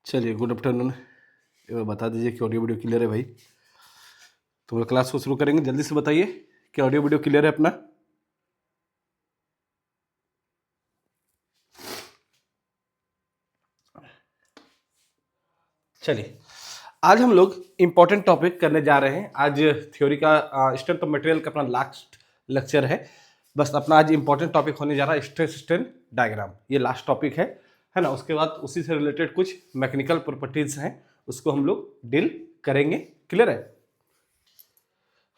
चलिए, good afternoon. बता दीजिए कि ऑडियो वीडियो क्लियर है भाई। तो हम क्लास को शुरू करेंगे, जल्दी से बताइए कि ऑडियो वीडियो क्लियर है अपना। चलिए, आज हम लोग इंपॉर्टेंट टॉपिक करने जा रहे हैं। आज थ्योरी का स्ट्रेंथ ऑफ मटेरियल का अपना लास्ट लेक्चर है। बस अपना आज इंपॉर्टेंट टॉपिक होने जा रहा है स्ट्रेस स्ट्रेन डायग्राम। ये लास्ट टॉपिक है ना। उसके बाद उसी से रिलेटेड कुछ मैकेनिकल प्रॉपर्टीज हैं, उसको हम लोग डील करेंगे। क्लियर है?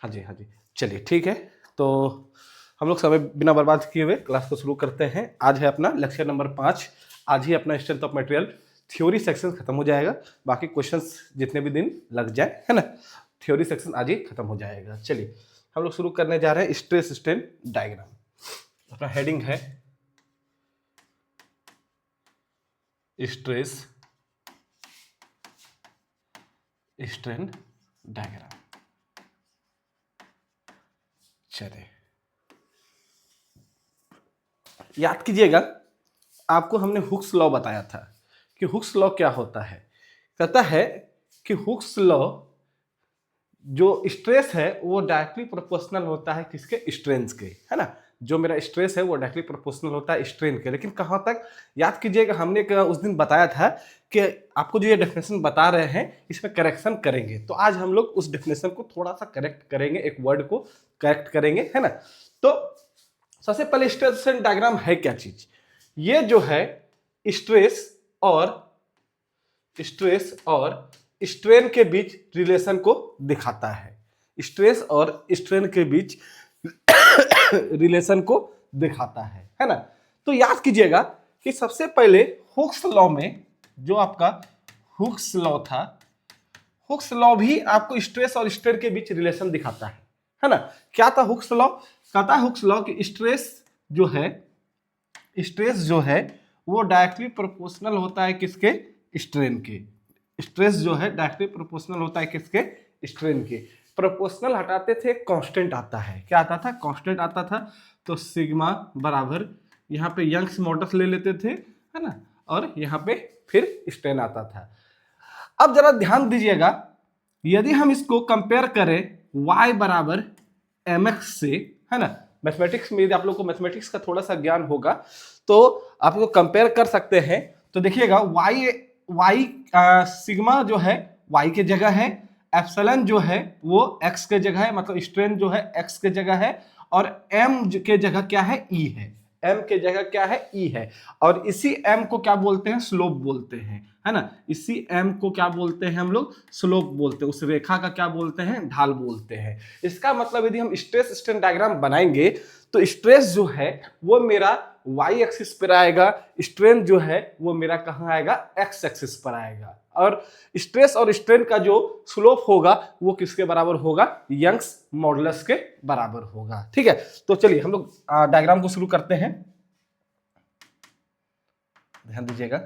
हाँ जी, हाँ जी। चलिए ठीक है, तो हम लोग समय बिना बर्बाद किए हुए क्लास को शुरू करते हैं। आज है अपना लेक्चर नंबर 5। आज ही अपना strength of material theory section खत्म हो जाएगा। बाकी क्वेश्चंस जितने भी दिन लग जाए, है ना, थ्योरी सेक्शन आज ही खत्म हो जाएगा। चलिए हम लोग शुरू करने जा रहे हैं स्ट्रेस स्ट्रेन डायग्राम। अपना हेडिंग है स्ट्रेस स्ट्रेन डायग्राम। चलिए, याद कीजिएगा, आपको हमने हुक्स लॉ बताया था कि हुक्स लॉ क्या होता है। कहता है कि हुक्स लॉ जो स्ट्रेस है वो डायरेक्टली प्रोपोर्शनल होता है किसके? स्ट्रेन के, है ना। जो मेरा स्ट्रेस है वो डायरेक्टली प्रोपोर्शनल होता है स्ट्रेन के। लेकिन कहाँ तक? याद कीजिएगा, हमने उस दिन बताया था कि आपको जो ये डेफिनेशन बता रहे हैं इसमें करेक्शन करेंगे। तो आज हम लोग उस डेफिनेशन को थोड़ा सा करेक्ट करेंगे, एक वर्ड को करेक्ट करेंगे, है ना। तो सबसे पहले स्ट्रेस डायग्राम है क्या चीज? ये जो है स्ट्रेस और स्ट्रेन के बीच रिलेशन को दिखाता है। स्ट्रेस और स्ट्रेन के बीच रिलेशन को दिखाता है ना। तो याद कीजिएगा कि सबसे पहले हुक्स लॉ में जो आपका हुक्स लॉ था, हुक्स लॉ भी आपको स्ट्रेस और स्ट्रेन के बीच रिलेशन दिखाता है ना। क्या था हुक्स लॉ? कहता है हुक्स लॉ कि स्ट्रेस जो है वो डायरेक्टली प्रोपोर्शनल होता है किसके? स्ट्रेन के। स्ट्रेस जो है डायरेक्टली प्रोपोर्शनल होता है किसके? स्ट्रेन के। प्रोपोर्शनल हटाते थे, कांस्टेंट आता है। क्या आता था? कांस्टेंट आता था। तो सिग्मा बराबर यहाँ पे यंग्स मॉडल्स ले लेते थे, है ना, और यहाँ पे फिर स्ट्रेन आता था। अब जरा ध्यान दीजिएगा, यदि हम इसको कंपेयर करें y बराबर mx से, है ना, मैथमेटिक्स में यदि आप लोग को मैथमेटिक्स का थोड़ा सा ज्ञान होगा तो आप लोग कंपेयर कर सकते हैं। तो देखिएगा y सिग्मा जो है y के जगह है, एप्सिलॉन जो है वो x के जगह है, मतलब स्ट्रेन जो है x के जगह है, और m के जगह क्या है? e है। m के जगह क्या है? e है। और इसी m को क्या बोलते हैं? स्लोप बोलते हैं, है ना। इसी m को क्या बोलते हैं हम लोग? स्लोप बोलते हैं। उस रेखा का क्या बोलते हैं? ढाल बोलते हैं। इसका मतलब यदि हम स्ट्रेस स्ट्रेन डायग्राम बनाएंगे तो स्ट्रेस जो है वो मेरा y एक्सिस पर आएगा, स्ट्रेन जो है वो मेरा कहाँ आएगा? x एक्सिस पर आएगा। और स्ट्रेस और स्ट्रेन का जो स्लोप होगा वो किसके बराबर होगा? यंग्स मॉडुलस के बराबर होगा। ठीक है, तो चलिए हम लोग डायग्राम को शुरू करते हैं। ध्यान दीजिएगा,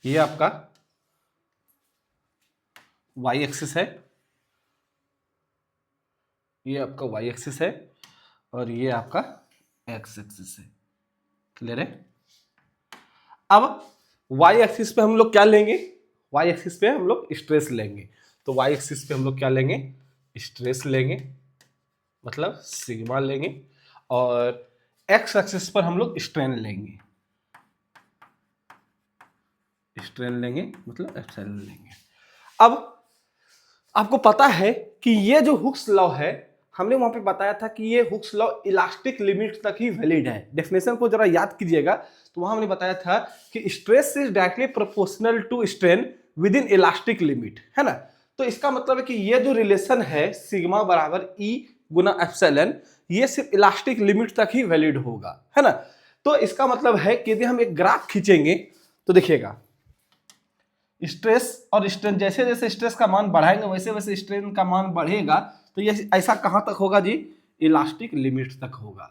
ये आपका y एक्सिस है, ये आपका y एक्सिस है, और ये आपका x एक्सिस है। क्लियर है? अब y एक्सिस पे हम लोग क्या लेंगे? y एक्सिस पे हम लोग स्ट्रेस लेंगे। तो y एक्सिस पे हम लोग क्या लेंगे? स्ट्रेस लेंगे, मतलब सिग्मा लेंगे, और x एक्सिस पर हम लोग स्ट्रेन लेंगे, मतलब एप्सिलॉन लेंगे। अब आपको पता है कि ये जो हुक्स लॉ है, हमने वहां पे बताया था कि ये हुक्स लॉ इलास्टिक लिमिट तक ही वैलिड है। डेफिनेशन को जरा याद कीजिएगा, तो वहां हमने बताया था कि stress is directly proportional to strain within elastic limit, है ना। तो इसका मतलब है कि ये जो रिलेशन है सिग्मा बराबर ई गुना एप्सिलॉन, ये सिर्फ इलास्टिक लिमिट तक ही वैलिड होगा, है ना। तो इसका मतलब है कि यदि हम एक ग्राफ खींचेंगे तो देखिएगा, स्ट्रेस और स्ट्रेन, जैसे जैसे स्ट्रेस का मान बढ़ाएंगे वैसे वैसे स्ट्रेन का मान बढ़ेगा। तो ये ऐसा कहां तक होगा जी? इलास्टिक लिमिट तक होगा।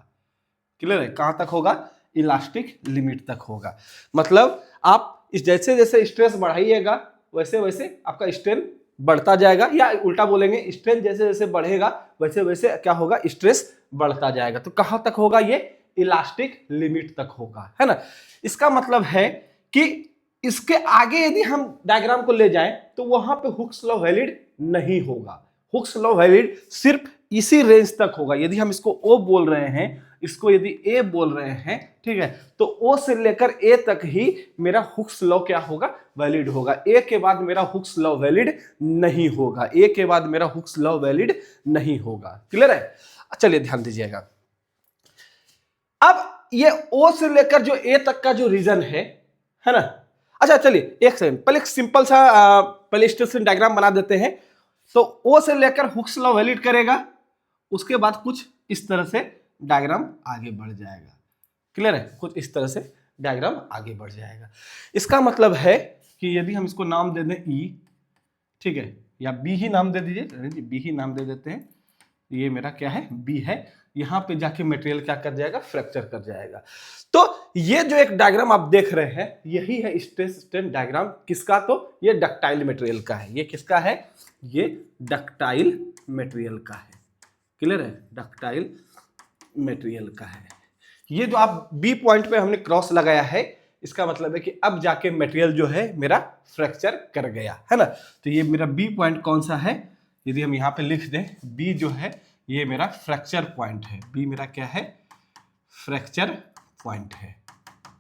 क्लियर है? कहां तक होगा? इलास्टिक लिमिट तक होगा। मतलब आप जैसे जैसे स्ट्रेस बढ़ाइएगा वैसे वैसे आपका स्ट्रेन बढ़ता जाएगा, या उल्टा बोलेंगे स्ट्रेन जैसे जैसे बढ़ेगा वैसे वैसे क्या होगा, स्ट्रेस बढ़ता जाएगा। तो कहां तक होगा ये, इलास्टिक लिमिट तक होगा, है ना। इसका मतलब है कि इसके आगे यदि हम डायग्राम को ले जाएं तो वहां पे हुक्स लॉ वैलिड नहीं होगा। हुक्स लॉ वैलिड सिर्फ इसी रेंज तक होगा। यदि हम इसको ओ बोल रहे हैं, इसको यदि ए बोल रहे हैं, ठीक है, तो ओ से लेकर ए तक ही मेरा हुक्स लॉ क्या होगा, वैलिड होगा। ए के बाद मेरा हुक्स लॉ वैलिड नहीं होगा, ए के बाद मेरा हुक्स लॉ वैलिड नहीं होगा। क्लियर है। चलिए ध्यान दीजिएगा। अब ये ओ से लेकर जो ए तक का जो रीजन है ना। अच्छा चलिए एक सेकंड, पहले एक सिंपल सा पहले स्टेशन डायग्राम बना देते हैं। तो ओ से लेकर हुक्स लॉ वैलिड करेगा, उसके बाद कुछ इस तरह से डायग्राम आगे बढ़ जाएगा। क्लियर है, कुछ इस तरह से डायग्राम आगे बढ़ जाएगा। इसका मतलब है कि यदि हम इसको नाम दे दें ई, ठीक है, या बी ही नाम दे दीजिए, बी ही नाम दे देते हैं, ये मेरा क्या है, बी है। यहां पे जाके मटेरियल क्या कर जाएगा, फ्रैक्चर कर जाएगा। तो ये जो एक डायग्राम आप देख रहे हैं, यही है स्ट्रेस स्ट्रेन डायग्राम। किसका, तो ये डक्टाइल मटेरियल का है। ये किसका है, ये डक्टाइल मटेरियल का है। क्लियर है, डक्टाइल मटेरियल का है। ये जो आप बी पॉइंट पे हमने क्रॉस लगाया है, इसका मतलब है कि अब जाके मटेरियल जो है मेरा फ्रैक्चर कर गया, है ना। तो ये मेरा बी पॉइंट कौन सा है, यदि हम यहाँ पे लिख दें, बी जो है ये मेरा फ्रैक्चर पॉइंट है। बी मेरा क्या है, फ्रैक्चर पॉइंट है।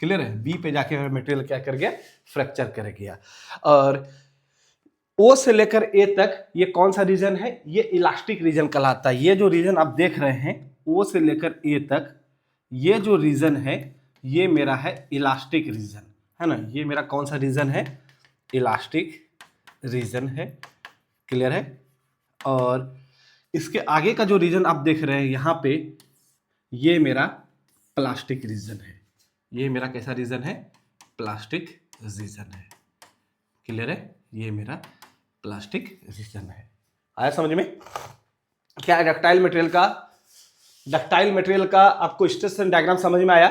क्लियर है, बी पे जाके मेरा मटेरियल क्या कर गया, फ्रैक्चर कर गया। और ओ से लेकर ए तक ये कौन सा रीजन है, ये इलास्टिक रीजन कहलाता है। ये जो रीजन आप देख रहे हैं ओ से लेकर ए तक, ये जो रीजन है ये मेरा है इलास्टिक रीजन, है ना। ये मेरा कौन सा रीजन है, इलास्टिक रीजन है। क्लियर है। और इसके आगे का जो रीजन आप देख रहे हैं यहाँ पे, ये मेरा प्लास्टिक रीजन है। ये मेरा कैसा रीजन है, प्लास्टिक रीजन है। क्लियर है, ये मेरा प्लास्टिक रीजन है। आया समझ में, क्या है डक्टाइल मटेरियल का, डक्टाइल मटेरियल का आपको स्ट्रेस डायग्राम समझ में आया।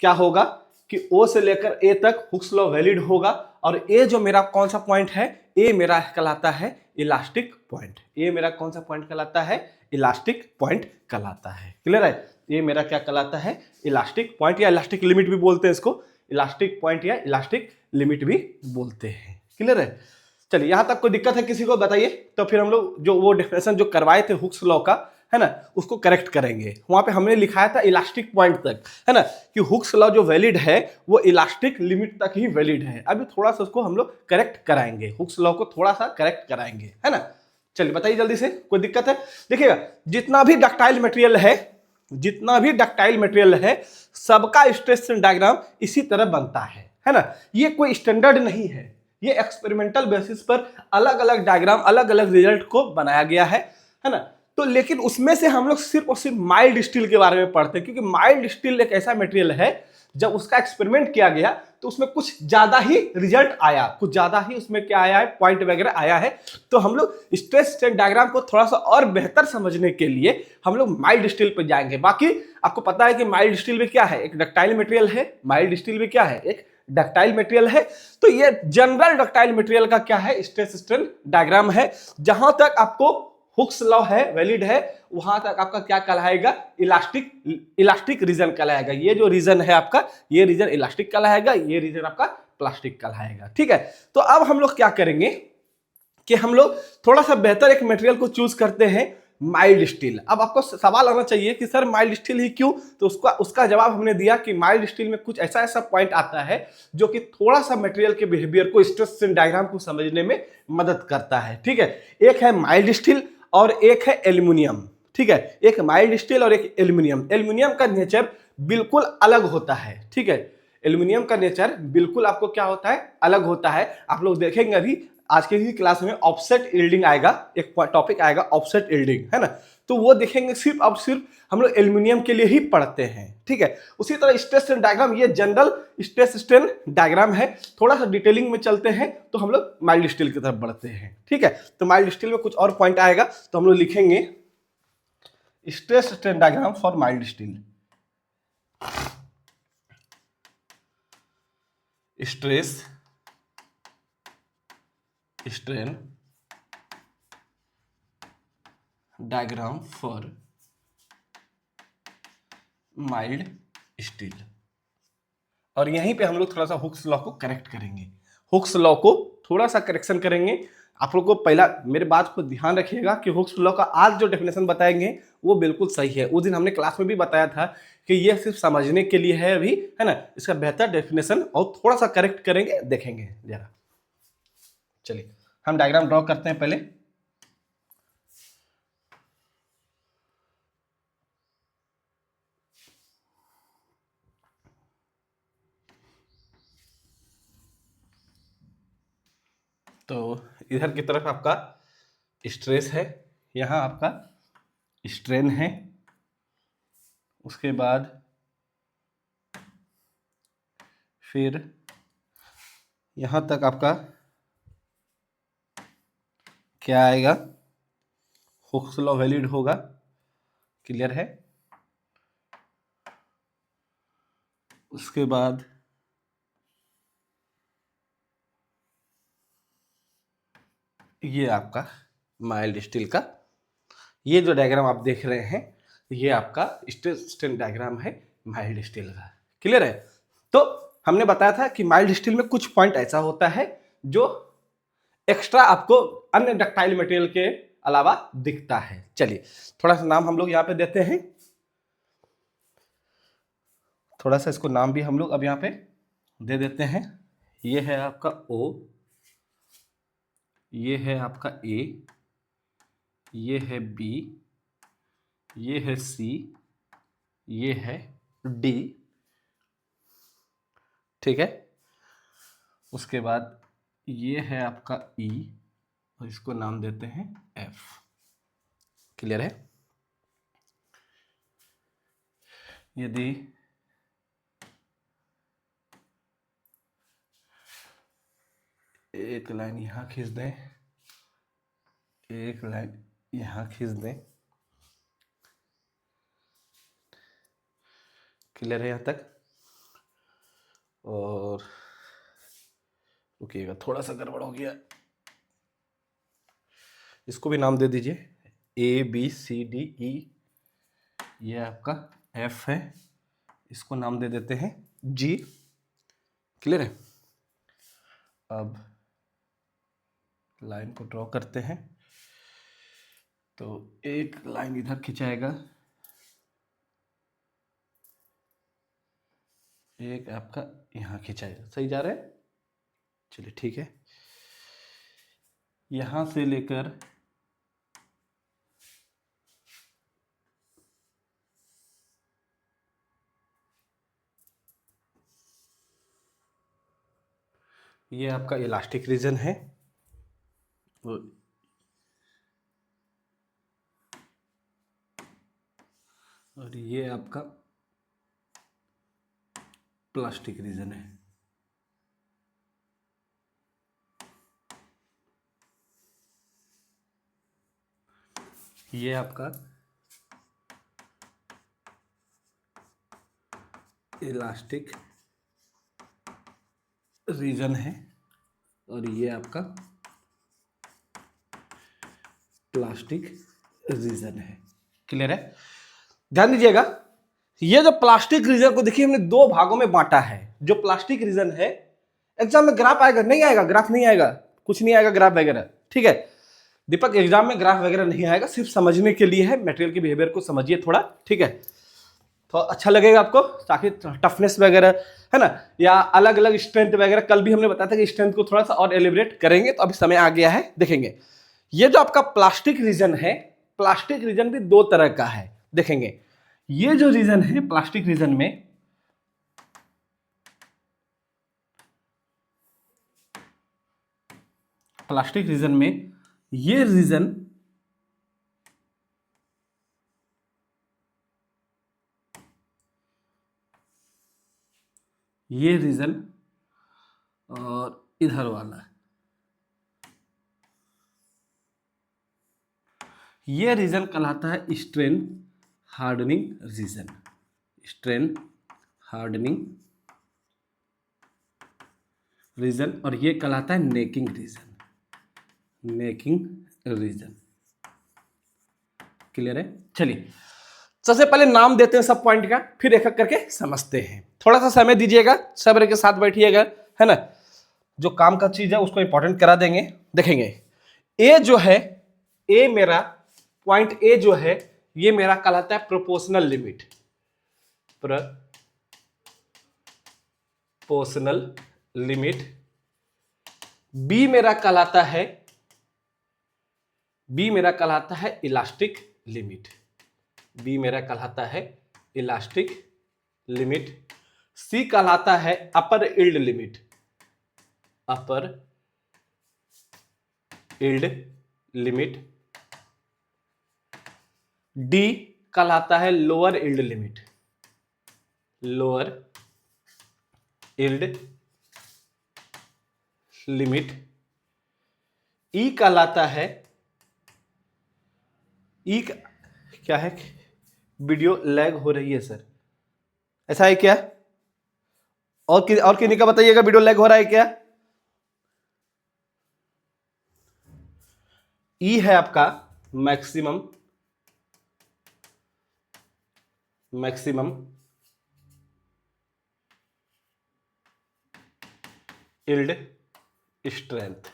क्या होगा कि ओ से लेकर ए तक हुक्स लॉ वैलिड होगा, और ए जो मेरा कौन सा पॉइंट है, ए मेरा कहलाता है इलास्टिक पॉइंट। ए मेरा कौन सा पॉइंट कहलाता है, इलास्टिक पॉइंट कहलाता है। क्लियर है, ये मेरा क्या कहलाता है, इलास्टिक पॉइंट, या इलास्टिक लिमिट भी बोलते हैं इसको, इलास्टिक पॉइंट या इलास्टिक लिमिट भी बोलते हैं। क्लियर है। चलिए यहां तक कोई दिक्कत है किसी को बताइए, तो फिर हम लोग जो वो डेफिनेशन जो करवाए थे हुक्स लॉ का, है ना, उसको करेक्ट करेंगे। वहां पे हमने लिखाया था इलास्टिक पॉइंट तक, है ना, कि हुक्स लॉ जो वैलिड है वो इलास्टिक लिमिट तक ही वैलिड है। अभी थोड़ा सा उसको हम लोग करेक्ट कराएंगे, हुक्स लॉ को थोड़ा सा करेक्ट कराएंगे, है ना। चलिए बताइए जल्दी से, कोई दिक्कत है। देखिएगा जितना भी डक्टाइल मटेरियल है, जितना भी डक्टाइल मटेरियल है, सबका स्ट्रेस डायग्राम इसी तरह बनता है ना। ये कोई स्टैंडर्ड नहीं है, ये एक्सपेरिमेंटल बेसिस पर अलग अलग डायग्राम, अलग अलग रिजल्ट को बनाया गया है ना। तो लेकिन उसमें से हम लोग सिर्फ और सिर्फ माइल्ड स्टील के बारे में पढ़ते हैं, क्योंकि माइल्ड स्टील एक ऐसा मटेरियल है, जब उसका एक्सपेरिमेंट किया गया तो उसमें कुछ ज्यादा ही रिजल्ट आया, कुछ ज्यादा ही उसमें क्या आया है, पॉइंट वगैरह आया है। तो हम लोग स्ट्रेस स्ट्रेन डायग्राम को थोड़ा सा और बेहतर समझने के लिए हम लोग माइल्ड स्टील पर जाएंगे। बाकी आपको पता है कि माइल्ड स्टील में क्या है, एक डक्टाइल मटेरियल है। माइल्ड स्टील में क्या है, एक डक्टाइल मटेरियल है। तो ये जनरल डक्टाइल मटेरियल का क्या है, स्ट्रेस स्ट्रेन डायग्राम है। जहां तक आपको हुक्स लॉ है, वैलिड है, वहां तक आपका क्या कहलाएगा, इलास्टिक रीजन कहलाएगा। ये जो रीजन है आपका, ये रीजन इलास्टिक कहलाएगा, ये रीजन आपका प्लास्टिक कहलाएगा। ठीक है। तो अब हम लोग क्या करेंगे कि हम लोग थोड़ा सा बेहतर एक मटेरियल को चूज करते हैं, माइल्ड स्टील। अब आपको सवाल आना चाहिए कि सर माइल्ड स्टील ही क्यों, तो उसका जवाब हमने दिया कि माइल्ड स्टील में कुछ ऐसा ऐसा पॉइंट आता है जो कि थोड़ा सा मटेरियल के बिहेवियर को, स्ट्रेस स्ट्रेन डायग्राम को समझने में मदद करता है। ठीक है, एक है माइल्ड स्टील और एक है एल्यूमिनियम। ठीक है, एक माइल्ड स्टील और एक एल्यूमिनियम। एल्यूमिनियम का नेचर बिल्कुल अलग होता है। ठीक है, एल्यूमिनियम का नेचर बिल्कुल आपको क्या होता है, अलग होता है। आप लोग देखेंगे अभी आज के ही क्लास में ऑफसेट यील्डिंग आएगा, एक टॉपिक आएगा ऑफसेट यील्डिंग, है ना। तो वो देखेंगे सिर्फ और सिर्फ हम लोग एल्यूमिनियम के लिए ही पढ़ते हैं। ठीक है, उसी तरह स्ट्रेस स्ट्रेन डायग्राम, ये जनरल स्ट्रेस स्ट्रेन डायग्राम है। थोड़ा सा डिटेलिंग में चलते हैं तो हम लोग माइल्ड स्टील की तरफ बढ़ते हैं। ठीक है, तो माइल्ड स्टील में कुछ और पॉइंट आएगा, तो हम लोग लिखेंगे stress strain diagram for mild steel. Stress strain diagram for mild steel. और यहीं पे हम लोग थोड़ा सा हुक्स लॉ को करेक्ट करेंगे, हुक्स लॉ को थोड़ा सा करेक्शन करेंगे। आप लोग को पहला मेरे बात को ध्यान रखिएगा कि हुक्स लॉ का आज जो डेफिनेशन बताएंगे वो बिल्कुल सही है। उस दिन हमने क्लास में भी बताया था कि ये सिर्फ समझने के लिए है अभी, है ना। इसका बेहतर डेफिनेशन और थोड़ा सा करेक्ट करेंगे, देखेंगे जरा। चलिए हम डायग्राम ड्रॉ करते हैं पहले। तो इधर की तरफ आपका स्ट्रेस है, यहाँ आपका स्ट्रेन है, उसके बाद फिर यहाँ तक आपका क्या आएगा, हुक्स लॉ वैलिड होगा। क्लियर है। उसके बाद ये आपका माइल्ड स्टील का, ये जो डायग्राम आप देख रहे हैं ये आपका स्ट्रेन डायग्राम है माइल्ड स्टील का। क्लियर है। तो हमने बताया था कि माइल्ड स्टील में कुछ पॉइंट ऐसा होता है जो एक्स्ट्रा आपको अन्य डक्टाइल मटेरियल के अलावा दिखता है। चलिए थोड़ा सा नाम हम लोग यहाँ पे देते हैं, थोड़ा सा इसको नाम भी हम लोग अब यहाँ पे दे देते हैं। ये है आपका O, ये है आपका A, ये है B, ये है C, ये है D। ठीक है। उसके बाद ये है आपका E और इसको नाम देते हैं F। क्लियर है। यदि एक लाइन यहाँ खींच दें, एक लाइन यहाँ खींच दें। क्लियर है यहाँ तक। और रुकिएगा, थोड़ा सा गड़बड़ हो गया, इसको भी नाम दे दीजिए ABCDE। ये आपका F है, इसको नाम दे देते हैं G। क्लियर है। अब लाइन को ड्रॉ करते हैं। तो एक लाइन इधर खिंचाएगा, एक आपका यहाँ खिंचाएगा। सही जा रहा है। चलिए ठीक है। यहां से लेकर ये आपका इलास्टिक रीजन है और ये आपका प्लास्टिक रीजन है। ये आपका इलास्टिक रीजन है और ये आपका प्लास्टिक रीजन है। क्लियर है। ध्यान दीजिएगा, ये जो प्लास्टिक रीजन को देखिए हमने दो भागों में बांटा है। जो प्लास्टिक रीजन है, एग्जाम में ग्राफ आएगा नहीं आएगा, ग्राफ नहीं आएगा, कुछ नहीं आएगा ग्राफ वगैरह। ठीक है दीपक, एग्जाम में ग्राफ वगैरह नहीं आएगा, सिर्फ समझने के लिए है। मटेरियल के बिहेवियर को समझिए थोड़ा। ठीक है, तो अच्छा लगेगा आपको, ताकि टफनेस वगैरह है ना, या अलग अलग स्ट्रेंथ वगैरह। कल भी हमने बताया था कि स्ट्रेंथ को थोड़ा सा और एलिब्रेट करेंगे, तो अभी समय आ गया है, देखेंगे। ये जो आपका प्लास्टिक रीजन है, प्लास्टिक रीजन भी दो तरह का है, देखेंगे। ये जो रीजन है प्लास्टिक रीजन में, प्लास्टिक रीजन में ये रीजन और इधर वाला, ये रीजन कहलाता है strain hardening region. Strain hardening region. और ये कहलाता है necking region. Necking region. Clear है? चलिए सबसे पहले नाम देते हैं सब पॉइंट का, फिर एक एक करके समझते हैं। थोड़ा सा समय दीजिएगा, सब्र के साथ बैठिएगा, है ना। जो काम का चीज है उसको इंपॉर्टेंट करा देंगे। देखेंगे ए जो है, ए मेरा पॉइंट ए जो है ये मेरा कहलाता है proportional limit, proportional limit. B मेरा कहलाता है, बी मेरा कहलाता है इलास्टिक लिमिट, बी मेरा कहलाता है इलास्टिक लिमिट। सी कहलाता है upper yield limit, upper yield limit. D कहलाता है lower yield limit, lower yield limit. E कहलाता है, ई क्या है, वीडियो लैग हो रही है सर, ऐसा है क्या? और किन्हीं का बताइएगा वीडियो लैग हो रहा है क्या? ई है आपका मैक्सिमम, मैक्सिमम यील्ड स्ट्रेंथ,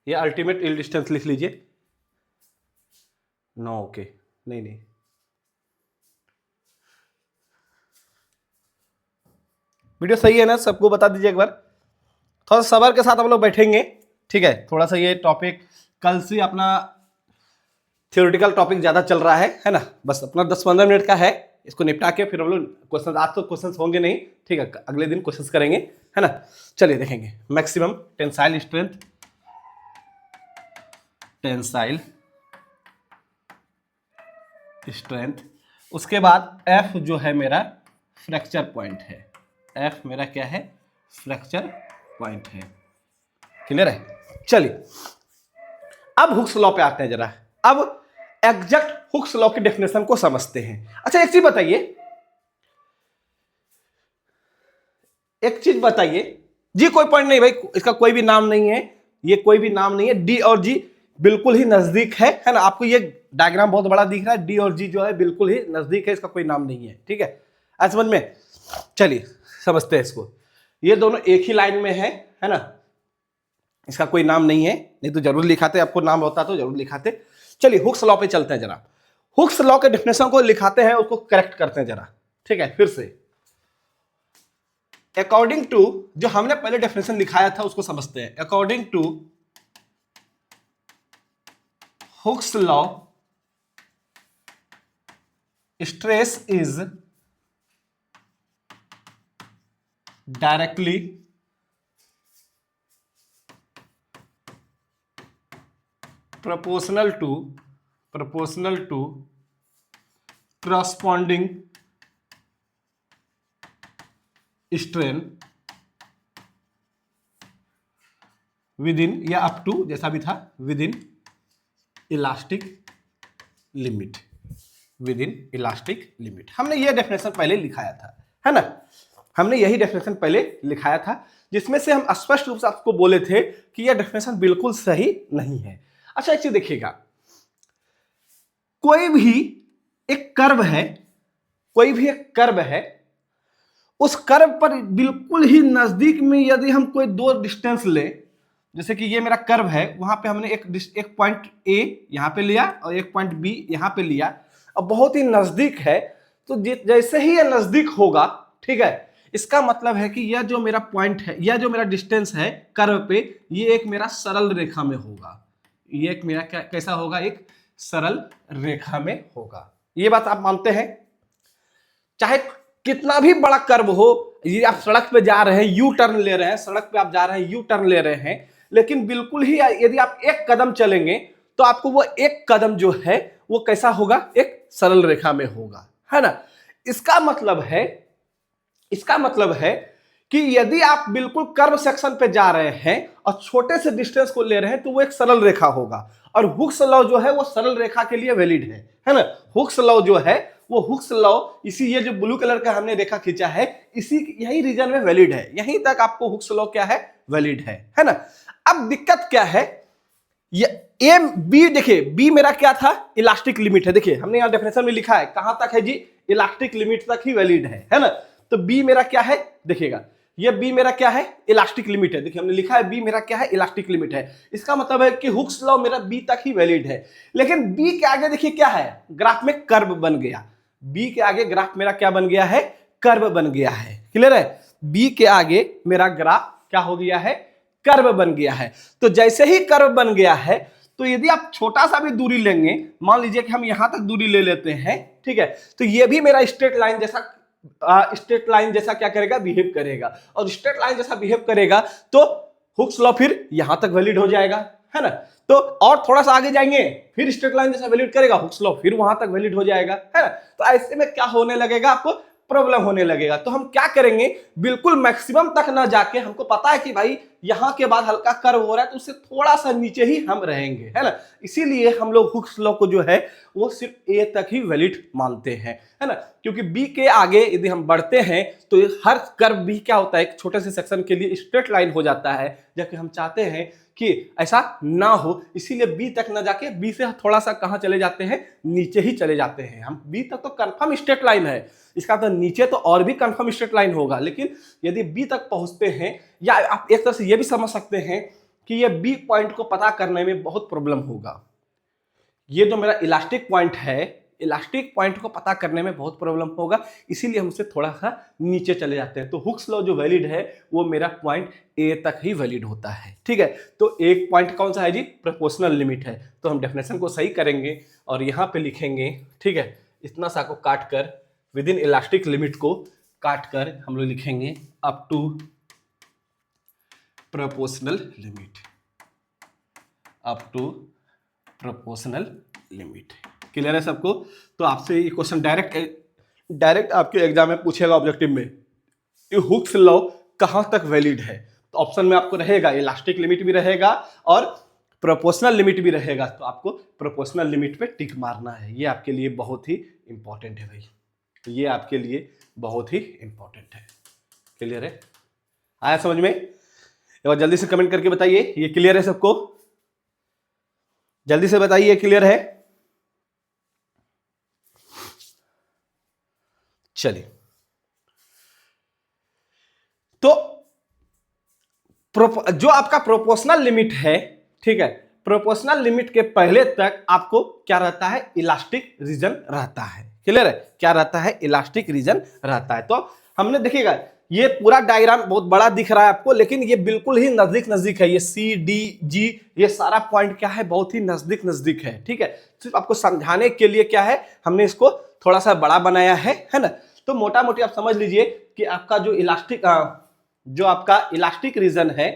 या अल्टीमेट यील्ड स्ट्रेंथ लिख लीजिए। नो ओके, नहीं वीडियो सही है ना, सबको बता दीजिए एक बार। थोड़ा सब्र के साथ हम लोग बैठेंगे, ठीक है। थोड़ा सा ये टॉपिक कल से अपना थ्योरेटिकल टॉपिक ज्यादा चल रहा है ना। बस अपना 10-15 मिनट का है, इसको निपटा के फिर हम लोग क्वेश्चन, आज तो क्वेश्चन होंगे नहीं, ठीक है, अगले दिन क्वेश्चन करेंगे, है ना। चलिए देखेंगे maximum tensile strength, tensile strength. उसके बाद एफ जो है मेरा फ्रैक्चर पॉइंट है, एफ मेरा क्या है, फ्रैक्चर पॉइंट है। क्लियर है? चलिए अब हुक्स लॉ पे आते हैं जरा। अब एग्जैक्ट हुक्स लॉ की डेफिनेशन को समझते हैं। अच्छा एक चीज बताइए, एक चीज बताइए जी, कोई पॉइंट नहीं भाई, इसका कोई भी नाम नहीं है, ये कोई भी नाम नहीं है। डी और जी बिल्कुल ही नजदीक है ना। आपको ये डायग्राम बहुत बड़ा दिख रहा है, डी और जी जो है बिल्कुल ही नजदीक है, इसका कोई नाम नहीं है, ठीक है, आज समझ में। चलिए समझते हैं इसको। ये दोनों एक ही लाइन में है ना, इसका कोई नाम नहीं है, नहीं तो जरूर लिखाते, आपको नाम होता तो जरूर लिखाते। चलिए हुक्स लॉ पे चलते हैं जरा। हुक्स लॉ के डेफिनेशन को लिखाते हैं, उसको करेक्ट करते हैं जरा, ठीक है। फिर से अकॉर्डिंग टू जो हमने पहले डेफिनेशन लिखाया था उसको समझते हैं। According to Hooke's law, stress is directly proportional to corresponding strain within या up to, जैसा भी था, within elastic limit, within elastic limit। हमने यह डेफिनेशन पहले लिखाया था, है ना, हमने यही डेफिनेशन पहले लिखाया था, जिसमें से हम स्पष्ट रूप से आपको बोले थे कि यह डेफिनेशन बिल्कुल सही नहीं है। अच्छा एक चीज देखिएगा, कोई भी एक कर्व है, कोई भी एक कर्व है, उस कर्व पर बिल्कुल ही नजदीक में यदि हम कोई दो डिस्टेंस ले, जैसे कि ये मेरा कर्व है, वहां पे हमने एक पॉइंट ए यहां पे लिया और एक पॉइंट बी यहां पे लिया, अब बहुत ही नजदीक है, तो जैसे ही यह नजदीक होगा, ठीक है, इसका मतलब है कि यह जो मेरा पॉइंट है, यह जो मेरा डिस्टेंस है कर्व पे, ये एक मेरा सरल रेखा में होगा, ये एक मेरा कैसा होगा, एक सरल रेखा में होगा। ये बात आप मानते हैं? चाहे कितना भी बड़ा कर्व हो, ये आप सड़क पे जा रहे हैं, यू टर्न ले रहे हैं, सड़क पे आप जा रहे हैं, यू टर्न ले रहे हैं, लेकिन बिल्कुल ही यदि आप एक कदम चलेंगे तो आपको वो एक कदम जो है वो कैसा होगा, एक सरल रेखा में होगा, है ना। इसका मतलब है कि यदि आप बिल्कुल कर्व सेक्शन पे जा रहे हैं और छोटे से डिस्टेंस को ले रहे हैं तो वो एक सरल रेखा होगा, और हुक्स लॉ जो है वो सरल रेखा के लिए वैलिड है ना। हुक्स लॉ जो है वो हुक्स लॉ, इसी ये जो ब्लू कलर का हमने रेखा खींचा है, इसी यही रीजन में वैलिड है, यहीं तक आपको हुक्स लॉ क्या है, वैलिड है ना। अब दिक्कत क्या है ये ए बी, देखिए बी मेरा क्या था, इलास्टिक लिमिट है। देखिए हमने यहां डेफिनेशन में लिखा है कहां तक है जी, इलास्टिक लिमिट तक ही वैलिड है ना। तो बी मेरा क्या है, देखिएगा ये बी मेरा क्या है, इलास्टिक लिमिट है। देखिए हमने लिखा है बी मेरा क्या है, इलास्टिक लिमिट है। इसका मतलब है कि हुक्स लॉ मेरा बी तक ही वैलिड है। लेकिन बी के आगे देखिए क्या है, ग्राफ में कर्व बन गया। बी के आगे ग्राफ मेरा क्या बन गया है, कर्व बन गया है। क्लियर है, बी के आगे मेरा ग्राफ क्या हो गया है, कर्व बन गया है। तो जैसे ही कर्व बन गया है, तो यदि आप छोटा सा भी दूरी लेंगे, मान लीजिए कि हम यहां तक दूरी ले लेते हैं, ठीक है, तो ये भी मेरा स्ट्रेट लाइन जैसा क्या करेगा, बिहेव करेगा। और स्ट्रेट लाइन जैसा बिहेव करेगा तो हुक्स लॉ फिर यहां तक वैलिड हो जाएगा, है ना। तो और थोड़ा सा आगे जाएंगे, फिर स्ट्रेट लाइन जैसा वैलिड करेगा, हुक्स लॉ फिर वहां तक वैलिड हो जाएगा, है ना। तो ऐसे में क्या होने लगेगा, आपको प्रॉब्लम होने लगेगा। तो हम क्या करेंगे, बिल्कुल मैक्सिमम तक ना जाके, हमको पता है कि भाई यहां के बाद हल्का कर्व हो रहा है, तो उससे थोड़ा सा नीचे ही हम रहेंगे, है ना। इसीलिए हम लोग हुक्स लॉ को जो है वो सिर्फ ए तक ही वैलिड मानते हैं, है ना। क्योंकि बी के आगे यदि हम बढ़ते हैं तो हर कर्व भी क्या होता है, एक छोटे से सेक्शन के लिए स्ट्रेट लाइन हो जाता है, जबकि हम चाहते हैं कि ऐसा ना हो। इसीलिए बी तक ना जाके बी से थोड़ा सा कहां चले जाते हैं, नीचे ही चले जाते हैं हम। बी तक तो कंफर्म स्ट्रेट लाइन है, इसका तो नीचे तो और भी कंफर्म स्ट्रेट लाइन होगा। लेकिन यदि बी तक पहुंचते हैं, या आप एक तरह से ये भी समझ सकते हैं कि ये बी पॉइंट को पता करने में बहुत प्रॉब्लम होगा। ये जो मेरा इलास्टिक पॉइंट है, इलास्टिक पॉइंट को पता करने में बहुत प्रॉब्लम होगा, इसीलिए हम उससे थोड़ा सा नीचे चले जाते हैं। तो हुक्स लॉ जो वैलिड है वो मेरा पॉइंट ए तक ही वैलिड होता है, ठीक है। तो एक पॉइंट कौन सा है जी, प्रोपोर्शनल लिमिट है। तो हम डेफिनेशन को सही करेंगे और यहां पे लिखेंगे, ठीक है, इतना सा को काट कर, विद इन इलास्टिक लिमिट को काट कर हम लोग लिखेंगे up to proportional limit, up to proportional limit. Clear है सबको। तो आपसे ये क्वेश्चन डायरेक्ट आपके एग्जाम में पूछेगा ऑब्जेक्टिव में, ये हुक्स लॉ कहां तक वैलिड है। तो ऑप्शन में आपको रहेगा इलास्टिक लिमिट भी रहेगा और प्रोपोर्शनल लिमिट भी रहेगा। तो आपको प्रोपोर्शनल लिमिट पे टिक मारना है। ये आपके लिए बहुत ही इंपॉर्टेंट है भाई, तो ये आपके लिए बहुत ही इंपॉर्टेंट है। क्लियर है, आया समझ में। एक बार जल्दी से कमेंट करके बताइए ये क्लियर है सबको, जल्दी से बताइए क्लियर है। चलिए, तो जो आपका प्रोपोर्शनल लिमिट है, ठीक है, प्रोपोर्शनल लिमिट के पहले तक आपको क्या रहता है, इलास्टिक रीजन रहता है। क्लियर है, क्या रहता है, इलास्टिक रीजन रहता है। तो हमने देखिएगा ये पूरा डायग्राम बहुत बड़ा दिख रहा है आपको, लेकिन ये बिल्कुल ही नजदीक नजदीक है। ये सी डी जी ये सारा पॉइंट क्या है, बहुत ही नजदीक नजदीक है, ठीक है। सिर्फ आपको समझाने के लिए क्या है, हमने इसको थोड़ा सा बड़ा बनाया है ना। तो मोटा मोटी आप समझ लीजिए कि आपका जो आपका इलास्टिक रीजन है,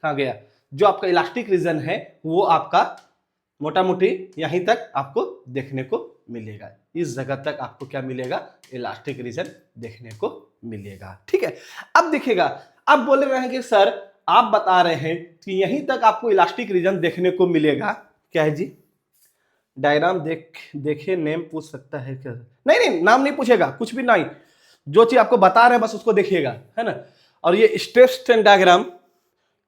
कहां गया, जो आपका इलास्टिक रीजन है वो आपका मोटा मोटी यहीं तक आपको देखने को मिलेगा। इस जगह तक आपको क्या मिलेगा, इलास्टिक रीजन देखने को मिलेगा, ठीक है। अब देखिएगा, अब बोल रहे हैं कि सर आप बता रहे हैं कि यहीं तक आपको इलास्टिक रीजन देखने को मिलेगा, क्या है जी, डायग्राम देखे नेम पूछ सकता है क्या, नहीं नहीं नाम नहीं पूछेगा, कुछ भी नहीं, जो चीज आपको बता रहे हैं बस उसको देखिएगा, है ना। और ये स्ट्रेस स्ट्रेन डायग्राम,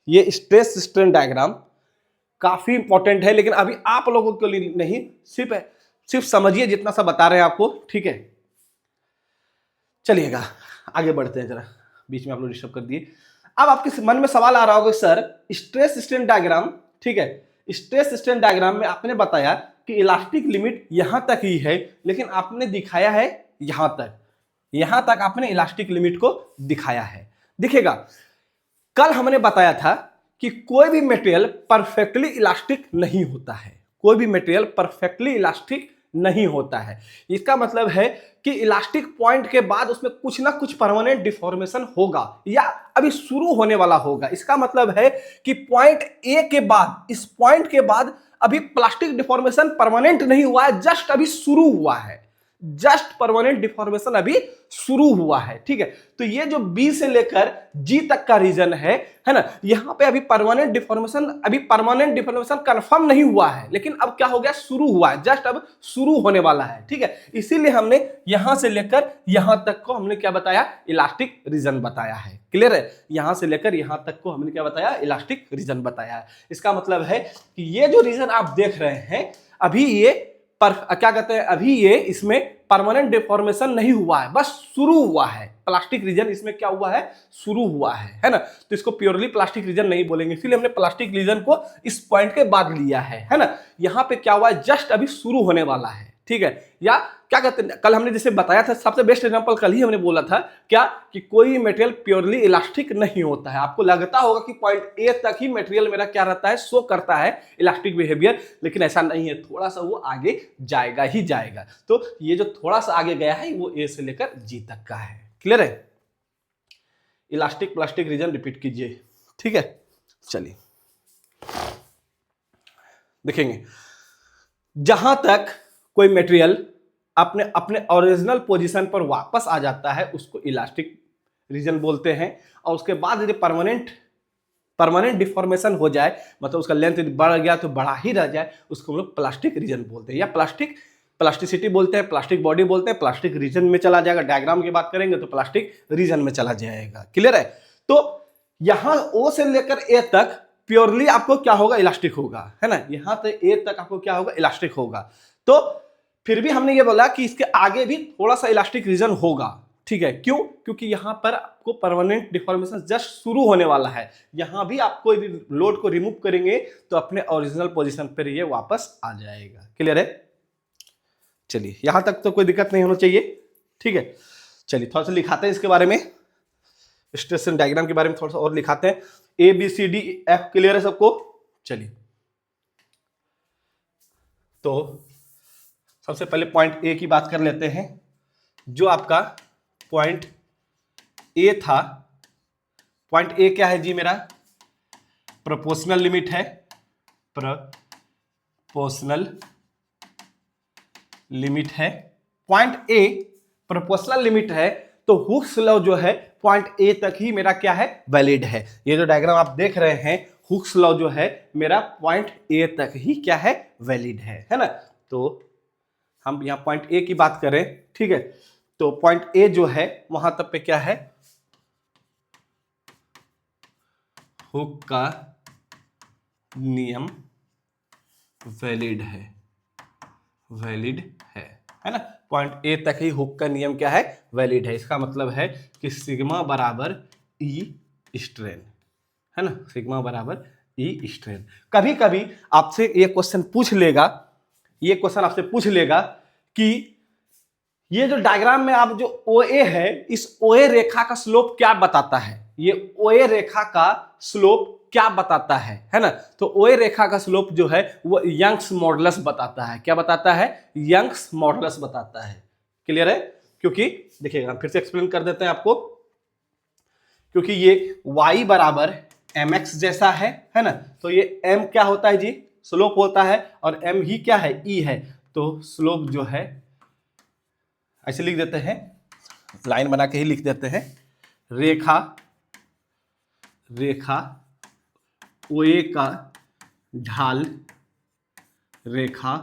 ये स्ट्रेस स्ट्रेन डायग्राम काफी इंपॉर्टेंट है, लेकिन अभी आप लोगों के लिए नहीं, सिर्फ समझिए जितना सा बता रहे हैं आपको, ठीक है। चलिएगा आगे बढ़ते हैं, जरा बीच में आप लोग डिस्टर्ब कर दिए। अब आपके मन में सवाल आ रहा होगा सर स्ट्रेस स्ट्रेन डायग्राम, ठीक है, स्ट्रेस स्ट्रेन डायग्राम में आपने बताया कि इलास्टिक लिमिट यहां तक ही है, लेकिन आपने दिखाया है यहां तक आपने इलास्टिक लिमिट को दिखाया है। देखिएगा कल हमने बताया था कि कोई भी मटेरियल परफेक्टली इलास्टिक नहीं होता है, कोई भी मटेरियल परफेक्टली इलास्टिक नहीं होता है। इसका मतलब है कि इलास्टिक पॉइंट के बाद उसमें कुछ ना कुछ परमानेंट डिफॉर्मेशन होगा या अभी शुरू होने वाला होगा। इसका मतलब है कि पॉइंट ए के बाद, इस पॉइंट के बाद अभी प्लास्टिक डिफॉर्मेशन परमानेंट नहीं हुआ है, जस्ट अभी शुरू हुआ है, जस्ट परमानेंट डिफॉर्मेशन अभी शुरू हुआ है, ठीक है। तो ये जो बी से लेकर जी तक का रीजन है ना, यहां पे अभी परमानेंट डिफॉर्मेशन कंफर्म नहीं हुआ है, लेकिन अब क्या हो गया, शुरू हुआ है, जस्ट अब शुरू होने वाला है, ठीक है। इसीलिए हमने यहां से लेकर यहां तक को हमने क्या बताया, इलास्टिक रीजन बताया है। क्लियर है, यहां से लेकर यहां तक को हमने क्या बताया, इलास्टिक रीजन बताया है। इसका मतलब है कि ये जो रीजन आप देख रहे हैं अभी ये क्या कहते हैं, अभी ये इसमें परमानेंट डिफॉर्मेशन नहीं हुआ है, बस शुरू हुआ है। प्लास्टिक रीजन इसमें क्या हुआ है, शुरू हुआ है ना। तो इसको प्योरली प्लास्टिक रीजन नहीं बोलेंगे, इसलिए हमने प्लास्टिक रीजन को इस पॉइंट के बाद लिया है ना। यहां पे क्या हुआ है, जस्ट अभी शुरू होने वाला है, ठीक है। या क्या कहते हैं, कल हमने जैसे बताया था, सबसे बेस्ट एग्जांपल कल ही हमने बोला था क्या, कि कोई मटेरियल प्योरली इलास्टिक नहीं होता है। आपको लगता होगा कि पॉइंट ए तक ही मटेरियल मेरा क्या रहता है, शो करता है इलास्टिक बिहेवियर, लेकिन ऐसा नहीं है, थोड़ा सा वो आगे जाएगा ही जाएगा। तो ये जो थोड़ा सा आगे गया है वो ए से लेकर जी तक का है। क्लियर है, इलास्टिक प्लास्टिक रीजन रिपीट कीजिए, ठीक है। चलिए देखेंगे, जहां तक कोई मटेरियल अपने अपने ओरिजिनल पोजीशन पर वापस आ जाता है उसको इलास्टिक रीजन बोलते हैं, और उसके बाद यदि परमानेंट डिफॉर्मेशन हो जाए, मतलब उसका लेंथ बढ़ गया तो बढ़ा ही रह जाए, उसको हम लोग प्लास्टिक रीजन बोलते हैं, या प्लास्टिसिटी बोलते हैं, प्लास्टिक बॉडी बोलते हैं, प्लास्टिक रीजन में चला जाएगा। डायग्राम की बात करेंगे तो प्लास्टिक रीजन में चला जाएगा। क्लियर है, तो यहां ओ से लेकर ए तक प्योरली आपको क्या होगा, इलास्टिक होगा, है ना। यहां से ए तक आपको क्या होगा, इलास्टिक होगा। तो फिर भी हमने ये बोला कि इसके आगे भी थोड़ा सा इलास्टिक रीजन होगा, ठीक है। क्यों, क्योंकि यहां पर आपको परमानेंट डिफॉर्मेशन जस्ट शुरू होने वाला है। यहां भी आपको लोड को रिमूव करेंगे तो अपने ओरिजिनल पोजीशन पर ये वापस आ जाएगा। क्लियर है, चलिए यहां तक तो कोई दिक्कत नहीं होना चाहिए, ठीक है। चलिए थोड़ा सा लिखाते हैं इसके बारे में, स्ट्रेस डायग्राम के बारे में थोड़ा सा और लिखाते हैं। A B C D F clear है सबको। चलिए तो सबसे पहले पॉइंट ए की बात कर लेते हैं। जो आपका पॉइंट ए था, पॉइंट ए क्या है जी, मेरा प्रोपोर्शनल लिमिट है, प्रोपोर्शनल लिमिट है। पॉइंट ए प्रोपोर्शनल लिमिट है, तो हुक्स लॉ जो है पॉइंट ए तक ही मेरा क्या है, वैलिड है। ये जो डायग्राम आप देख रहे हैं, हुक्स लॉ जो है मेरा पॉइंट ए तक ही क्या है, वैलिड है ना। तो हम यहां पॉइंट ए की बात करें, ठीक है, तो पॉइंट ए जो है वहां तक पे क्या है, हुक का नियम वैलिड है, है ना। पॉइंट ए तक ही हुक का नियम क्या है, वैलिड है। इसका मतलब है कि सिग्मा बराबर ई स्ट्रेन, है ना, सिग्मा बराबर ई स्ट्रेन। कभी कभी आपसे ये क्वेश्चन पूछ लेगा, ये क्वेश्चन आपसे पूछ लेगा कि ये जो डायग्राम में आप जो OA है, इस OA रेखा का स्लोप क्या बताता है, ये OA रेखा का स्लोप क्या बताता है ना। तो OA रेखा का स्लोप जो है वो यंग्स मॉडुलस बताता है। क्या बताता है, यंग्स मॉडुलस बताता है। क्लियर है, क्योंकि देखिएगा फिर से एक्सप्लेन कर देते हैं आपको, क्योंकि ये y बराबर mx जैसा है ना। तो ये m क्या होता है जी, स्लोप होता है, और m ही क्या है, e है। तो स्लोप जो है ऐसे लिख देते हैं, लाइन बना के ही लिख देते हैं, रेखा OA का ढाल, रेखा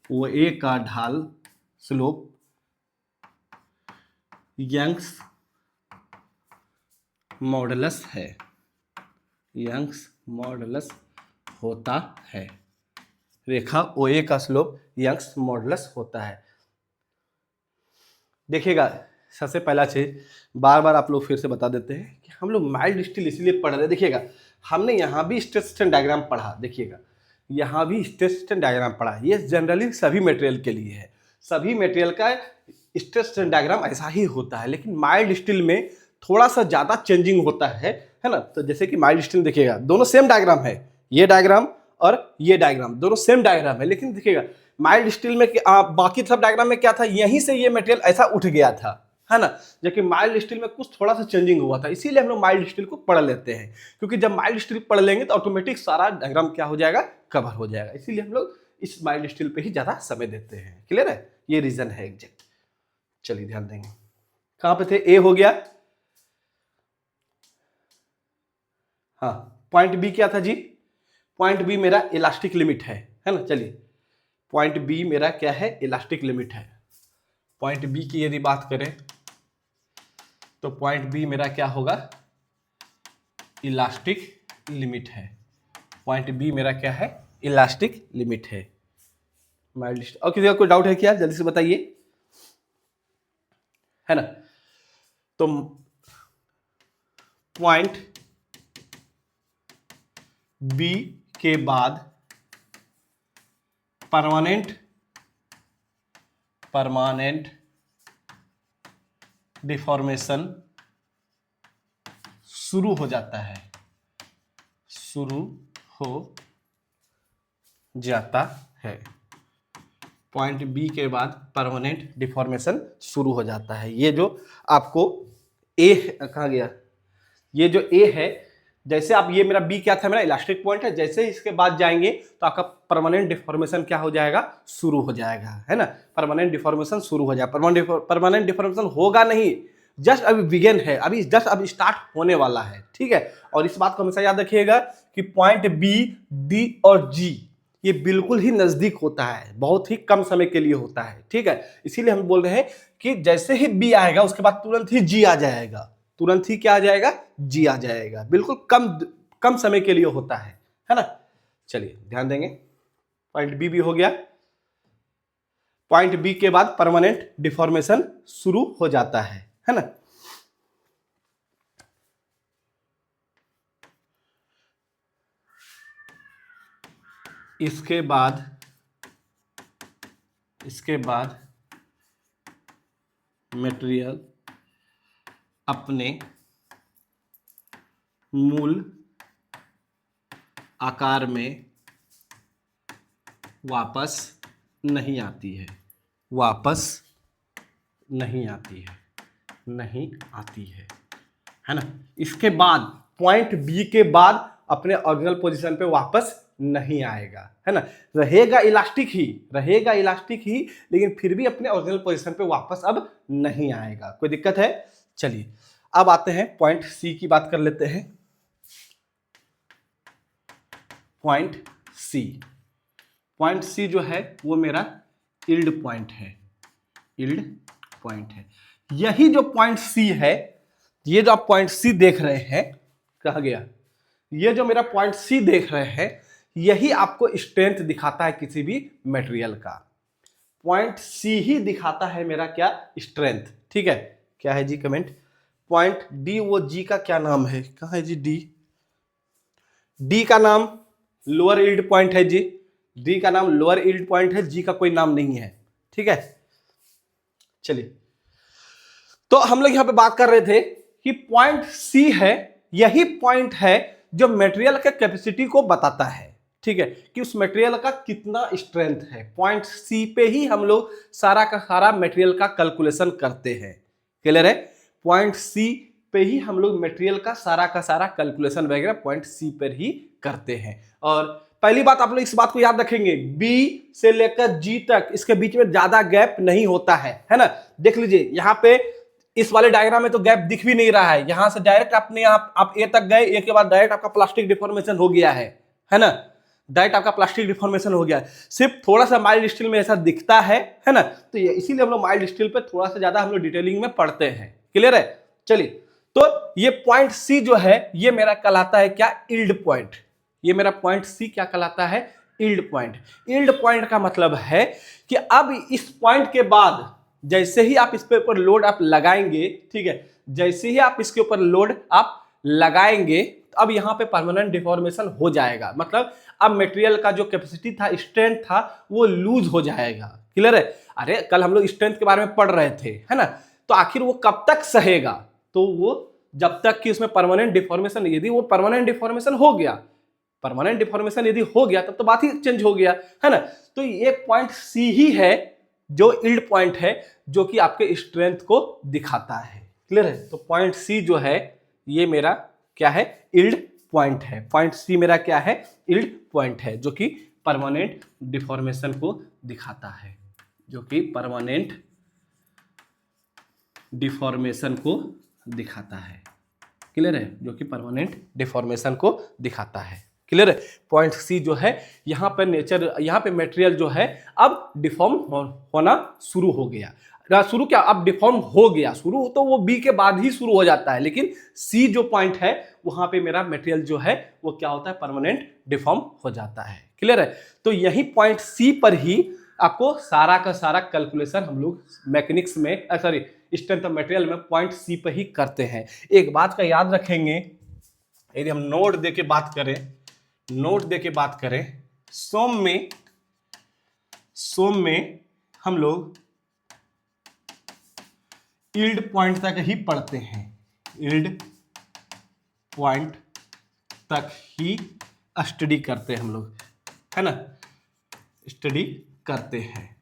OA का ढाल स्लोप यंग्स मॉडुलस है, यंग्स मॉडुलस होता है। रेखा OA का स्लोप यंग्स मॉडुलस होता है। देखिएगा सबसे पहला चीज बार बार आप लोग फिर से बता देते हैं कि हम लोग माइल्ड स्टील इसीलिए पढ़ रहे हैं। देखिएगा हमने यहाँ भी स्ट्रेस स्ट्रेन डायग्राम पढ़ा, देखिएगा यहाँ भी स्ट्रेस स्ट्रेन डायग्राम पढ़ा। ये जनरली सभी मटेरियल के लिए है, सभी मटेरियल का स्ट्रेस स्ट्रेन डायग्राम ऐसा ही होता है, लेकिन माइल्ड स्टील में थोड़ा सा ज़्यादा चेंजिंग होता है ना। तो जैसे कि माइल्ड स्टील देखिएगा दोनों सेम डायग्राम है, ये डायग्राम और ये डायग्राम दोनों सेम डायग्राम है, लेकिन देखिएगा माइल्ड स्टील में बाकी सब डायग्राम में क्या था, यहीं से ये मटेरियल ऐसा उठ गया था, है ना। जबकि माइल्ड स्टील में कुछ थोड़ा सा चेंजिंग हुआ था, इसीलिए हम लोग माइल्ड स्टील को पढ़ लेते हैं, क्योंकि जब माइल्ड स्टील पढ़ लेंगे तो ऑटोमेटिक सारा डायग्राम क्या हो जाएगा, कवर हो जाएगा। इसीलिए हम लोग इस माइल्ड स्टील पे ही ज्यादा समय देते हैं। क्लियर है, ये रीजन है एग्जैक्ट। चलिए ध्यान देंगे, कहां पे थे, ए हो गया। हाँ, पॉइंट बी क्या था जी, पॉइंट बी मेरा इलास्टिक लिमिट है ना। चलिए पॉइंट बी मेरा क्या है, इलास्टिक लिमिट है। पॉइंट बी की यदि बात करें तो पॉइंट बी मेरा क्या होगा, इलास्टिक लिमिट है। पॉइंट बी मेरा क्या है, इलास्टिक लिमिट है। माइल्ड, और किसी का कोई डाउट है क्या, जल्दी से बताइए, है ना। तो पॉइंट बी के बाद परमानेंट डिफॉर्मेशन शुरू हो जाता है, शुरू हो जाता है। पॉइंट बी के बाद परमानेंट डिफॉर्मेशन शुरू हो जाता है। ये जो आपको ए कहा गया, ये जो ए है, जैसे आप, ये मेरा बी क्या था, मेरा इलास्टिक पॉइंट है, जैसे ही इसके बाद जाएंगे तो आपका परमानेंट डिफॉर्मेशन क्या हो जाएगा, शुरू हो जाएगा, है ना। परमानेंट डिफॉर्मेशन शुरू हो जाएगा। परमानेंट डिफॉर्मेशन होगा नहीं, जस्ट अभी बिगिन है, अभी जस्ट अभी स्टार्ट होने वाला है, ठीक है। और इस बात को हमेशा याद रखिएगा कि पॉइंट बी, डी और जी ये बिल्कुल ही नजदीक होता है, बहुत ही कम समय के लिए होता है, ठीक है। इसीलिए हम बोल रहे हैं कि जैसे ही बी आएगा उसके बाद तुरंत ही जी आ जाएगा, तुरंत ही क्या आ जाएगा, जी आ जाएगा। बिल्कुल कम समय के लिए होता है ना। चलिए ध्यान देंगे, पॉइंट बी भी हो गया। पॉइंट बी के बाद परमानेंट डिफॉर्मेशन शुरू हो जाता है ना। इसके बाद मटेरियल अपने मूल आकार में वापस नहीं आती है, वापस नहीं आती है ना। इसके बाद पॉइंट बी के बाद अपने ओरिजिनल पोजीशन पे वापस नहीं आएगा, है ना। रहेगा इलास्टिक ही, लेकिन फिर भी अपने ओरिजिनल पोजीशन पे वापस अब नहीं आएगा। कोई दिक्कत है। चलिए अब आते हैं पॉइंट सी की बात कर लेते हैं। पॉइंट सी जो है वो मेरा यील्ड पॉइंट है। यही जो पॉइंट सी है, ये जो आप पॉइंट सी देख रहे हैं, कहा गया, ये जो मेरा पॉइंट सी देख रहे हैं, यही आपको स्ट्रेंथ दिखाता है किसी भी मटेरियल का। पॉइंट सी ही दिखाता है मेरा क्या, स्ट्रेंथ, ठीक है। क्या है जी कमेंट, पॉइंट डी वो जी का क्या नाम है, कहां है जी, डी का नाम लोअर यील्ड पॉइंट है जी, डी का नाम लोअर यील्ड पॉइंट है, जी का कोई नाम नहीं है, ठीक है। चलिए तो हम लोग यहां पे बात कर रहे थे कि पॉइंट सी है, यही पॉइंट है जो मटेरियल के कैपेसिटी को बताता है, ठीक है, कि उस मटेरियल का कितना स्ट्रेंथ है। पॉइंट सी पे ही हम लोग सारा का सारा मटेरियल का कैलकुलेशन करते हैं, क्लियर है। पॉइंट सी पे ही हम लोग मटेरियल का सारा कैलकुलेशन वगैरह पॉइंट सी पर ही करते हैं। और पहली बात आप लोग इस बात को याद रखेंगे, बी से लेकर जी तक इसके बीच में ज्यादा गैप नहीं होता है ना। देख लीजिए यहाँ पे इस वाले डायग्राम में तो गैप दिख भी नहीं रहा है, यहां से डायरेक्ट आपने आप ए तक गए, ए के बाद डायरेक्ट आपका प्लास्टिक डिफॉर्मेशन हो गया है ना। डायरेक्ट आपका प्लास्टिक डिफॉर्मेशन हो गया है, सिर्फ थोड़ा सा माइल्ड स्टील में ऐसा दिखता है ना। तो इसीलिए हम लोग माइल्ड स्टील पे थोड़ा सा ज्यादा हम लोग डिटेलिंग में पढ़ते हैं, क्लियर है। चलिए तो ये पॉइंट सी जो है ये मेरा कहलाता है क्या, यील्ड पॉइंट। ये मेरा पॉइंट सी क्या कहलाता है, यील्ड पॉइंट। यील्ड पॉइंट का मतलब है कि अब इस पॉइंट के बाद जैसे ही आप इस पे ऊपर लोड आप लगाएंगे, ठीक है, जैसे ही आप इसके ऊपर लोड आप लगाएंगे अब यहां पे परमानेंट डिफॉर्मेशन हो जाएगा। मतलब अब मटेरियल का जो कैपेसिटी था, स्ट्रेंथ था, वो लूज हो जाएगा, क्लियर है। अरे कल हम लोग स्ट्रेंथ के बारे में पढ़ रहे थे, है ना। तो आखिर वो कब तक सहेगा, तो वो जब तक कि उसमें परमानेंट डिफॉर्मेशन, यदि वो परमानेंट डिफॉर्मेशन हो गया, परमानेंट डिफॉर्मेशन यदि हो गया तब तो बात ही चेंज हो गया, है ना। तो ये पॉइंट सी ही है जो यील्ड पॉइंट है, जो कि आपके स्ट्रेंथ को दिखाता है, क्लियर है। तो पॉइंट सी जो है ये मेरा क्या है, यील्ड पॉइंट है। पॉइंट सी मेरा क्या है, यील्ड पॉइंट है, जो कि परमानेंट डिफॉर्मेशन को दिखाता है, जो कि परमानेंट डिफॉर्मेशन को दिखाता है। क्लियर है, जो कि परमानेंट डिफॉर्मेशन को दिखाता है। क्लियर है। पॉइंट सी जो है यहाँ पे यहाँ पे मटेरियल जो है अब डिफॉर्म होना शुरू हो गया। शुरू क्या, अब डिफॉर्म हो गया। शुरू तो वो बी के बाद ही शुरू हो जाता है, लेकिन सी जो पॉइंट है वहां पे मेरा मटेरियल जो है वो क्या होता है, परमानेंट डिफॉर्म हो जाता है। क्लियर है। तो यही पॉइंट सी पर ही आपको सारा का सारा कैलकुलेशन हम लोग मैकेनिक्स में स्ट्रेंथ ऑफ मटेरियल में पॉइंट सी पर ही करते हैं। एक बात का याद रखेंगे, यदि हम नोट दे के बात करें, सोम में हम लोग यील्ड पॉइंट तक ही पढ़ते हैं, यील्ड पॉइंट तक ही स्टडी करते हैं हम लोग, है ना, स्टडी करते हैं।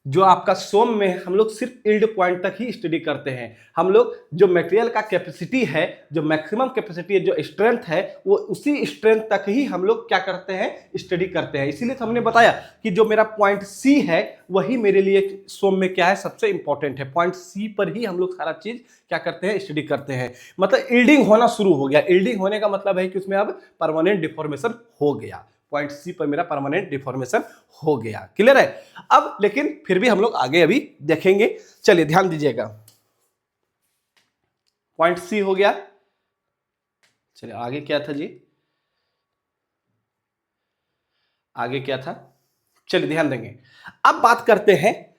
जो आपका सोम में हम लोग सिर्फ यील्ड पॉइंट तक ही स्टडी करते हैं। हम लोग जो मटेरियल का कैपेसिटी है, जो मैक्सिमम कैपेसिटी है, जो स्ट्रेंथ है, वो उसी स्ट्रेंथ तक ही हम लोग क्या करते हैं, स्टडी करते हैं। इसीलिए तो हमने बताया कि जो मेरा पॉइंट सी है वही मेरे लिए सोम में क्या है, सबसे इंपॉर्टेंट है। पॉइंट सी पर ही हम लोग सारा चीज क्या करते हैं, स्टडी करते हैं। मतलब यील्डिंग होना शुरू हो गया। यील्डिंग होने का मतलब है कि उसमें अब परमानेंट डिफॉर्मेशन हो गया। पॉइंट सी पर मेरा परमानेंट डिफॉर्मेशन हो गया। क्लियर है। अब लेकिन फिर भी हम लोग आगे अभी देखेंगे। चलिए ध्यान दीजिएगा, पॉइंट सी हो गया। चलिए आगे क्या था जी, आगे क्या था, चलिए ध्यान देंगे। अब बात करते हैं,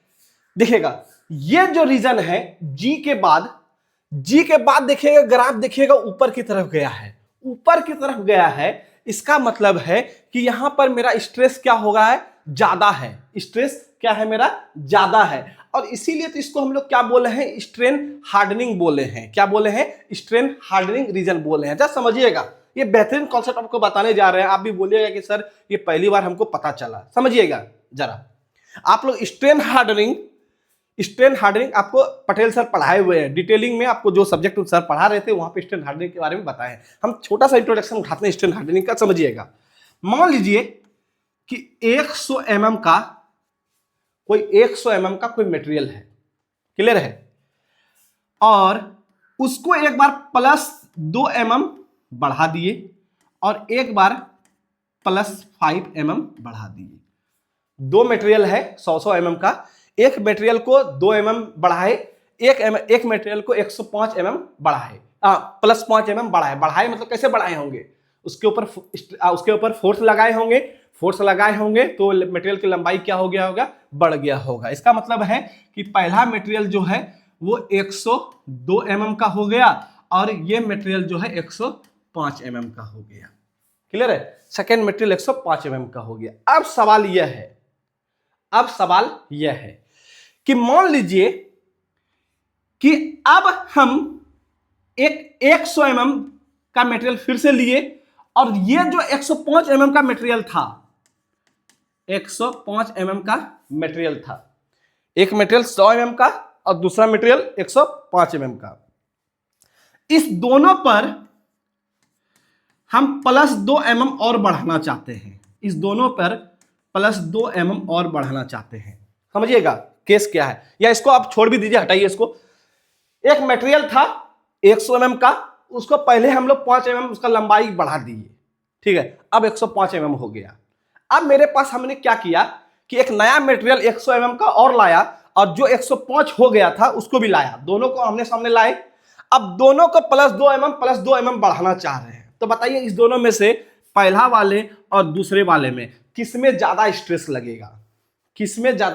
देखिएगा ये जो रीजन है जी के बाद देखिएगा, ग्राफ देखिएगा ऊपर की तरफ गया है, ऊपर की तरफ गया है। इसका मतलब है कि यहां पर मेरा स्ट्रेस क्या होगा है, ज्यादा है। स्ट्रेस क्या है मेरा, ज्यादा है। और इसीलिए तो इसको हम लोग क्या बोले हैं, स्ट्रेन हार्डनिंग बोले हैं। क्या बोले हैं, स्ट्रेन हार्डनिंग रीजन बोले हैं। जरा समझिएगा, ये बेहतरीन कॉन्सेप्ट आपको बताने जा रहे हैं। आप भी बोलिएगा कि सर ये पहली बार हमको पता चला। समझिएगा जरा, आप लोग स्ट्रेन हार्डनिंग आपको पटेल सर पढ़ाए हुए हैं डिटेलिंग में। आपको जो सब्जेक्ट सर पढ़ा रहे थे वहां पे स्ट्रेन हार्डनिंग के बारे में बताए। हम छोटा सा इंट्रोडक्शन उठाते हैं स्ट्रेन हार्डनिंग का। समझिएगा, मान लीजिए कि 100 mm का कोई मटेरियल है। क्लियर है। और उसको एक बार +2 mm बढ़ा दिए और एक बार +5 mm बढ़ा दिए। दो मटेरियल है 100 mm का, एक मटेरियल को 2 mm बढ़ाए, एक मटेरियल को 105 mm बढ़ाए, +5 mm बढ़ाए मतलब कैसे बढ़ाए होंगे, उसके ऊपर फोर्स लगाए होंगे तो मटेरियल की लंबाई क्या हो गया होगा, बढ़ गया होगा। इसका मतलब है कि पहला मटेरियल जो है वो 102 mm का हो गया और ये मटेरियल जो है 105 mm का हो गया। क्लियर है। सेकेंड मटेरियल 105 mm का हो गया। अब सवाल यह है कि मान लीजिए कि अब हम एक 100 mm का मटेरियल फिर से लिए और ये जो 105 mm का मटेरियल था, 105 mm का मटेरियल था, एक मटेरियल 100 mm का और दूसरा मटेरियल 105 mm का। इस दोनों पर हम +2 mm और बढ़ाना चाहते हैं। इस दोनों पर +2 mm और बढ़ाना चाहते हैं। समझिएगा केस क्या है, या इसको आप छोड़ भी दीजिए, हटाइए इसको। एक मटेरियल था 100 mm का, उसको पहले हम लोग 5 mm उसका लंबाई बढ़ा दिए। ठीक है, अब 105 mm हो गया। अब मेरे पास हमने क्या किया कि एक नया मटेरियल 100 mm का और लाया और जो 105 हो गया था उसको भी लाया, दोनों को आमने सामने लाए। अब दोनों को +2 mm बढ़ाना चाह रहे हैं। तो बताइए इस दोनों में से पहला वाले और दूसरे वाले में किसमें ज्यादा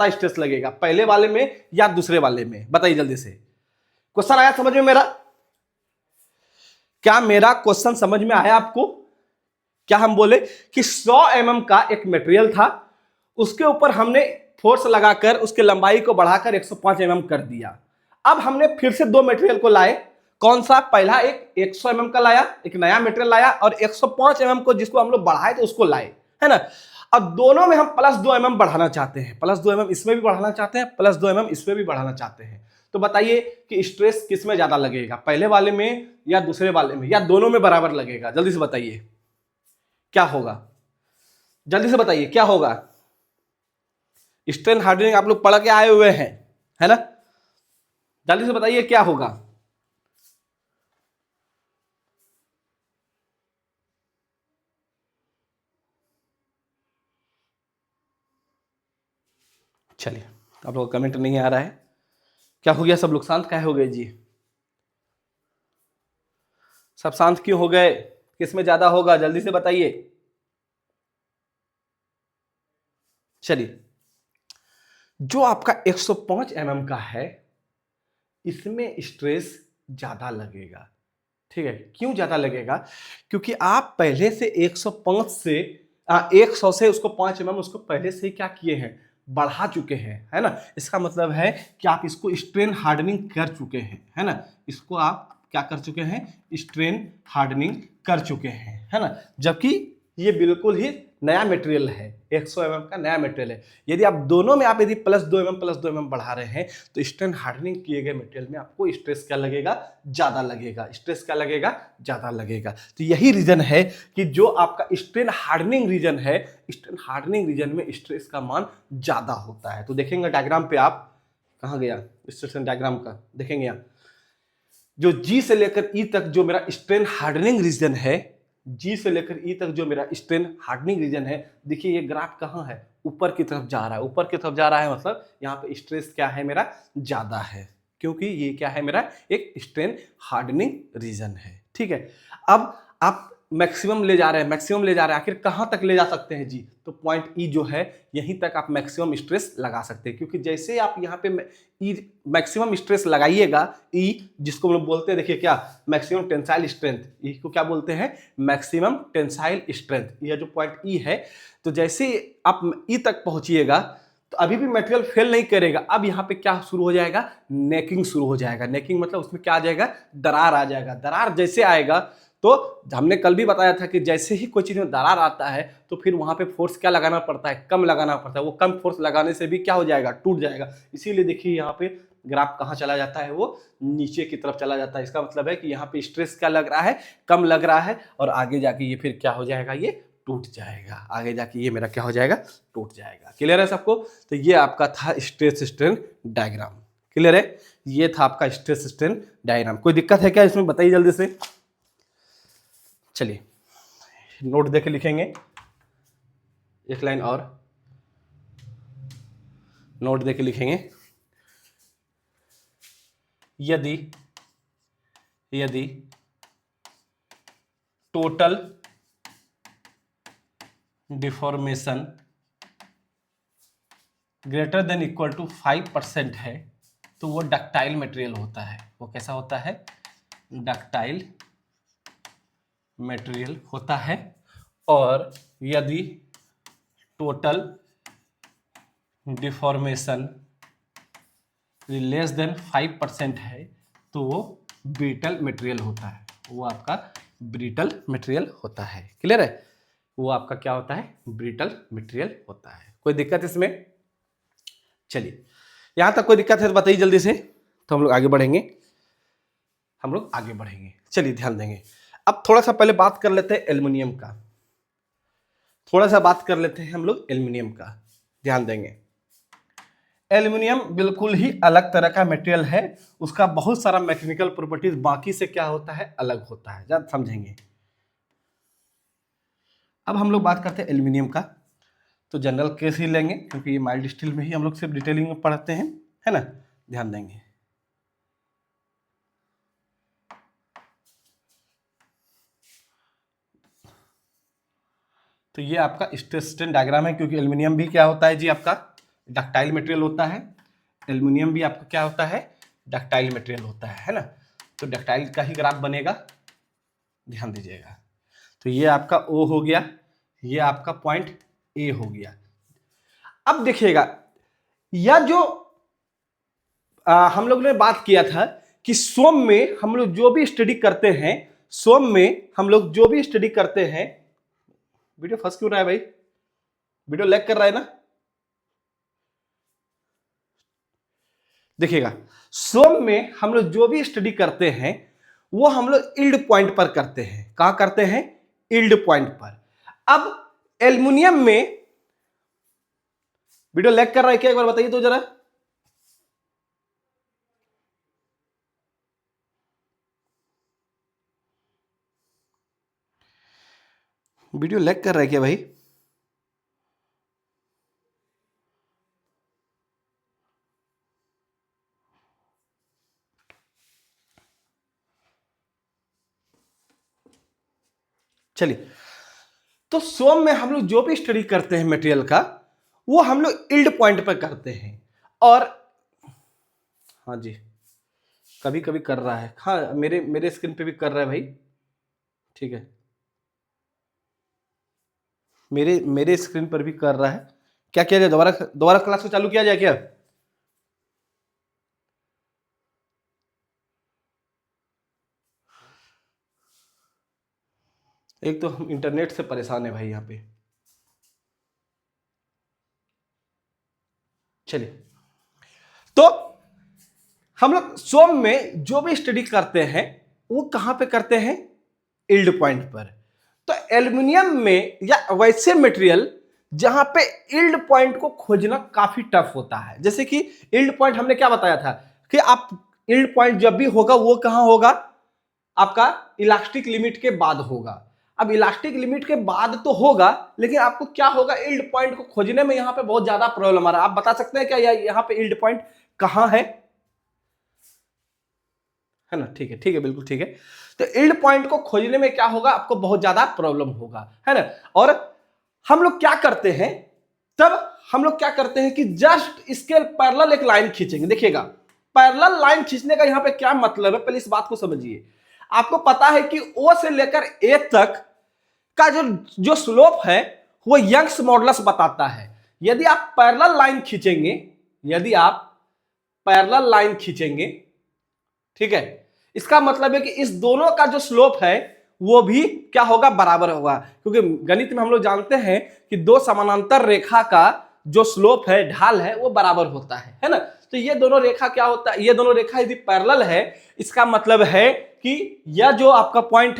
स्ट्रेस लगेगा, पहले वाले में या दूसरे वाले में? बताइए जल्दी से। क्वेश्चन आया समझ में मेरा? क्या मेरा क्वेश्चन समझ में आया आपको? क्या हम बोले कि 100 mm का एक मटेरियल था, उसके ऊपर हमने फोर्स लगाकर उसके लंबाई को बढ़ाकर 105 mm कर दिया। अब हमने फिर से दो मटेरियल को लाए। कौन सा? पहला एक 100 mm का लाया, एक नया मटेरियल लाया, और 105 mm को जिसको हम लोग बढ़ाए थे उसको लाए, है ना। अब दोनों में हम +2 mm बढ़ाना चाहते हैं, +2 mm इसमें भी बढ़ाना चाहते हैं, +2 mm इसमें भी बढ़ाना चाहते हैं। तो बताइए कि स्ट्रेस किसमें ज्यादा लगेगा, पहले वाले में या दूसरे वाले में, या दोनों में बराबर लगेगा? जल्दी से बताइए क्या होगा, जल्दी से बताइए क्या होगा। स्ट्रेन हार्डनिंग आप लोग पढ़ के आए हुए हैं, है ना। जल्दी से बताइए क्या होगा। चलिए, आप लोग कमेंट नहीं आ रहा है, क्या हो गया, सब लोग शांत काहे हो गए जी? सब शांत क्यों हो गए? किस में ज्यादा होगा, जल्दी से बताइए। चलिए, जो आपका 105 mm का है इसमें स्ट्रेस ज्यादा लगेगा। ठीक है, क्यों ज्यादा लगेगा? क्योंकि आप पहले से 105 से 100 से उसको 5 mm उसको पहले से ही क्या किए हैं, बढ़ा चुके हैं, है ना। इसका मतलब है कि आप इसको स्ट्रेन हार्डनिंग कर चुके हैं, है ना। इसको आप क्या कर चुके हैं, स्ट्रेन हार्डनिंग कर चुके हैं, है ना। जबकि ये बिल्कुल ही नया मटेरियल है, 100 mm का नया मटेरियल है। यदि आप दोनों में आप यदि +2 mm बढ़ा रहे हैं तो स्ट्रेन हार्डनिंग किए गए मटेरियल में आपको स्ट्रेस क्या लगेगा, ज्यादा लगेगा। स्ट्रेस क्या लगेगा, ज्यादा लगेगा। तो यही रीजन है कि जो आपका स्ट्रेन हार्डनिंग रीजन है, स्ट्रेन हार्डनिंग रीजन में स्ट्रेस का मान ज्यादा होता है। तो देखेंगे डायग्राम पे, आप कहाँ गया स्ट्रेन डायग्राम का, देखेंगे यहाँ जो जी से लेकर ई तक जो मेरा स्ट्रेन हार्डनिंग रीजन है, जी से लेकर ई तक जो मेरा स्ट्रेन हार्डनिंग रीजन है, देखिए ये ग्राफ कहाँ है, ऊपर की तरफ जा रहा है। ऊपर की तरफ जा रहा है मतलब यहाँ पे स्ट्रेस क्या है मेरा, ज्यादा है, क्योंकि ये क्या है मेरा एक स्ट्रेन हार्डनिंग रीजन है। ठीक है, अब आप मैक्सिमम ले जा रहे हैं, मैक्सिमम ले जा रहे हैं, आखिर कहाँ तक ले जा सकते हैं जी? तो पॉइंट ई जो है यहीं तक आप मैक्सिमम स्ट्रेस लगा सकते हैं, क्योंकि जैसे आप यहाँ पे ई मैक्सिमम स्ट्रेस लगाइएगा, ई जिसको हम लोग बोलते हैं, देखिए क्या, मैक्सिमम टेंसाइल स्ट्रेंथ, ई को क्या बोलते हैं, मैक्सिमम टेंसाइल स्ट्रेंथ। ये जो पॉइंट ई है, तो जैसे आप ई तक पहुंचिएगा तो अभी भी मटेरियल फेल नहीं करेगा। अब यहाँ पे क्या शुरू हो जाएगा, नेकिंग शुरू हो जाएगा। नेकिंग मतलब उसमें क्या आ जाएगा, दरार आ जाएगा। दरार जैसे आएगा तो हमने कल भी बताया था कि जैसे ही कोई चीज में दरार आता है तो फिर वहां पे फोर्स क्या लगाना पड़ता है, कम लगाना पड़ता है। वो कम फोर्स लगाने से भी क्या हो जाएगा, टूट जाएगा। इसीलिए देखिए यहाँ पे ग्राफ कहाँ चला जाता है, वो नीचे की तरफ चला जाता है। इसका मतलब है कि यहाँ पे स्ट्रेस क्या लग रहा है, कम लग रहा है, और आगे जाके ये फिर क्या हो जाएगा, ये टूट जाएगा। आगे जाके ये मेरा क्या हो जाएगा, टूट जाएगा। क्लियर है सबको? तो ये आपका था स्ट्रेस स्ट्रेन डायग्राम। क्लियर है? ये था आपका स्ट्रेस स्ट्रेन डायग्राम। कोई दिक्कत है क्या इसमें, बताइए जल्दी से। चलिए, नोट देके लिखेंगे, एक लाइन और नोट देके लिखेंगे। यदि यदि total deformation greater than equal to 5% है तो वो डक्टाइल मटेरियल होता है। वो कैसा होता है, डक्टाइल मटेरियल होता है। और यदि टोटल डिफॉर्मेशन लेस देन 5% है तो वो ब्रिटल मटेरियल होता है। वो आपका ब्रिटल मटेरियल होता है। क्लियर है? वो आपका क्या होता है, ब्रिटल मटेरियल होता है। कोई दिक्कत इसमें? चलिए, यहां तक कोई दिक्कत है तो बताइए जल्दी से, तो हम लोग आगे बढ़ेंगे। हम लोग आगे बढ़ेंगे, चलिए ध्यान देंगे। अब थोड़ा सा पहले बात कर लेते हैं एल्युमिनियम का, थोड़ा सा बात कर लेते हैं हम लोग एल्युमिनियम का। ध्यान देंगे, एल्युमिनियम बिल्कुल ही अलग तरह का मटेरियल है। उसका बहुत सारा मैकेनिकल प्रॉपर्टीज बाकी से क्या होता है, अलग होता है। जब समझेंगे, अब हम लोग बात करते हैं एल्युमिनियम का, तो जनरल केस ही लेंगे क्योंकि ये माइल्ड स्टील में ही हम लोग सिर्फ डिटेलिंग में पढ़ते हैं, है ना। ध्यान देंगे, तो ये आपका स्ट्रेस स्ट्रेन डायग्राम है, क्योंकि एल्युमिनियम भी क्या होता है जी, आपका डक्टाइल मटेरियल होता है। एल्युमिनियम भी आपका क्या होता है, डक्टाइल मटेरियल होता है ना। तो डक्टाइल का ही ग्राफ बनेगा, ध्यान दीजिएगा। तो ये आपका ओ हो गया, ये आपका पॉइंट ए हो गया। अब देखिएगा, यह जो हम लोग ने बात किया था कि सोम में हम लोग जो भी स्टडी करते हैं, सोम में हम लोग जो भी स्टडी करते हैं, वीडियो फंस क्यों रहा है भाई, वीडियो लैग कर रहा है ना। देखिएगा, सोम में हम लोग जो भी स्टडी करते हैं वो हम लोग इल्ड पॉइंट पर करते हैं। कहां करते हैं, इल्ड पॉइंट पर। अब एल्युमिनियम में, वीडियो लैग कर रहा है क्या, एक बार बताइए तो जरा। वीडियो लैग कर रहा है क्या भाई? चलिए, तो सोम में हम लोग जो भी स्टडी करते हैं मटेरियल का, वो हम लोग यील्ड पॉइंट पर करते हैं। और हाँ जी, कभी कभी कर रहा है, हाँ मेरे मेरे स्क्रीन पे भी कर रहा है भाई, ठीक है, मेरे मेरे स्क्रीन पर भी कर रहा है। क्या किया जाए, दोबारा दोबारा क्लास को चालू किया जाए क्या? एक तो हम इंटरनेट से परेशान है भाई यहाँ पे। चलिए, तो हम लोग सोम में जो भी स्टडी करते हैं वो कहां पे करते हैं? यील्ड पॉइंट पर। तो एल्युमिनियम में या वैसे मटेरियल जहां पे यील्ड पॉइंट को खोजना काफी टफ होता है, जैसे कि यील्ड पॉइंट हमने क्या बताया था कि आप यील्ड पॉइंट जब भी होगा वो कहां होगा? आपका इलास्टिक लिमिट के बाद होगा। अब इलास्टिक लिमिट के बाद तो होगा, लेकिन आपको क्या होगा? यील्ड पॉइंट को खोजने में यहां पे बहुत ज्यादा प्रॉब्लम आ रहा है। आप बता सकते हैं क्या यहां पे यील्ड पॉइंट कहां है ना? ठीक है, बिल्कुल ठीक है। तो यील्ड पॉइंट को खोजने में क्या होगा? आपको बहुत ज्यादा प्रॉब्लम होगा, है ना? और हम लोग क्या करते हैं, तब हम लोग क्या करते हैं कि जस्ट इसके पैरेलल एक लाइन खींचेंगे। देखिएगा, पैरेलल लाइन खींचने का यहां पे क्या मतलब है, पहले इस बात को समझिए। आपको पता है कि ओ से लेकर ए तक का जो जो स्लोप है वो यंग्स मॉडुलस बताता है। यदि आप पैरेलल लाइन खींचेंगे, यदि आप पैरेलल लाइन खींचेंगे, ठीक है, इसका मतलब है कि इस दोनों का जो स्लोप है वो भी क्या होगा? बराबर होगा। क्योंकि गणित में हम लोग जानते हैं कि दो समानांतर रेखा का जो स्लोप है, ढाल है, वो बराबर होता है ना? तो ये दोनों रेखा क्या होता है? ये दोनों रेखा यदि पैरेलल है, इसका मतलब है कि यह जो आपका पॉइंट,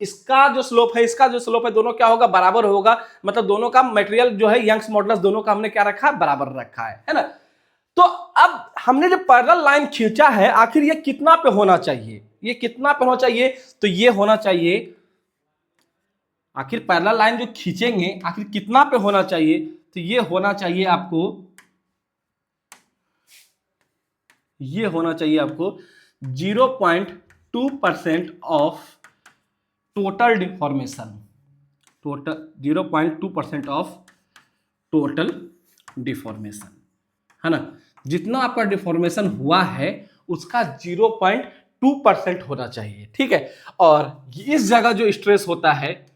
इसका जो स्लोप है, इसका जो स्लोप है, दोनों क्या होगा? बराबर होगा। मतलब दोनों का मटेरियल जो है, यंग्स मॉडुलस, दोनों का हमने क्या रखा? बराबर रखा है ना? तो अब हमने जो पैरेलल लाइन खींचा है, आखिर ये कितना पे होना चाहिए? ये कितना पे होना चाहिए? तो ये होना चाहिए, आखिर पैरेलल लाइन जो खींचेंगे आखिर कितना पे होना चाहिए? तो ये होना चाहिए आपको, ये होना चाहिए आपको 0.2% of total deformation, total 0.2% of total deformation, है ना? जितना आपका डिफॉर्मेशन हुआ है उसका 0.2% होना चाहिए, ठीक है? और इस जगह जो स्ट्रेस होता है,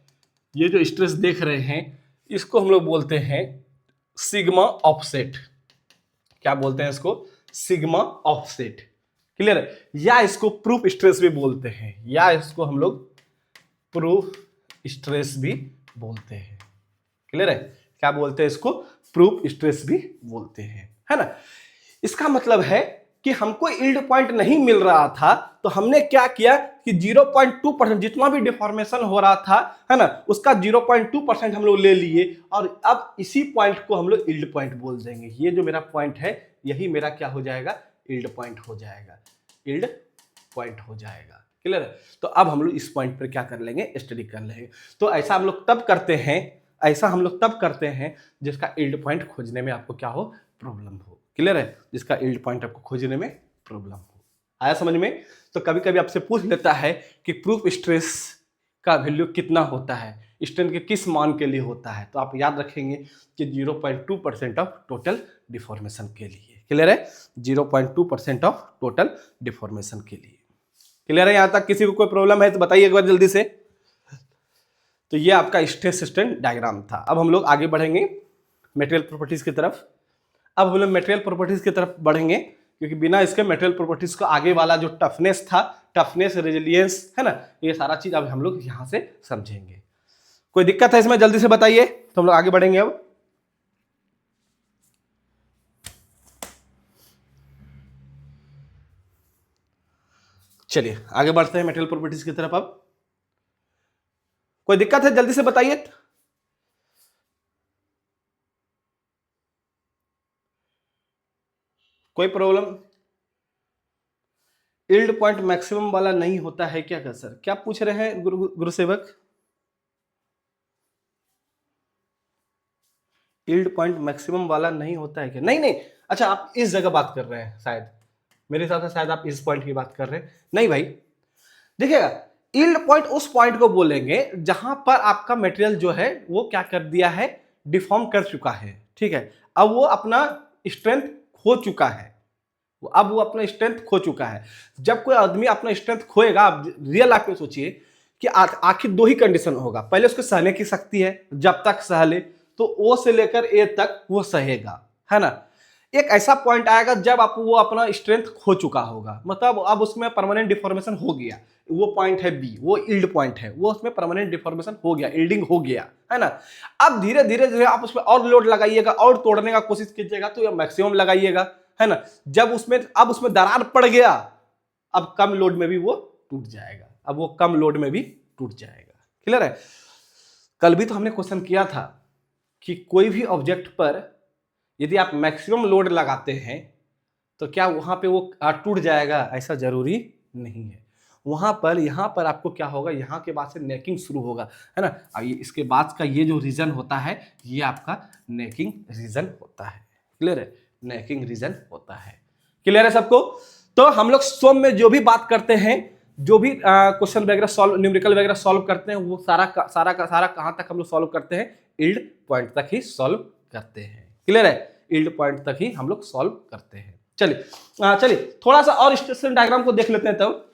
ये जो स्ट्रेस देख रहे हैं, इसको हम लोग बोलते हैं सिग्मा ऑफसेट। क्या बोलते हैं इसको? Sigma offset. क्लियर है? या इसको प्रूफ स्ट्रेस भी बोलते हैं, या इसको हम लोग प्रूफ स्ट्रेस भी बोलते हैं। क्लियर है? क्या बोलते हैं इसको? प्रूफ स्ट्रेस भी बोलते हैं, है ना? इसका मतलब है कि हमको यील्ड पॉइंट नहीं मिल रहा था, तो हमने क्या किया कि 0.2% जितना भी डिफॉर्मेशन हो रहा था, है ना, उसका 0.2% हम लोग ले लिए, और अब इसी पॉइंट को हम लोग यील्ड पॉइंट बोल देंगे। ये जो मेरा पॉइंट है, यही मेरा क्या हो जाएगा? यील्ड पॉइंट हो जाएगा, यील्ड पॉइंट हो जाएगा। क्लियर है? तो अब हम लोग इस पॉइंट पर क्या कर लेंगे? स्टडी कर लेंगे। तो ऐसा हम लोग तब करते हैं, ऐसा हम लोग तब करते हैं जिसका यील्ड पॉइंट खोजने में आपको क्या हो? प्रॉब्लम हो। क्लियर है? जिसका यील्ड पॉइंट आपको खोजने में प्रॉब्लम हो। आया समझ में? तो कभी कभी आपसे पूछ लेता है कि प्रूफ स्ट्रेस का वैल्यू कितना होता है, स्ट्रेन के किस मान के लिए होता है, तो आप याद रखेंगे कि 0.2% ऑफ टोटल डिफॉर्मेशन के लिए। क्लियर है? 0.2% ऑफ टोटल डिफॉर्मेशन के लिए। क्लियर है? यहां तक किसी को कोई प्रॉब्लम है तो बताइए एक बार जल्दी से। तो ये आपका स्ट्रेस स्ट्रेन डायग्राम था। अब हम लोग आगे बढ़ेंगे मटेरियल प्रॉपर्टीज की तरफ। अब हम लोग मटेरियल प्रॉपर्टीज की तरफ बढ़ेंगे, क्योंकि बिना इसके मटेरियल प्रॉपर्टीज का आगे वाला जो टफनेस था, टफनेस, रेजिलियंस, है ना, ये सारा चीज अब हम लोग यहां से समझेंगे। कोई दिक्कत है इसमें? जल्दी से बताइए, तो हम लोग आगे बढ़ेंगे अब। चलिए आगे बढ़ते हैं मटेरियल प्रॉपर्टीज की तरफ। अब कोई दिक्कत है? जल्दी से बताइए। कोई प्रॉब्लम? यील्ड पॉइंट मैक्सिमम वाला नहीं होता है क्या? सर क्या पूछ रहे हैं गुरुसेवक? यील्ड पॉइंट मैक्सिमम वाला नहीं होता है क्या? नहीं नहीं, अच्छा आप इस जगह बात कर रहे हैं शायद, मेरे हिसाब से शायद आप इस पॉइंट की बात कर रहे हैं। नहीं भाई, देखिएगा, यील्ड पॉइंट उस पॉइंट को बोलेंगे जहां पर आपका मटेरियल जो है वो क्या कर दिया है, डिफॉर्म कर चुका है, ठीक है। अब वो अपना स्ट्रेंथ खो चुका है, अब वो अपना स्ट्रेंथ खो चुका है। जब कोई आदमी अपना स्ट्रेंथ खोएगा, आप रियल लाइफ में सोचिए कि आखिर दो ही कंडीशन होगा। पहले उसको सहने की शक्ति है, जब तक सह ले तो ओ से लेकर ए तक वो सहेगा, है ना। एक ऐसा पॉइंट आएगा जब आप वो अपना स्ट्रेंथ खो चुका होगा, मतलब अब उसमें परमानेंट डिफॉर्मेशन हो गया, वो पॉइंट है बी, वो यील्ड पॉइंट है, वो उसमें परमानेंट डिफॉर्मेशन हो गया, यील्डिंग हो गया, है ना। अब धीरे धीरे जो है आप उसमें और लोड लगाइएगा और तोड़ने का कोशिश कीजिएगा, तो ये मैक्सिमम लगाइएगा, है ना। जब उसमें अब उसमें दरार पड़ गया, अब कम लोड में भी वो टूट जाएगा, अब वो कम लोड में भी टूट जाएगा। क्लियर है? कल भी तो हमने क्वेश्चन किया था कि कोई भी ऑब्जेक्ट पर यदि आप मैक्सिमम लोड लगाते हैं तो क्या वहां पे वो टूट जाएगा? ऐसा जरूरी नहीं है। वहां पर यहां पर आपको क्या होगा, यहां के बाद से नेकिंग शुरू होगा, है ना। अब इसके बाद का ये जो रीजन होता है, ये आपका नेकिंग रीजन होता है। क्लियर है? नेकिंग रीजन होता है। क्लियर है सबको? तो हम लोग स्वयं में जो भी बात करते हैं, जो भी क्वेश्चन वगैरह सॉल्व, न्यूमेरिकल वगैरह सॉल्व करते हैं, वो सारा कहां तक हम लोग सॉल्व करते हैं? यील्ड पॉइंट तक ही सॉल्व करते हैं। क्लियर है? यील्ड पॉइंट तक ही हम लोग सॉल्व करते हैं। चलिए थोड़ा सा और स्टेशन डायग्राम को देख लेते हैं, तब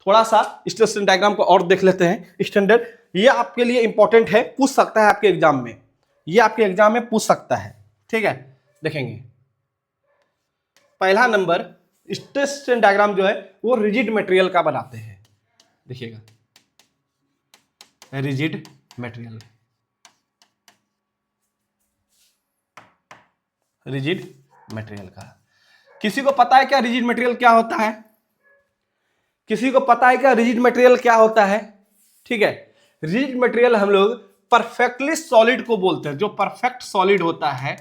थोड़ा सा स्टेशन डायग्राम को और देख लेते हैं स्टैंडर्ड। ये आपके लिए इंपॉर्टेंट है, पूछ सकता है आपके एग्जाम में, ये आपके एग्जाम में पूछ सकता है, ठीक है। देखेंगे पहला नंबर, स्टेशन डायग्राम जो है वो रिजिड मटेरियल का बनाते हैं। देखिएगा, रिजिड मटेरियल, रिजिड मटेरियल का। किसी को पता है क्या रिजिड मटेरियल क्या होता है? किसी को पता है क्या रिजिड मटेरियल क्या होता है? ठीक है, रिजिड मटेरियल हम लोग परफेक्टली सॉलिड को बोलते हैं। जो परफेक्ट सॉलिड होता है,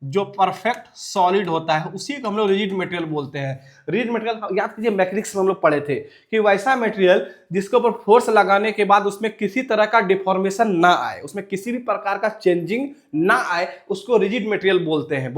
जो परफेक्ट सॉलिड होता है, उसी को हम लोग रिजिड मटेरियल बोलते हैं। रिजिड मटेरियल याद कीजिए, मैकेनिक्स में हम लोग पढ़े थे कि वैसा मटेरियल जिसके ऊपर फोर्स लगाने के बाद उसमें किसी तरह का डिफॉर्मेशन ना आए, उसमें किसी भी प्रकार का चेंजिंग ना आए, उसको रिजिड मटेरियल बोलते हैं।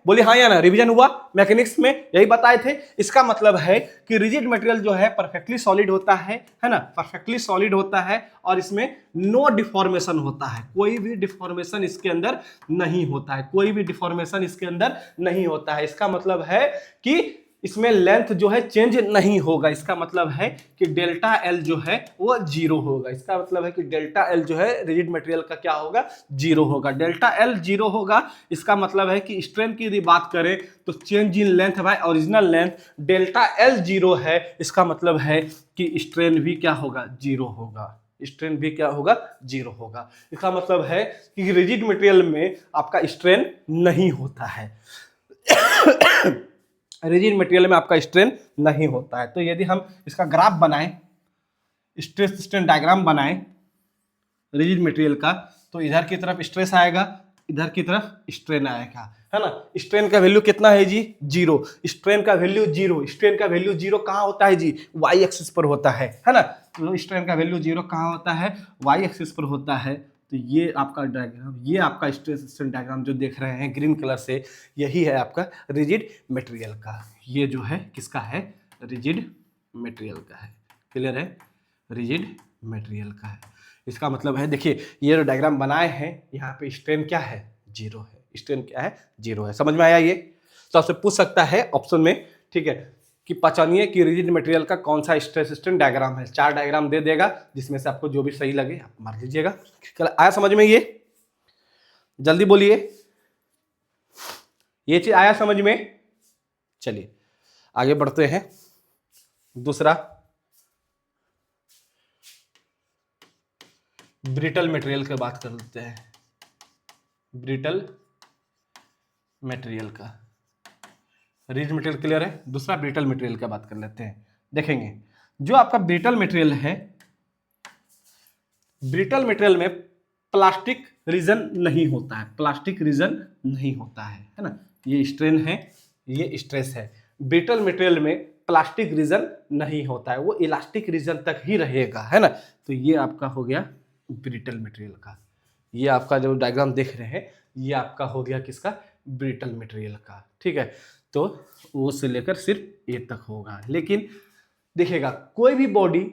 बोलिए हाँ या ना? रिवीजन हुआ मैकेनिक्स में, यही बताए थे। इसका मतलब है कि रिजिड मटेरियल जो है परफेक्टली सॉलिड होता है ना, परफेक्टली सॉलिड होता है और इसमें नो डिफॉर्मेशन होता है, कोई भी डिफॉर्मेशन इसके अंदर नहीं होता है, कोई भी डिफॉर्मेशन इसके अंदर नहीं होता है। इसका मतलब है कि इसमें लेंथ जो है चेंज नहीं होगा। इसका मतलब है कि डेल्टा एल जो है वो जीरो होगा। इसका मतलब है कि डेल्टा एल जो है रिजिड मटेरियल का क्या होगा? जीरो होगा। डेल्टा एल जीरो होगा, इसका मतलब है कि स्ट्रेंथ की यदि बात करें तो change in length bye original length, delta L zero है, इसका मतलब है कि स्ट्रेन भी क्या होगा? जीरो होगा। स्ट्रेन भी क्या होगा? जीरो होगा। इसका मतलब है कि रिजिड मटेरियल में आपका स्ट्रेन नहीं होता है। रिजिड मटेरियल में आपका स्ट्रेन नहीं होता है। तो यदि हम इसका ग्राफ बनाएं, स्ट्रेस स्ट्रेन डायग्राम बनाएं रिजिड मटेरियल का, तो इधर की तरफ स्ट्रेस आएगा, इधर की तरफ स्ट्रेन आएगा, है ना। स्ट्रेन का वैल्यू कितना है जी? जीरो। स्ट्रेन का वैल्यू जीरो। स्ट्रेन का वैल्यू जीरो कहाँ होता है जी? वाई एक्सिस पर होता है ना। तो स्ट्रेन का वैल्यू जीरो कहाँ होता है? वाई एक्सिस पर होता है। तो ये आपका डायग्राम, ये आपका स्ट्रेस स्ट्रेन डायग्राम जो देख रहे हैं ग्रीन कलर से, यही है आपका रिजिड मटेरियल का। ये जो है किसका है? रिजिड मटेरियल का है। क्लियर है? रिजिड मटेरियल का है। इसका मतलब है, देखिए ये जो डायग्राम बनाए हैं, यहाँ पे स्ट्रेन क्या है? जीरो है। स्ट्रेन क्या है? जीरो है। समझ में आया ये? तो आपसे पूछ सकता है ऑप्शन में, ठीक है, कि पहचानिए कि रिजिड मटेरियल का कौन सा स्ट्रेस स्ट्रेन डायग्राम है। 4 डायग्राम दे देगा, जिसमें से आपको जो भी सही लगे आप मार लीजिएगा। आया समझ में ये? जल्दी बोलिए, ये चीज आया समझ में? चलिए आगे बढ़ते हैं। दूसरा, ब्रिटल मटेरियल की बात कर लेते हैं। ब्रिटल मटेरियल का, रिजिड मटेरियल क्लियर है। दूसरा ब्रिटल मटेरियल की बात कर लेते हैं। देखेंगे जो आपका ब्रिटल मटेरियल है, ब्रिटल मटेरियल में प्लास्टिक रीजन नहीं होता है, प्लास्टिक रीजन नहीं होता है ना। ये स्ट्रेन है, ये स्ट्रेस है। ब्रिटल मटेरियल में प्लास्टिक रीजन नहीं होता है, वो इलास्टिक रीजन तक ही रहेगा, है ना। तो ये आपका हो गया ब्रिटल मटेरियल का। ये आपका जो डायग्राम देख रहे हैं ये आपका हो गया किसका, ब्रिटल मटेरियल का, ठीक है। तो ओ से लेकर सिर्फ ए तक होगा। लेकिन देखिएगा कोई भी बॉडी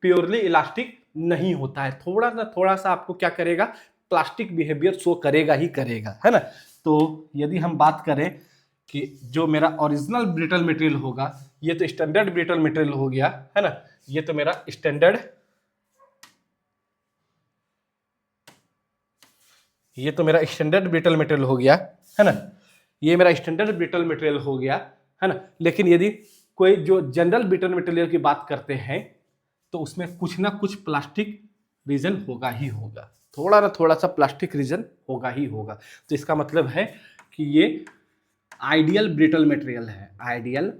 प्योरली इलास्टिक नहीं होता है, थोड़ा ना थोड़ा सा आपको क्या करेगा, प्लास्टिक बिहेवियर शो करेगा ही करेगा, है ना। तो यदि हम बात करें कि जो मेरा ओरिजिनल ब्रिटल मटेरियल होगा, ये तो स्टैंडर्ड ब्रिटल मटेरियल हो गया, है ना, ये तो मेरा स्टैंडर्ड ब्रिटल मटेरियल हो गया, है ना, ये मेरा स्टैंडर्ड ब्रिटल मटेरियल हो गया, है ना। लेकिन यदि कोई जो जनरल ब्रिटल मटेरियल की बात करते हैं तो उसमें कुछ ना कुछ प्लास्टिक रीजन होगा ही होगा, थोड़ा ना थोड़ा सा प्लास्टिक रीजन होगा ही होगा। तो इसका मतलब है कि ये आइडियल ब्रिटल मटेरियल है, आइडियल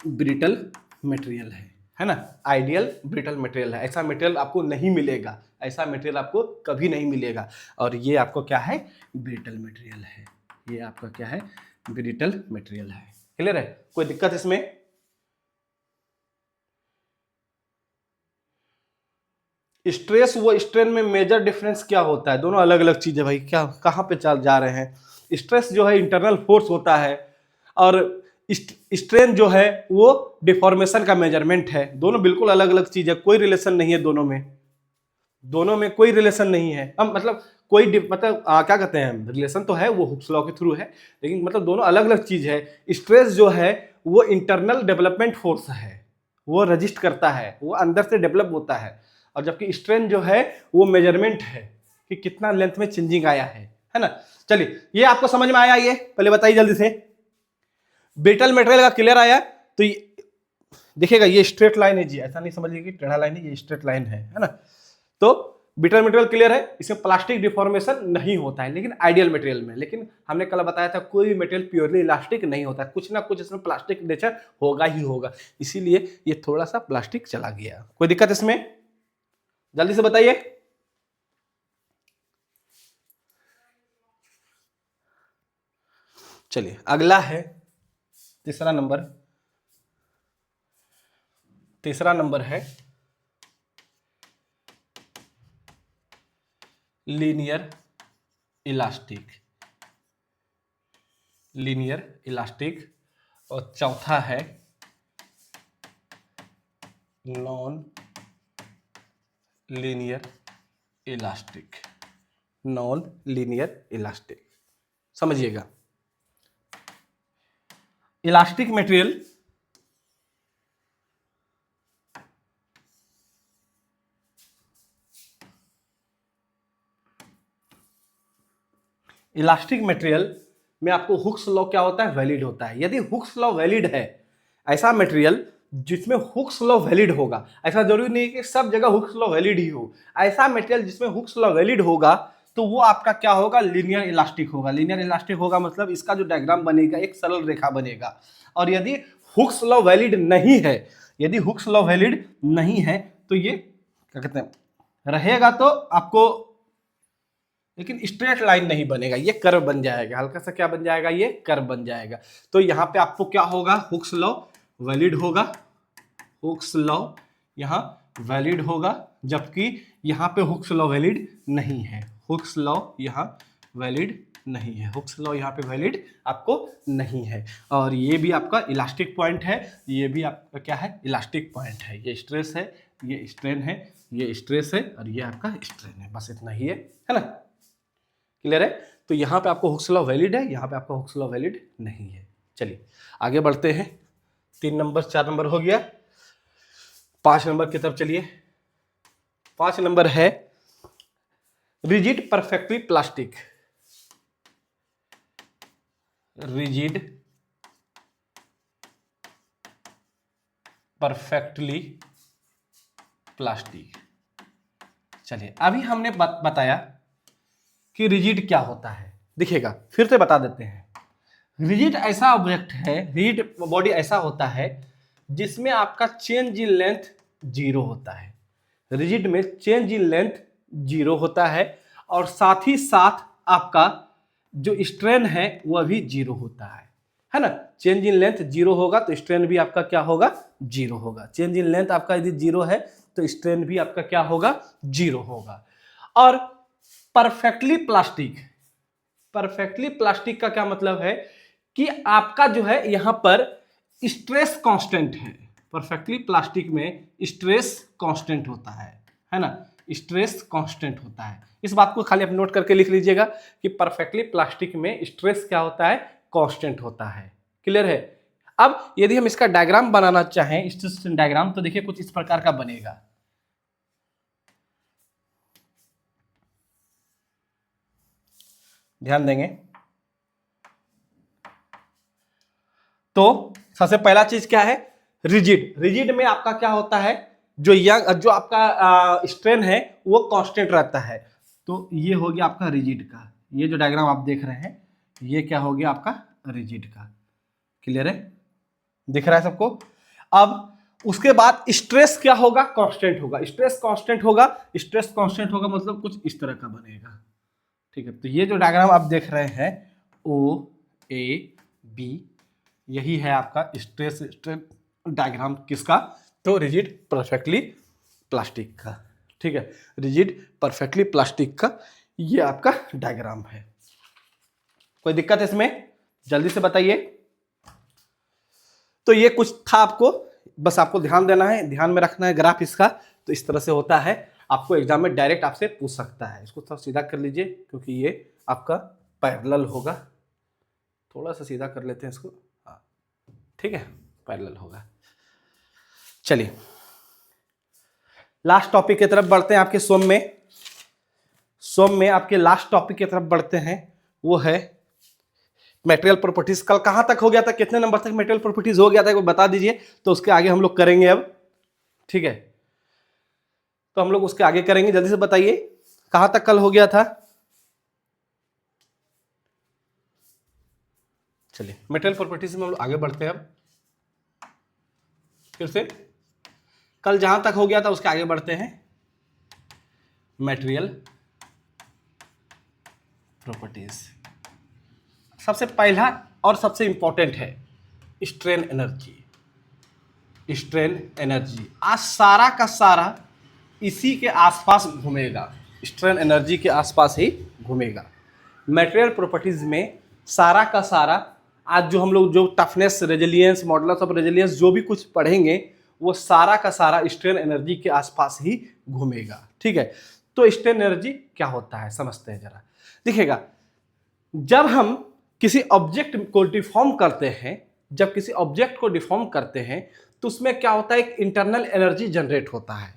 ब्रिटल मटेरियल है ना, आइडियल ब्रिटल मटेरियल है। ऐसा मटेरियल आपको नहीं मिलेगा, ऐसा मटेरियल आपको कभी नहीं मिलेगा। और ये आपको क्या है, ब्रिटल मटेरियल है, ये आपका क्या है, ब्रिटल मटेरियल है। क्लियर है, कोई दिक्कत इसमें? स्ट्रेस व स्ट्रेन में मेजर डिफरेंस क्या होता है? दोनों अलग अलग चीज है भाई, क्या कहाँ पे चल जा रहे हैं। स्ट्रेस जो है इंटरनल फोर्स होता है और स्ट्रेन जो है वो डिफॉर्मेशन का मेजरमेंट है। दोनों बिल्कुल अलग अलग चीज है, कोई रिलेशन नहीं है दोनों में कोई रिलेशन नहीं है। हम मतलब कोई मतलब क्या कहते हैं, रिलेशन तो है वो हुक्स लॉ के थ्रू है, लेकिन मतलब दोनों अलग अलग चीज है। स्ट्रेस जो है वो इंटरनल डेवलपमेंट फोर्स है, वो रजिस्ट करता है, वो अंदर से डेवलप होता है। और जबकि स्ट्रेन जो है वो मेजरमेंट है कि कितना लेंथ में चेंजिंग आया है ना। चलिए ये आपको समझ में आया, ये पहले बताइए जल्दी से। ब्रिटल मटेरियल का क्लियर आया? तो देखिएगा ये स्ट्रेट लाइन है जी, ऐसा नहीं समझिए कि टेढ़ा लाइन है, ये स्ट्रेट लाइन है ना। तो ब्रिटल मटेरियल क्लियर है, इसमें प्लास्टिक डिफॉर्मेशन नहीं होता है, लेकिन आइडियल मटेरियल में। लेकिन हमने कल बताया था कोई भी मटेरियल प्योरली इलास्टिक नहीं होता, कुछ ना कुछ इसमें प्लास्टिक नेचर होगा ही होगा, इसीलिए ये थोड़ा सा प्लास्टिक चला गया। कोई दिक्कत इसमें? जल्दी से बताइए। चलिए अगला है तीसरा नंबर है लीनियर इलास्टिक और चौथा है नॉन लीनियर इलास्टिक। समझिएगा, इलास्टिक मटेरियल में आपको हुक्स लॉ क्या होता है, वैलिड होता है। यदि हुक्स लॉ वैलिड है, ऐसा मटेरियल जिसमें हुक्स लॉ वैलिड होगा, ऐसा जरूरी नहीं कि सब जगह हुक्स लॉ वैलिड ही हो, ऐसा मटेरियल जिसमें हुक्स लॉ वैलिड होगा तो वो आपका क्या होगा, लीनियर इलास्टिक होगा। लीनियर इलास्टिक होगा मतलब इसका जो डायग्राम बनेगा एक सरल रेखा बनेगा। और यदि हुक्स लॉ वैलिड नहीं है, तो ये क्या कहते हैं, रहेगा तो आपको, लेकिन स्ट्रेट लाइन नहीं बनेगा, ये कर्व बन जाएगा, हल्का सा क्या बन जाएगा, ये कर्व बन जाएगा। तो यहाँ पे आपको क्या होगा, हुक्स लॉ वैलिड होगा, हुक्स लॉ यहाँ वैलिड होगा, जबकि यहाँ पे हुक्स लॉ वैलिड नहीं है, हुक्स लॉ यहाँ वैलिड नहीं है, हुक्स लॉ यहाँ पे वैलिड आपको नहीं है। और ये भी आपका इलास्टिक पॉइंट है, ये भी आपका क्या है, इलास्टिक पॉइंट है। ये स्ट्रेस है, ये स्ट्रेन है, ये स्ट्रेस है और ये आपका स्ट्रेन है, बस इतना ही है ना। क्लियर है? तो यहाँ पे आपको हुक्स लॉ वैलिड है, यहाँ पे आपका हुक्स लॉ वैलिड नहीं है। चलिए आगे बढ़ते हैं, 3 नंबर 4 नंबर हो गया, 5 नंबर की तरफ चलिए। 5 नंबर है rigid perfectly plastic. Rigid perfectly plastic. चलिए अभी हमने बताया कि रिजिड क्या होता है, देखिएगा फिर से बता देते हैं। रिजिड ऐसा ऑब्जेक्ट है, रिजिड बॉडी ऐसा होता है जिसमें आपका चेंज इन लेंथ 0 होता है। रिजिड में चेंज इन लेंथ 0 होता है और साथ ही साथ आपका जो स्ट्रेन है वह भी 0 होता है ना। चेंज इन लेंथ 0 होगा तो स्ट्रेन भी आपका क्या होगा, 0 होगा। चेंज इन लेंथ आपका यदि 0 है तो स्ट्रेन भी आपका क्या होगा, 0 होगा। और परफेक्टली प्लास्टिक का क्या मतलब है कि आपका जो है यहां पर स्ट्रेस कांस्टेंट है। परफेक्टली प्लास्टिक में स्ट्रेस कांस्टेंट होता है ना, स्ट्रेस कांस्टेंट होता है। इस बात को खाली आप नोट करके लिख लीजिएगा कि परफेक्टली प्लास्टिक में स्ट्रेस क्या होता है, कांस्टेंट होता है। क्लियर है। अब यदि हम इसका डायग्राम बनाना चाहें, स्ट्रेस डायग्राम, तो देखिए कुछ इस प्रकार का बनेगा। ध्यान देंगे तो सबसे पहला चीज क्या है, रिजिड में आपका क्या होता है, जो आपका स्ट्रेन है वो कांस्टेंट रहता है। तो ये हो गया आपका रिजिड का, ये जो डायग्राम आप देख रहे हैं ये क्या हो गया आपका रिजिड का। क्लियर है, दिख रहा है सबको। अब उसके बाद स्ट्रेस क्या होगा, कांस्टेंट होगा। स्ट्रेस कांस्टेंट होगा मतलब कुछ इस तरह का बनेगा। ठीक है, तो ये जो डायग्राम आप देख रहे हैं ओ ए बी, यही है आपका स्ट्रेस स्ट्रेन डायग्राम किसका, तो रिजिड परफेक्टली प्लास्टिक का। ठीक है, रिजिड परफेक्टली प्लास्टिक का ये आपका डायग्राम है। कोई दिक्कत है इसमें, जल्दी से बताइए। तो ये कुछ था, आपको बस आपको ध्यान देना है, ध्यान में रखना है ग्राफ इसका। तो इस तरह से होता है, आपको एग्जाम में डायरेक्ट आपसे पूछ सकता है। इसको थोड़ा सीधा कर लीजिए क्योंकि ये आपका पैरेलल होगा। थोड़ा सा सीधा कर लेते हैं इसको, हाँ ठीक है, पैरेलल होगा। चलिए लास्ट टॉपिक की तरफ बढ़ते हैं। आपके सोम में आपके लास्ट टॉपिक की तरफ बढ़ते हैं, वो है मटेरियल प्रॉपर्टीज। कल कहां तक हो गया था, कितने नंबर तक मटेरियल प्रॉपर्टीज हो गया था, बता दीजिए, तो उसके आगे हम लोग करेंगे अब। ठीक है, तो हम लोग उसके आगे करेंगे, जल्दी से बताइए कहां तक कल हो गया था। चलिए मटेरियल प्रॉपर्टीज में हम लोग आगे बढ़ते हैं अब फिर से। कल जहां तक हो गया था उसके आगे बढ़ते हैं। मटेरियल प्रॉपर्टीज सबसे पहला और सबसे इंपॉर्टेंट है स्ट्रेन एनर्जी। आज सारा का सारा इसी के आसपास घूमेगा, स्ट्रेन एनर्जी के आसपास ही घूमेगा। मटेरियल प्रॉपर्टीज में सारा का सारा आज जो हम लोग जो toughness, resilience, modulus of resilience जो भी कुछ पढ़ेंगे वो सारा का सारा स्ट्रेन एनर्जी के आसपास ही घूमेगा। ठीक है, तो स्ट्रेन एनर्जी क्या होता है समझते हैं जरा। देखिएगा, जब हम किसी ऑब्जेक्ट को डिफॉर्म करते हैं, तो उसमें क्या होता है, एक इंटरनल एनर्जी जनरेट होता है।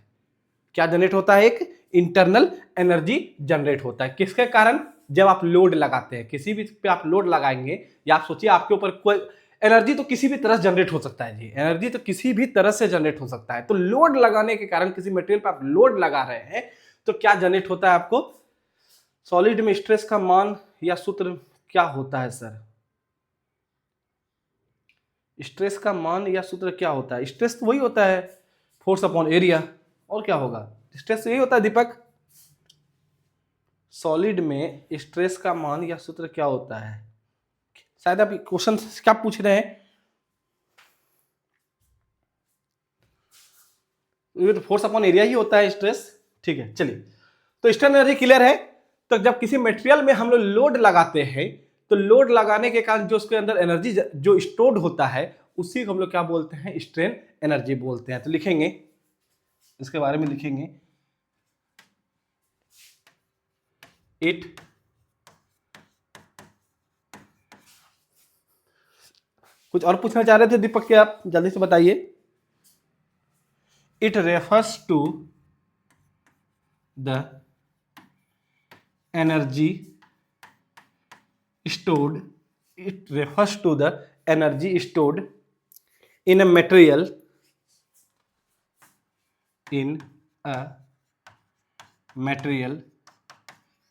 क्या जनरेट होता है, एक इंटरनल एनर्जी जनरेट होता है। किसके कारण, जब आप लोड लगाते हैं, किसी भी पे आप लोड लगाएंगे, या आप सोचिए आपके ऊपर कोई एनर्जी तो किसी भी तरह जनरेट हो सकता है जी, एनर्जी तो किसी भी तरह से जनरेट हो सकता है। तो लोड लगाने के कारण, किसी मटेरियल पर आप लोड लगा रहे हैं, तो क्या जनरेट होता है आपको, सॉलिड में स्ट्रेस का मान या सूत्र क्या होता है सर, स्ट्रेस का मान या सूत्र क्या होता है। स्ट्रेस तो वही होता है फोर्स अपॉन एरिया, और क्या होगा, स्ट्रेस यही होता है दीपक। सॉलिड में स्ट्रेस का मान या सूत्र क्या होता है, शायद आप क्वेश्चन क्या पूछ रहे हैं, ये तो फोर्स अपॉन एरिया ही होता है स्ट्रेस। ठीक है, चलिए, तो स्ट्रेन एनर्जी क्लियर है। तो जब किसी मटेरियल में हम लोग लोड लगाते हैं, तो लोड लगाने के कारण जो उसके अंदर एनर्जी जो स्टोर्ड होता है, उसी को हम लोग क्या बोलते हैं, स्ट्रेन एनर्जी बोलते हैं। तो लिखेंगे, इसके बारे में लिखेंगे, इट कुछ और पूछना चाह रहे थे दीपक के, आप जल्दी से बताइए। It refers to the energy stored, it refers to the energy stored in a material,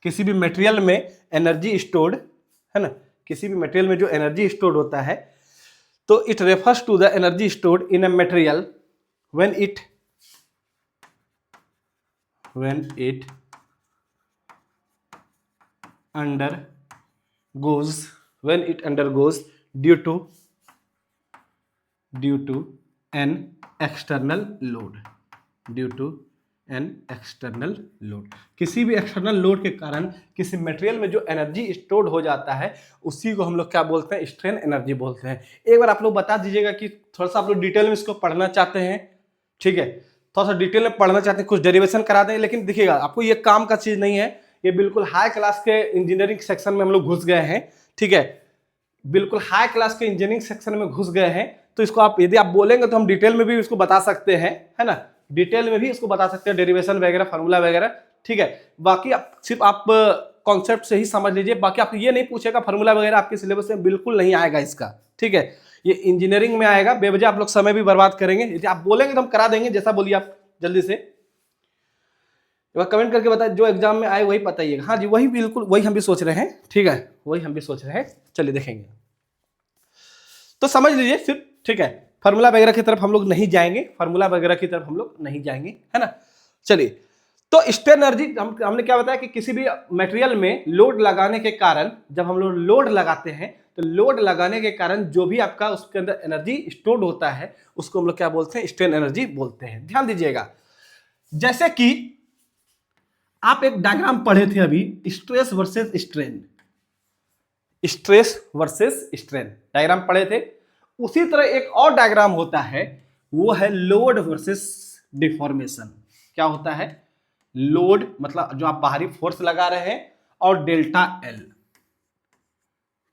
किसी भी मटेरियल में एनर्जी स्टोर्ड है ना, किसी भी मटेरियल में जो एनर्जी स्टोर्ड होता है, तो it refers to the energy stored in a material when it undergoes due to an external load। Due to an external load. किसी भी एक्सटर्नल लोड के कारण किसी मटेरियल में जो एनर्जी स्टोर्ड हो जाता है उसी को हम लोग क्या बोलते हैं, स्ट्रेन एनर्जी बोलते हैं। एक बार आप लोग बता दीजिएगा कि थोड़ा सा आप लोग डिटेल में इसको पढ़ना चाहते हैं, ठीक है, थोड़ा सा डिटेल में पढ़ना चाहते हैं, कुछ डेरिवेशन करा दें, लेकिन देखिएगा आपको ये काम का चीज नहीं है, ये बिल्कुल हाई क्लास के इंजीनियरिंग सेक्शन में हम लोग घुस गए हैं, ठीक है, बिल्कुल हाई क्लास के इंजीनियरिंग सेक्शन में घुस गए हैं। तो इसको आप यदि आप बोलेंगे तो हम डिटेल में भी इसको बता सकते हैं, है ना, डिटेल में भी इसको बता सकते हैं, डेरिवेशन वगैरह, फार्मूला वगैरह, ठीक है। बाकी आप सिर्फ आप कॉन्सेप्ट से ही समझ लीजिए, बाकी आपको ये नहीं पूछेगा फार्मूला वगैरह, आपके सिलेबस में बिल्कुल नहीं आएगा इसका, ठीक है, ये इंजीनियरिंग में आएगा। बेवजह आप लोग समय भी बर्बाद करेंगे, यदि आप बोलेंगे तो हम करा देंगे, जैसा बोलिए आप जल्दी से कमेंट करके बताइए, जो एग्जाम में आए वही बताइएगा। हाँ जी, वही बिल्कुल वही हम भी सोच रहे हैं, ठीक है, वही हम भी सोच रहे हैं। चलिए देखेंगे, तो समझ लीजिए सिर्फ, ठीक है, फार्मूला वगैरह की तरफ हम लोग नहीं जाएंगे, फार्मूला वगैरह की तरफ हम लोग नहीं जाएंगे, है ना। चलिए, तो स्ट्रेन एनर्जी हमने क्या बताया कि किसी भी मटेरियल में लोड लगाने के कारण, जब हम लोग लोड लगाते हैं तो लोड लगाने के कारण जो भी आपका उसके अंदर एनर्जी स्टोर्ड होता है उसको हम लोग क्या बोलते हैं, स्ट्रेन एनर्जी बोलते हैं। ध्यान दीजिएगा, जैसे कि आप एक डायग्राम पढ़े थे अभी, stress versus strain, stress versus strain diagram पढ़े थे। उसी तरह एक और डायग्राम होता है, वो है लोड वर्सेस डिफॉर्मेशन। क्या होता है, लोड मतलब जो आप बाहरी फोर्स लगा रहे हैं, और डेल्टा एल,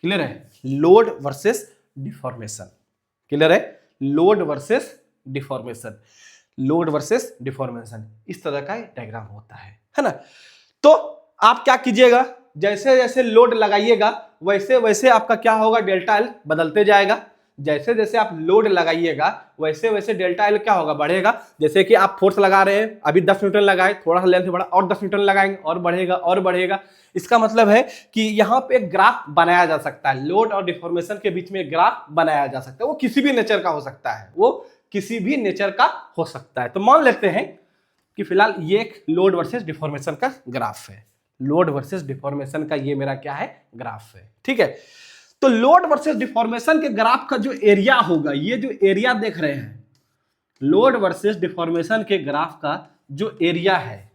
क्लियर है, लोड वर्सेस डिफॉर्मेशन, क्लियर है, load versus deformation, load versus deformation, इस तरह का डायग्राम होता है ना। तो आप क्या कीजिएगा, जैसे जैसे लोड लगाइएगा वैसे वैसे आपका क्या होगा, डेल्टा एल बदलते जाएगा। जैसे जैसे आप लोड लगाइएगा वैसे वैसे डेल्टा एल क्या होगा, बढ़ेगा। जैसे कि आप फोर्स लगा रहे हैं, अभी 10 न्यूटन लगाए, थोड़ा सा लेंथ बढ़ा, और 10 न्यूटन लगाएंगे, और बढ़ेगा और बढ़ेगा। इसका मतलब है कि यहाँ पे एक ग्राफ बनाया जा सकता है, लोड और डिफॉर्मेशन के बीच में एक ग्राफ बनाया जा सकता है। वो किसी भी नेचर का हो सकता है, वो किसी भी नेचर का हो सकता है। तो मान लेते हैं कि फिलहाल ये एक लोड वर्सेस डिफॉर्मेशन का ग्राफ है, लोड वर्सेस डिफॉर्मेशन का ये मेरा क्या है, ग्राफ है, ठीक है। तो लोड वर्सेस डिफॉर्मेशन के ग्राफ का जो एरिया होगा, ये जो एरिया देख रहे हैं, लोड वर्सेस डिफॉर्मेशन के ग्राफ का जो एरिया है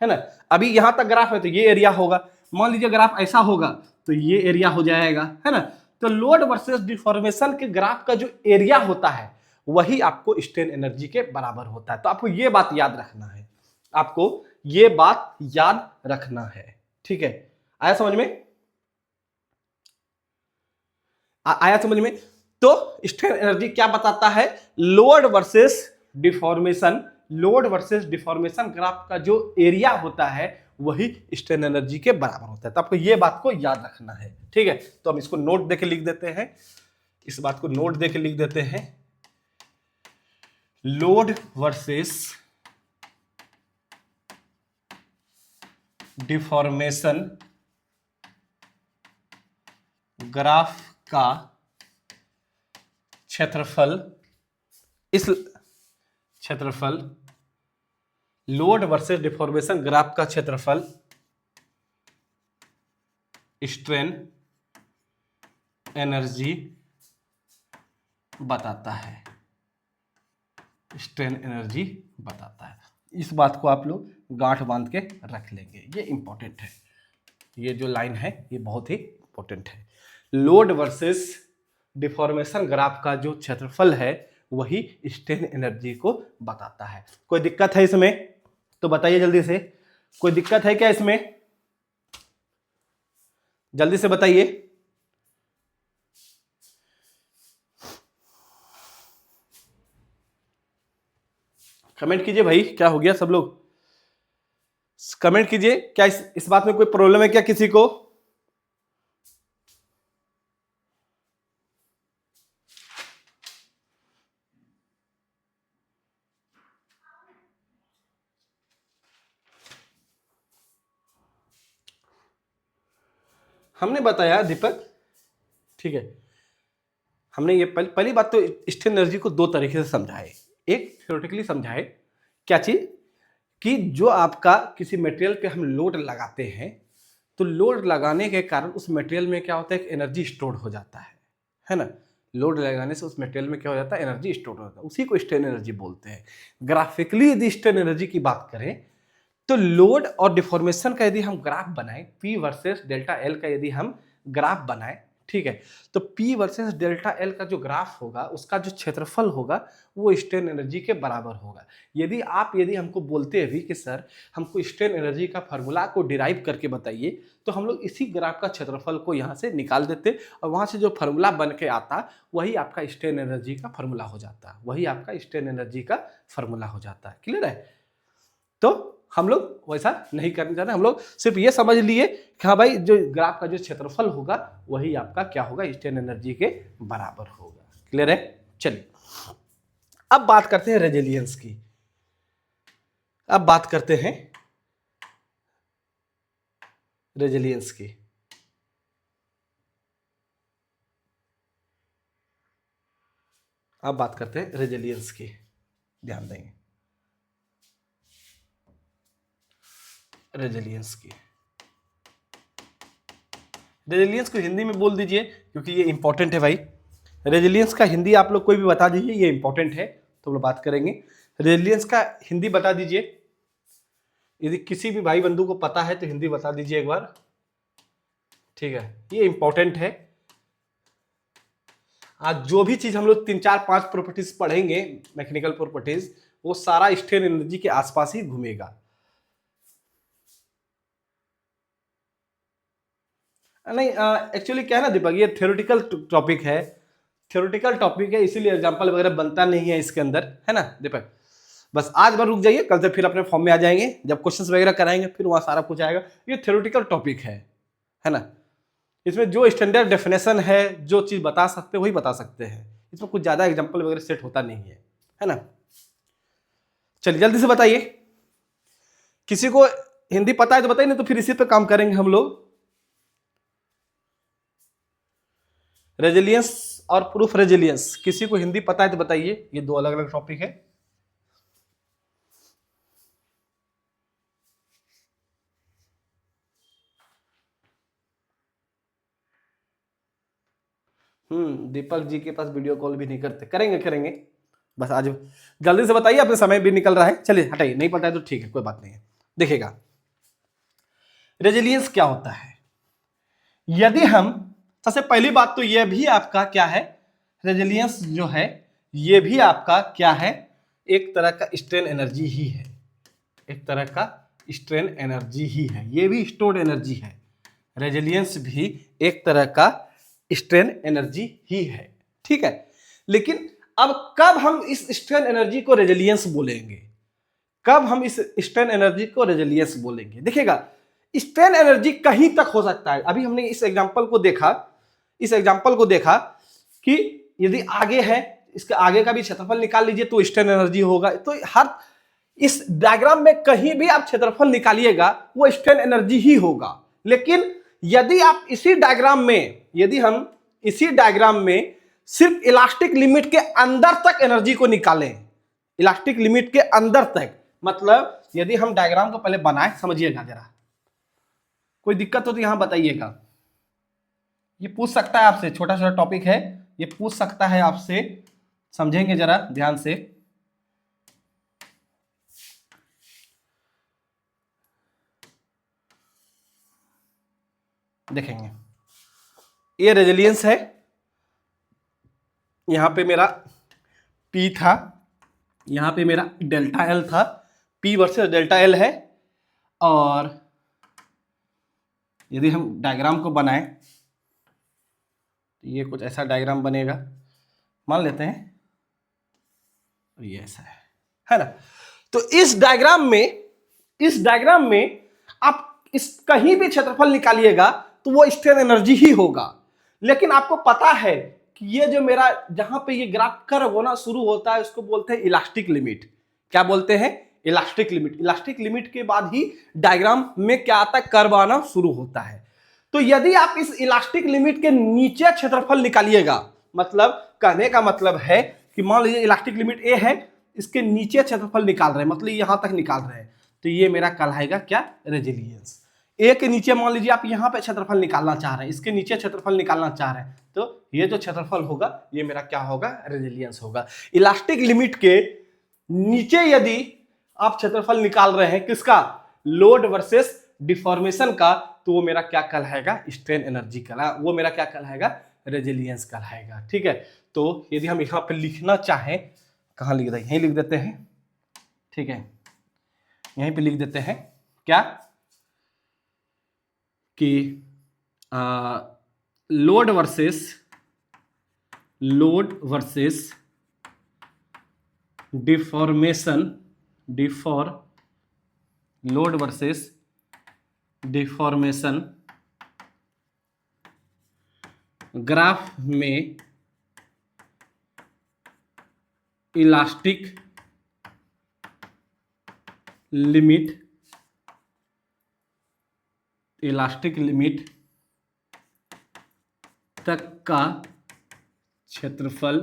ना, अभी यहां तक ग्राफ है तो ये एरिया होगा। मान लीजिए ग्राफ ऐसा होगा तो ये एरिया हो जाएगा, है ना। तो लोड वर्सेस डिफॉर्मेशन के ग्राफ का जो एरिया होता है वही आपको स्ट्रेन एनर्जी के बराबर होता है। तो आपको ये बात याद रखना है, आपको ये बात याद रखना है, ठीक है। आया समझ में, आया समझ में। तो स्ट्रेन एनर्जी क्या बताता है, load versus deformation, load versus deformation graph का जो एरिया होता है वही स्ट्रेन एनर्जी के बराबर होता है। तो आपको ये बात को याद रखना है, ठीक है। तो हम इसको नोट देके लिख देते हैं, इस बात को नोट देके लिख देते हैं, लोड वर्सेस डिफॉर्मेशन ग्राफ का क्षेत्रफल, इस क्षेत्रफल लोड वर्सेस डिफॉर्मेशन ग्राफ का क्षेत्रफल स्ट्रेन एनर्जी बताता है, स्ट्रेन एनर्जी बताता है। इस बात को आप लोग गांठ बांध के रख लेंगे, ये इंपॉर्टेंट है, ये जो लाइन है ये बहुत ही इंपॉर्टेंट है। लोड वर्सेस डिफॉर्मेशन ग्राफ का जो क्षेत्रफल है वही स्ट्रेन एनर्जी को बताता है। कोई दिक्कत है इसमें तो बताइए जल्दी से, कोई दिक्कत है क्या इसमें, जल्दी से बताइए। कमेंट कीजिए भाई, क्या हो गया सब लोग, कमेंट कीजिए, क्या इस बात में कोई प्रॉब्लम है क्या किसी को। हमने बताया दीपक, ठीक है, हमने ये पहली बात तो स्ट्रेन एनर्जी को दो तरीके से समझाए। एक थ्योरेटिकली समझाए, क्या चीज, कि जो आपका किसी मटेरियल पे हम लोड लगाते हैं तो लोड लगाने के कारण उस मटेरियल में क्या होता है, एनर्जी स्टोर हो जाता है ना। लोड लगाने से उस मटेरियल में क्या हो जाता है, एनर्जी स्टोर हो जाता है, उसी को स्ट्रेन एनर्जी बोलते हैं। ग्राफिकली यदि स्ट्रेन एनर्जी की बात करें तो लोड और डिफॉर्मेशन का यदि हम ग्राफ बनाएं, P वर्सेस डेल्टा एल का यदि हम ग्राफ बनाएं, ठीक है, तो P वर्सेस डेल्टा एल का जो ग्राफ होगा उसका जो क्षेत्रफल होगा वो स्ट्रेन एनर्जी के बराबर होगा। यदि हमको बोलते हैं भी कि सर हमको स्ट्रेन एनर्जी का फार्मूला को डिराइव करके बताइए, तो हम लोग इसी ग्राफ का क्षेत्रफल को यहाँ से निकाल देते और वहाँ से जो फार्मूला बन के आता वही आपका स्ट्रेन एनर्जी का फार्मूला हो जाता, वही आपका स्ट्रेन एनर्जी का फार्मूला हो जाता है। क्लियर है? तो हम लोग वैसा नहीं करना चाहते, हम लोग सिर्फ ये समझ लिए कि हाँ भाई जो ग्राफ का जो क्षेत्रफल होगा वही आपका क्या होगा, स्ट्रेन एनर्जी के बराबर होगा। क्लियर है? चलिए अब बात करते हैं रेजिलियंस की। अब बात करते हैं रेजिलियंस की। अब बात करते हैं रेजिलियंस की, ध्यान देंगे रेजिलियंस की। रेजिलियंस को हिंदी में बोल दीजिए क्योंकि ये इंपॉर्टेंट है भाई। रेजिलियंस का हिंदी आप लोग कोई भी बता दीजिए, ये इंपॉर्टेंट है तो हम लोग बात करेंगे। रेजिलियंस का हिंदी बता दीजिए, यदि किसी भी भाई बंधु को पता है तो हिंदी बता दीजिए एक बार, ठीक है, ये इंपॉर्टेंट है। आज जो भी चीज हम लोग 3 4 5 प्रॉपर्टीज पढ़ेंगे, मैकेनिकल प्रॉपर्टीज, वो सारा स्ट्रेन एनर्जी के आसपास ही घूमेगा। नहीं एक्चुअली क्या है ना दीपक, ये थ्योरेटिकल टॉपिक है, थ्योरेटिकल टॉपिक है, इसीलिए एग्जांपल वगैरह बनता नहीं है इसके अंदर, है ना दीपक। बस आज बार रुक जाइए, कल से फिर अपने फॉर्म में आ जाएंगे, जब क्वेश्चंस वगैरह कराएंगे फिर वहाँ सारा कुछ आएगा। ये थ्योरेटिकल टॉपिक है ना। इसमें जो स्टैंडर्ड डेफिनेशन है, जो चीज़ बता सकते हैं वही बता सकते हैं, इसमें कुछ ज़्यादा एग्जाम्पल वगैरह सेट होता नहीं है ना। चलिए जल्दी से बताइए, किसी को हिंदी पता है तो बताइए, नहीं तो फिर इसी पे काम करेंगे हम लोग। रेजिलियंस और प्रूफ रेजिलियंस, किसी को हिंदी पता है तो बताइए, ये दो अलग अलग टॉपिक है। दीपक जी के पास वीडियो कॉल भी नहीं करते, करेंगे बस आज जल्दी से बताइए, अपने समय भी निकल रहा है। चलिए हटाइए, नहीं पता है तो ठीक है, कोई बात नहीं है। देखिएगा रेजिलियंस क्या होता है। यदि हम सबसे पहली बात तो यह भी आपका क्या है, रेजिलियंस जो है ये भी आपका क्या है, एक तरह का स्ट्रेन एनर्जी ही है, एक तरह का स्ट्रेन एनर्जी ही है, ये भी स्टोर्ड एनर्जी है। रेजिलियंस भी एक तरह का स्ट्रेन एनर्जी ही है, ठीक है। लेकिन अब कब हम इस स्ट्रेन एनर्जी को रेजिलियंस बोलेंगे, कब हम इस स्ट्रेन एनर्जी को रेजिलियंस बोलेंगे? देखिएगा स्ट्रेन एनर्जी कहीं तक हो सकता है। अभी हमने इस एग्जांपल को देखा कि यदि आगे है, इसके आगे का भी क्षेत्रफल निकाल लीजिए तो स्ट्रेन एनर्जी होगा। तो हर इस डायग्राम में कहीं भी आप क्षेत्रफल निकालिएगा वो स्ट्रेन एनर्जी ही होगा। लेकिन यदि आप इसी डायग्राम में, यदि हम इसी डायग्राम में सिर्फ इलास्टिक लिमिट के अंदर तक एनर्जी को निकालें, इलास्टिक लिमिट के अंदर तक, मतलब यदि हम डायग्राम को पहले बनाए, समझिएगा जरा, कोई दिक्कत हो तो यहां बताइएगा। ये पूछ सकता है आपसे, छोटा छोटा टॉपिक है, ये पूछ सकता है आपसे, समझेंगे जरा ध्यान से। देखेंगे ये रेजिलियंस है, यहां पे मेरा P था, यहां पे मेरा डेल्टा L था, P वर्सेस डेल्टा L है। और यदि हम डायग्राम को बनाएं तो ये कुछ ऐसा डायग्राम बनेगा, मान लेते हैं ये ऐसा है ना। तो इस डायग्राम में आप इस कहीं भी क्षेत्रफल निकालिएगा तो वो स्ट्रेन एनर्जी ही होगा। लेकिन आपको पता है कि ये जो मेरा जहां पे ये ग्राफ कर्व होना शुरू होता है उसको बोलते हैं इलास्टिक लिमिट। क्या बोलते हैं? Elastic limit. इलास्टिक लिमिट के बाद ही डायग्राम में क्या आता है, कर्व आना शुरू होता है। तो यदि आप इस इलास्टिक लिमिट के नीचे क्षेत्रफल निकालिएगा, मतलब कहने का मतलब है कि मान लीजिए इलास्टिक लिमिट ए है, इसके नीचे क्षेत्रफल निकाल रहे हैं, मतलब यहां तक निकाल रहे हैं, तो ये मेरा कहलाएगा क्या, रेजिलियंस। ए के नीचे मान लीजिए आप यहाँ पे क्षेत्रफल निकालना चाह रहे हैं, इसके नीचे क्षेत्रफल निकालना चाह रहे हैं, तो ये जो क्षेत्रफल होगा ये मेरा क्या होगा, रेजिलियंस होगा। इलास्टिक लिमिट के नीचे यदि आप क्षेत्रफल निकाल रहे हैं किसका, लोड वर्सेस डिफॉर्मेशन का, तो वो मेरा क्या कहलाएगा, स्ट्रेन एनर्जी कहला, वो मेरा क्या कहलाएगा, रेजिलियंस कहलाएगा। ठीक है, तो यदि हम यहाँ पे लिखना चाहें, कहाँ लिख दें, यहीं लिख देते हैं। ठीक है, यहीं पे लिख देते हैं क्या कि load versus load versus deformation graph में इलास्टिक लिमिट तक का क्षेत्रफल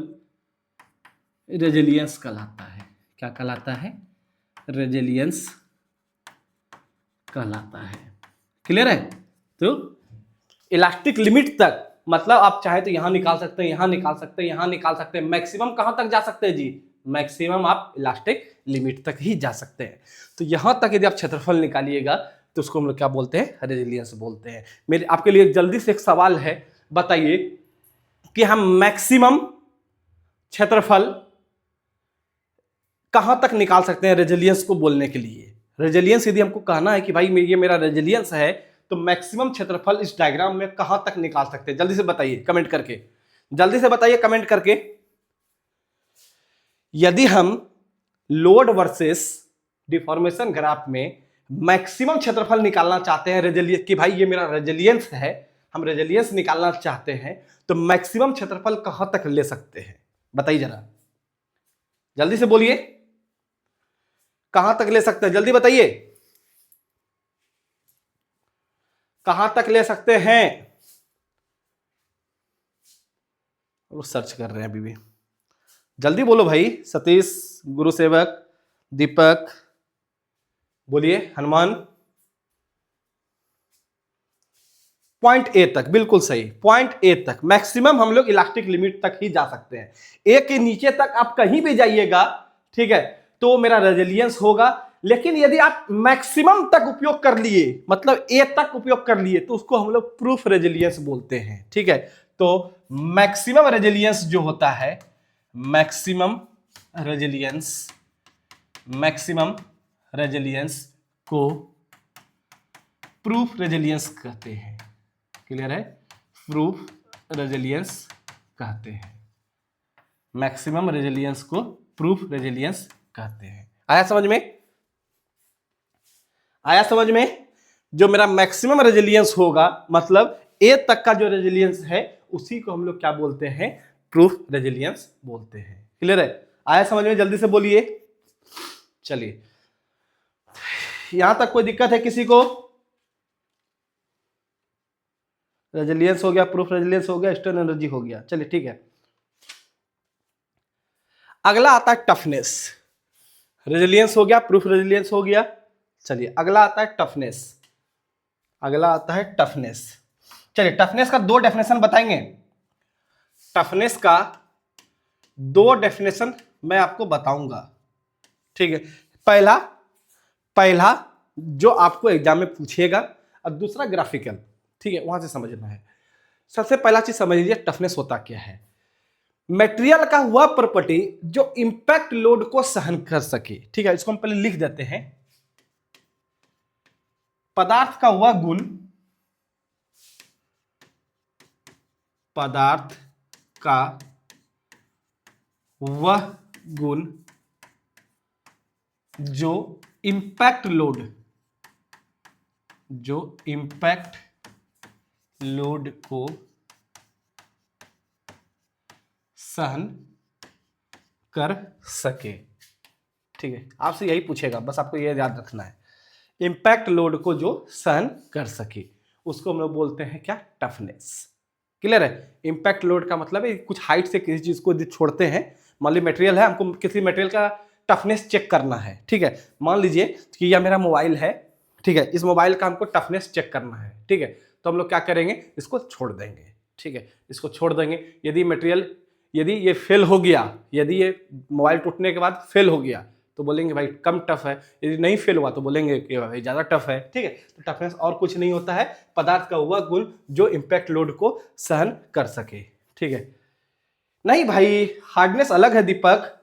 रेजिलियंस कहलाता है। क्या कहलाता है, रेजिलियंस कहलाता है। क्लियर है, तो इलास्टिक लिमिट तक मतलब आप चाहे तो यहां निकाल सकते हैं, यहां निकाल सकते हैं, यहां निकाल सकते हैं, मैक्सिमम कहां तक जा सकते हैं जी, मैक्सिमम आप इलास्टिक लिमिट तक ही जा सकते हैं। तो यहां तक यदि आप क्षेत्रफल निकालिएगा तो उसको हम लोग क्या बोलते हैं, रेजिलियंस बोलते हैं। मेरे आपके लिए जल्दी से एक सवाल है, बताइए कि हम मैक्सिमम क्षेत्रफल कहां तक निकाल सकते हैं रेजिलियंस को बोलने के लिए। रेजिलियंस यदि हमको कहना है कि भाई ये मेरा रेजिलियंस है, तो मैक्सिमम क्षेत्रफल इस डायग्राम में कहां तक निकाल सकते हैं, जल्दी से बताइए कमेंट करके, जल्दी से बताइए कमेंट करके। यदि हम लोड वर्सेस डिफॉर्मेशन ग्राफ में मैक्सिमम क्षेत्रफल निकालना चाहते हैं रेजिलियंस कि भाई ये मेरा रेजिलियंस है, हम रेजिलियंस निकालना चाहते हैं, तो मैक्सिमम क्षेत्रफल कहां तक ले सकते हैं, बताइए जरा, जल्दी से बोलिए, कहां तक ले सकते हैं, जल्दी बताइए, कहां तक ले सकते हैं। वो सर्च कर रहे हैं अभी भी, जल्दी बोलो भाई। सतीश, गुरुसेवक, दीपक, बोलिए, हनुमान। पॉइंट ए तक, बिल्कुल सही, पॉइंट ए तक मैक्सिमम हम लोग इलास्टिक लिमिट तक ही जा सकते हैं। ए के नीचे तक आप कहीं भी जाइएगा, ठीक है, तो मेरा रेजिलियंस होगा। लेकिन यदि आप मैक्सिमम तक उपयोग कर लिए, मतलब ए तक उपयोग कर लिए, तो उसको हम लोग प्रूफ रेजिलियंस बोलते हैं। ठीक है, तो मैक्सिमम रेजिलियंस जो होता है, मैक्सिमम रेजिलियंस को प्रूफ रेजिलियंस कहते हैं। क्लियर है, प्रूफ रेजिलियंस कहते हैं, मैक्सिमम रेजिलियंस को प्रूफ रेजिलियंस कहते हैं। आया समझ में, आया समझ में। जो मेरा मैक्सिमम रेजिलियंस होगा, मतलब ए तक का जो रेजिलियंस है, उसी को हम लोग क्या बोलते हैं, प्रूफ रेजिलियंस बोलते हैं। क्लियर है, आया समझ में, जल्दी से बोलिए। चलिए, यहां तक कोई दिक्कत है किसी को? रेजिलियंस हो गया, प्रूफ रेजिलियंस हो गया, स्ट्रेन एनर्जी हो गया, चलिए ठीक है। अगला आता है टफनेस। रेजिलियंस हो गया, प्रूफ रेजिलियंस हो गया, चलिए अगला आता है टफनेस। अगला आता है टफनेस। चलिए, टफनेस का दो डेफिनेशन बताएंगे। टफनेस का दो डेफिनेशन मैं आपको बताऊंगा, ठीक है। पहला जो आपको एग्जाम में पूछेगा, और दूसरा ग्राफिकल, ठीक है, वहां से समझना है। सबसे पहला चीज समझ लीजिए, टफनेस होता क्या है। मटेरियल का हुआ प्रॉपर्टी जो इंपैक्ट लोड को सहन कर सके, ठीक है, इसको हम पहले लिख देते हैं। पदार्थ का हुआ गुण, पदार्थ का वह गुण जो इंपैक्ट लोड को सहन कर सके, ठीक है। आपसे यही पूछेगा, बस आपको यह याद रखना है, इंपैक्ट लोड को जो सहन कर सके, उसको हम लोग बोलते हैं क्या, टफनेस। क्लियर है, इंपैक्ट लोड का मतलब है कुछ हाइट से किसी चीज को छोड़ते हैं। मान लीजिए मटेरियल है, हमको किसी मटेरियल का टफनेस चेक करना है, ठीक है। मान लीजिए कि यह मेरा मोबाइल है, ठीक है, इस मोबाइल का हमको टफनेस चेक करना है, ठीक है, तो हम लोग क्या करेंगे, इसको छोड़ देंगे, ठीक है, इसको छोड़ देंगे। यदि मटेरियल, यदि ये फेल हो गया, यदि ये मोबाइल टूटने के बाद फेल हो गया तो बोलेंगे भाई कम टफ है, यदि नहीं फेल हुआ तो बोलेंगे कि भाई ज़्यादा टफ है, ठीक है। तो टफनेस और कुछ नहीं होता है, पदार्थ का वह गुण जो इम्पैक्ट लोड को सहन कर सके, ठीक है। नहीं भाई हार्डनेस अलग है दीपक,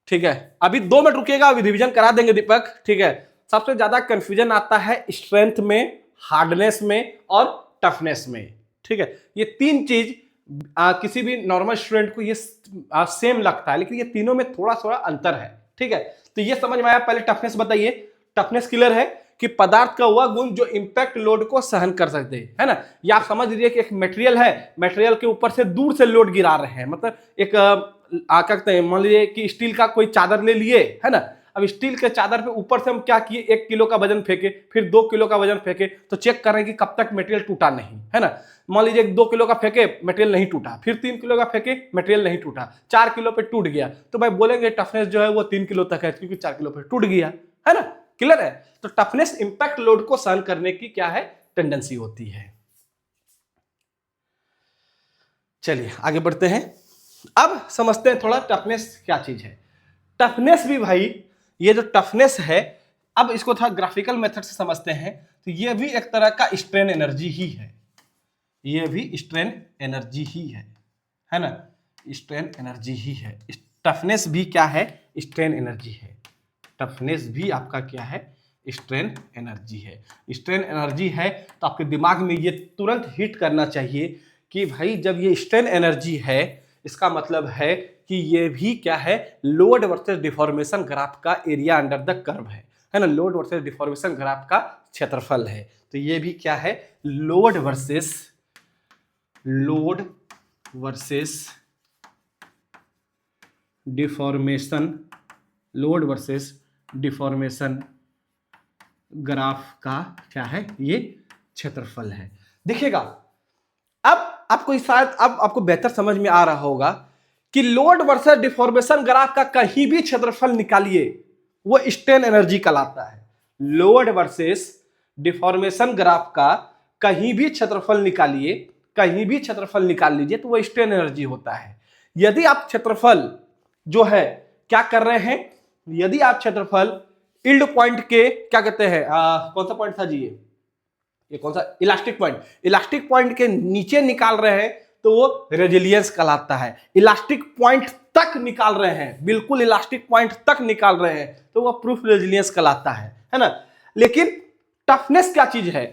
ठीक है, अभी 2 मिनट रुकिएगा, अभी रिवीजन करा देंगे दीपक, ठीक है। सबसे ज्यादा कंफ्यूजन आता है स्ट्रेंथ में, हार्डनेस में और टफनेस में, ठीक है। ये 3 चीज किसी भी नॉर्मल स्टूडेंट को ये सेम लगता है, लेकिन ये तीनों में थोड़ा थोड़ा अंतर है, ठीक है। तो ये समझ में आया, पहले टफनेस बताइए। टफनेस क्लियर है कि पदार्थ का वह गुण जो इंपैक्ट लोड को सहन कर सकते हैं, है ना। ये आप समझ लीजिए कि एक मटेरियल है, मटेरियल के ऊपर से दूर से लोड गिरा रहे हैं, मतलब एक कहते हैं, मान लीजिए कि स्टील का कोई चादर ले लिए, है ना। अब स्टील के चादर पे ऊपर से हम क्या किए, 1 किलो का वजन फेंके, फिर 2 किलो का वजन फेंके, तो चेक कर रहे हैं कि कब तक मटेरियल टूटा नहीं, है ना। मान लीजिए 2 किलो का फेंके, मटेरियल नहीं टूटा, फिर 3 किलो का फेंके, मटेरियल नहीं टूटा, 4 किलो पे टूट गया, तो भाई बोलेंगे टफनेस जो है वो 3 किलो तक है, क्योंकि 4 किलो पे टूट गया, है ना। क्लियर है। तो टफनेस इंपैक्ट लोड को सहन करने की क्या है, टेंडेंसी होती है। चलिए आगे बढ़ते हैं, अब समझते हैं थोड़ा टफनेस क्या चीज है। टफनेस भी भाई, ये जो टफनेस है, अब इसको थोड़ा ग्राफिकल मेथड से समझते हैं, तो ये भी एक तरह का स्ट्रेन एनर्जी ही है, ये भी स्ट्रेन एनर्जी ही है ना, स्ट्रेन एनर्जी ही है। टफनेस भी क्या है, स्ट्रेन एनर्जी है। टफनेस भी आपका क्या है, स्ट्रेन एनर्जी है। स्ट्रेन एनर्जी है तो आपके दिमाग में ये तुरंत हिट करना चाहिए कि भाई जब ये स्ट्रेन एनर्जी है, इसका मतलब है कि ये भी क्या है, लोड वर्सेस डिफॉर्मेशन ग्राफ का एरिया अंडर द कर्व है ना। लोड वर्सेस डिफॉर्मेशन ग्राफ का क्षेत्रफल है, तो ये भी क्या है, load versus deformation, load versus deformation graph का क्या है, ये क्षेत्रफल है। देखिएगा अब आपको शायद अब आपको बेहतर समझ में आ रहा होगा कि लोड वर्सेस डिफॉर्मेशन ग्राफ का कहीं भी क्षेत्रफल निकालिए वो स्ट्रेन एनर्जी कहलाता है। लोड वर्सेस डिफॉर्मेशन ग्राफ का कहीं भी क्षेत्रफल निकालिए, कहीं भी क्षेत्रफल निकाल लीजिए तो वो स्ट्रेन एनर्जी होता है। यदि आप क्षेत्रफल जो है क्या कर रहे हैं, यदि आप क्षेत्रफल इल्ड पॉइंट के क्या कहते हैं, कौन सा पॉइंट था जी, ये कौन सा, इलास्टिक पॉइंट, इलास्टिक पॉइंट के नीचे निकाल रहे हैं तो वो रेजिलियंस कहलाता है। इलास्टिक पॉइंट तक निकाल रहे हैं, बिल्कुल इलास्टिक पॉइंट तक निकाल रहे हैं तो वो प्रूफ रेजिलियंस कहलाता है ना। लेकिन टफनेस क्या चीज है,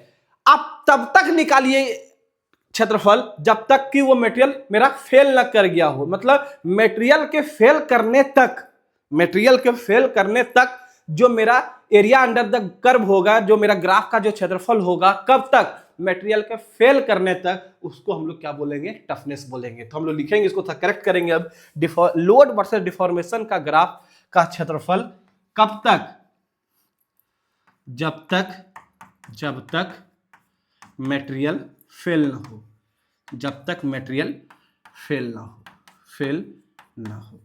आप तब तक निकालिए क्षेत्रफल जब तक कि वो मटेरियल मेरा फेल न कर गया हो, मतलब मटेरियल के फेल करने तक, मटेरियल के फेल करने तक जो मेरा एरिया अंडर द कर्व होगा, जो मेरा ग्राफ का जो क्षेत्रफल होगा, कब तक, मटेरियल के फेल करने तक, उसको हम लोग क्या बोलेंगे, टफनेस बोलेंगे। तो हम लोग लिखेंगे, इसको करेक्ट करेंगे अब, लोड वर्सेस डिफॉर्मेशन का ग्राफ का क्षेत्रफल कब तक, जब तक मटेरियल फेल ना हो, जब तक मटेरियल फेल ना हो।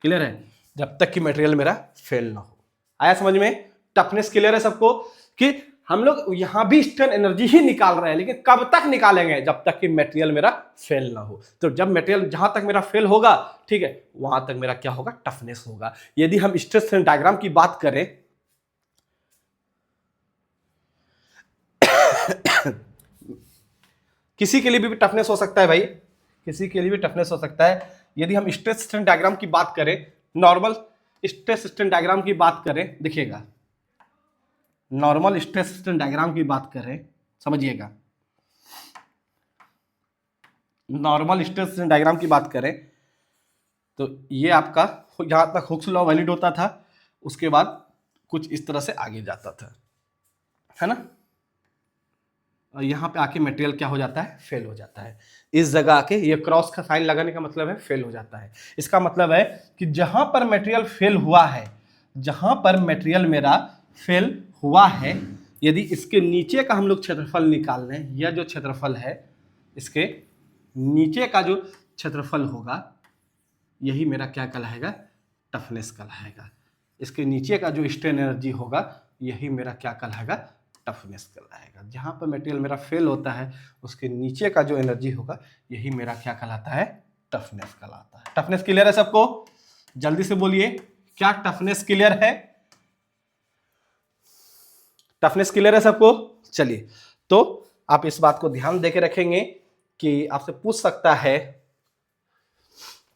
क्लियर है, जब तक कि मटेरियल मेरा फेल ना हो। आया समझ में, टफनेस क्लियर है सबको कि हम लोग यहां भी स्ट्रेन एनर्जी ही निकाल रहे हैं, लेकिन कब तक निकालेंगे, जब तक कि मटेरियल मेरा फेल ना हो। तो जब मटेरियल जहां तक मेरा फेल होगा, ठीक है, वहां तक मेरा क्या होगा, टफनेस होगा। यदि हम स्ट्रेस स्ट्रेन डायग्राम की बात करें किसी के लिए भी टफनेस हो सकता है भाई, किसी के लिए भी टफनेस हो सकता है। यदि हम स्ट्रेस स्ट्रेन डायग्राम की बात करें, नॉर्मल स्ट्रेस स्ट्रेन डायग्राम की बात करें, देखिएगा नॉर्मल स्ट्रेस स्ट्रेन डायग्राम की बात करें, समझिएगा, नॉर्मल स्ट्रेस स्ट्रेन डायग्राम की बात करें तो ये आपका यहां तक हुक्स लॉ वैलिड होता था, उसके बाद कुछ इस तरह से आगे जाता था, है ना। और यहाँ पे आके मटेरियल क्या हो जाता है, फेल हो जाता है। इस जगह आके ये क्रॉस का साइन लगाने का मतलब है फेल हो जाता है। इसका मतलब है कि जहां पर मटेरियल फेल हुआ है, जहां पर मटेरियल मेरा फेल हुआ है, यदि इसके नीचे का हम लोग क्षेत्रफल निकाल लें, यह जो क्षेत्रफल है इसके नीचे का जो क्षेत्रफल होगा, यही मेरा क्या कहलाएगा, टफनेस कहलाएगा। इसके नीचे का जो स्ट्रेन एनर्जी होगा यही मेरा क्या कहलाएगा, टफनेस कहलाएगा। जहां पर मटेरियल मेरा फेल होता है उसके नीचे का जो एनर्जी होगा यही मेरा क्या कहलाता है, टफनेस कहलाता है। टफनेस क्लियर है सबको? जल्दी से बोलिए, क्या टफनेस क्लियर है? टफनेस क्लियर है सबको? चलिए, तो आप इस बात को ध्यान देके रखेंगे कि आपसे पूछ सकता है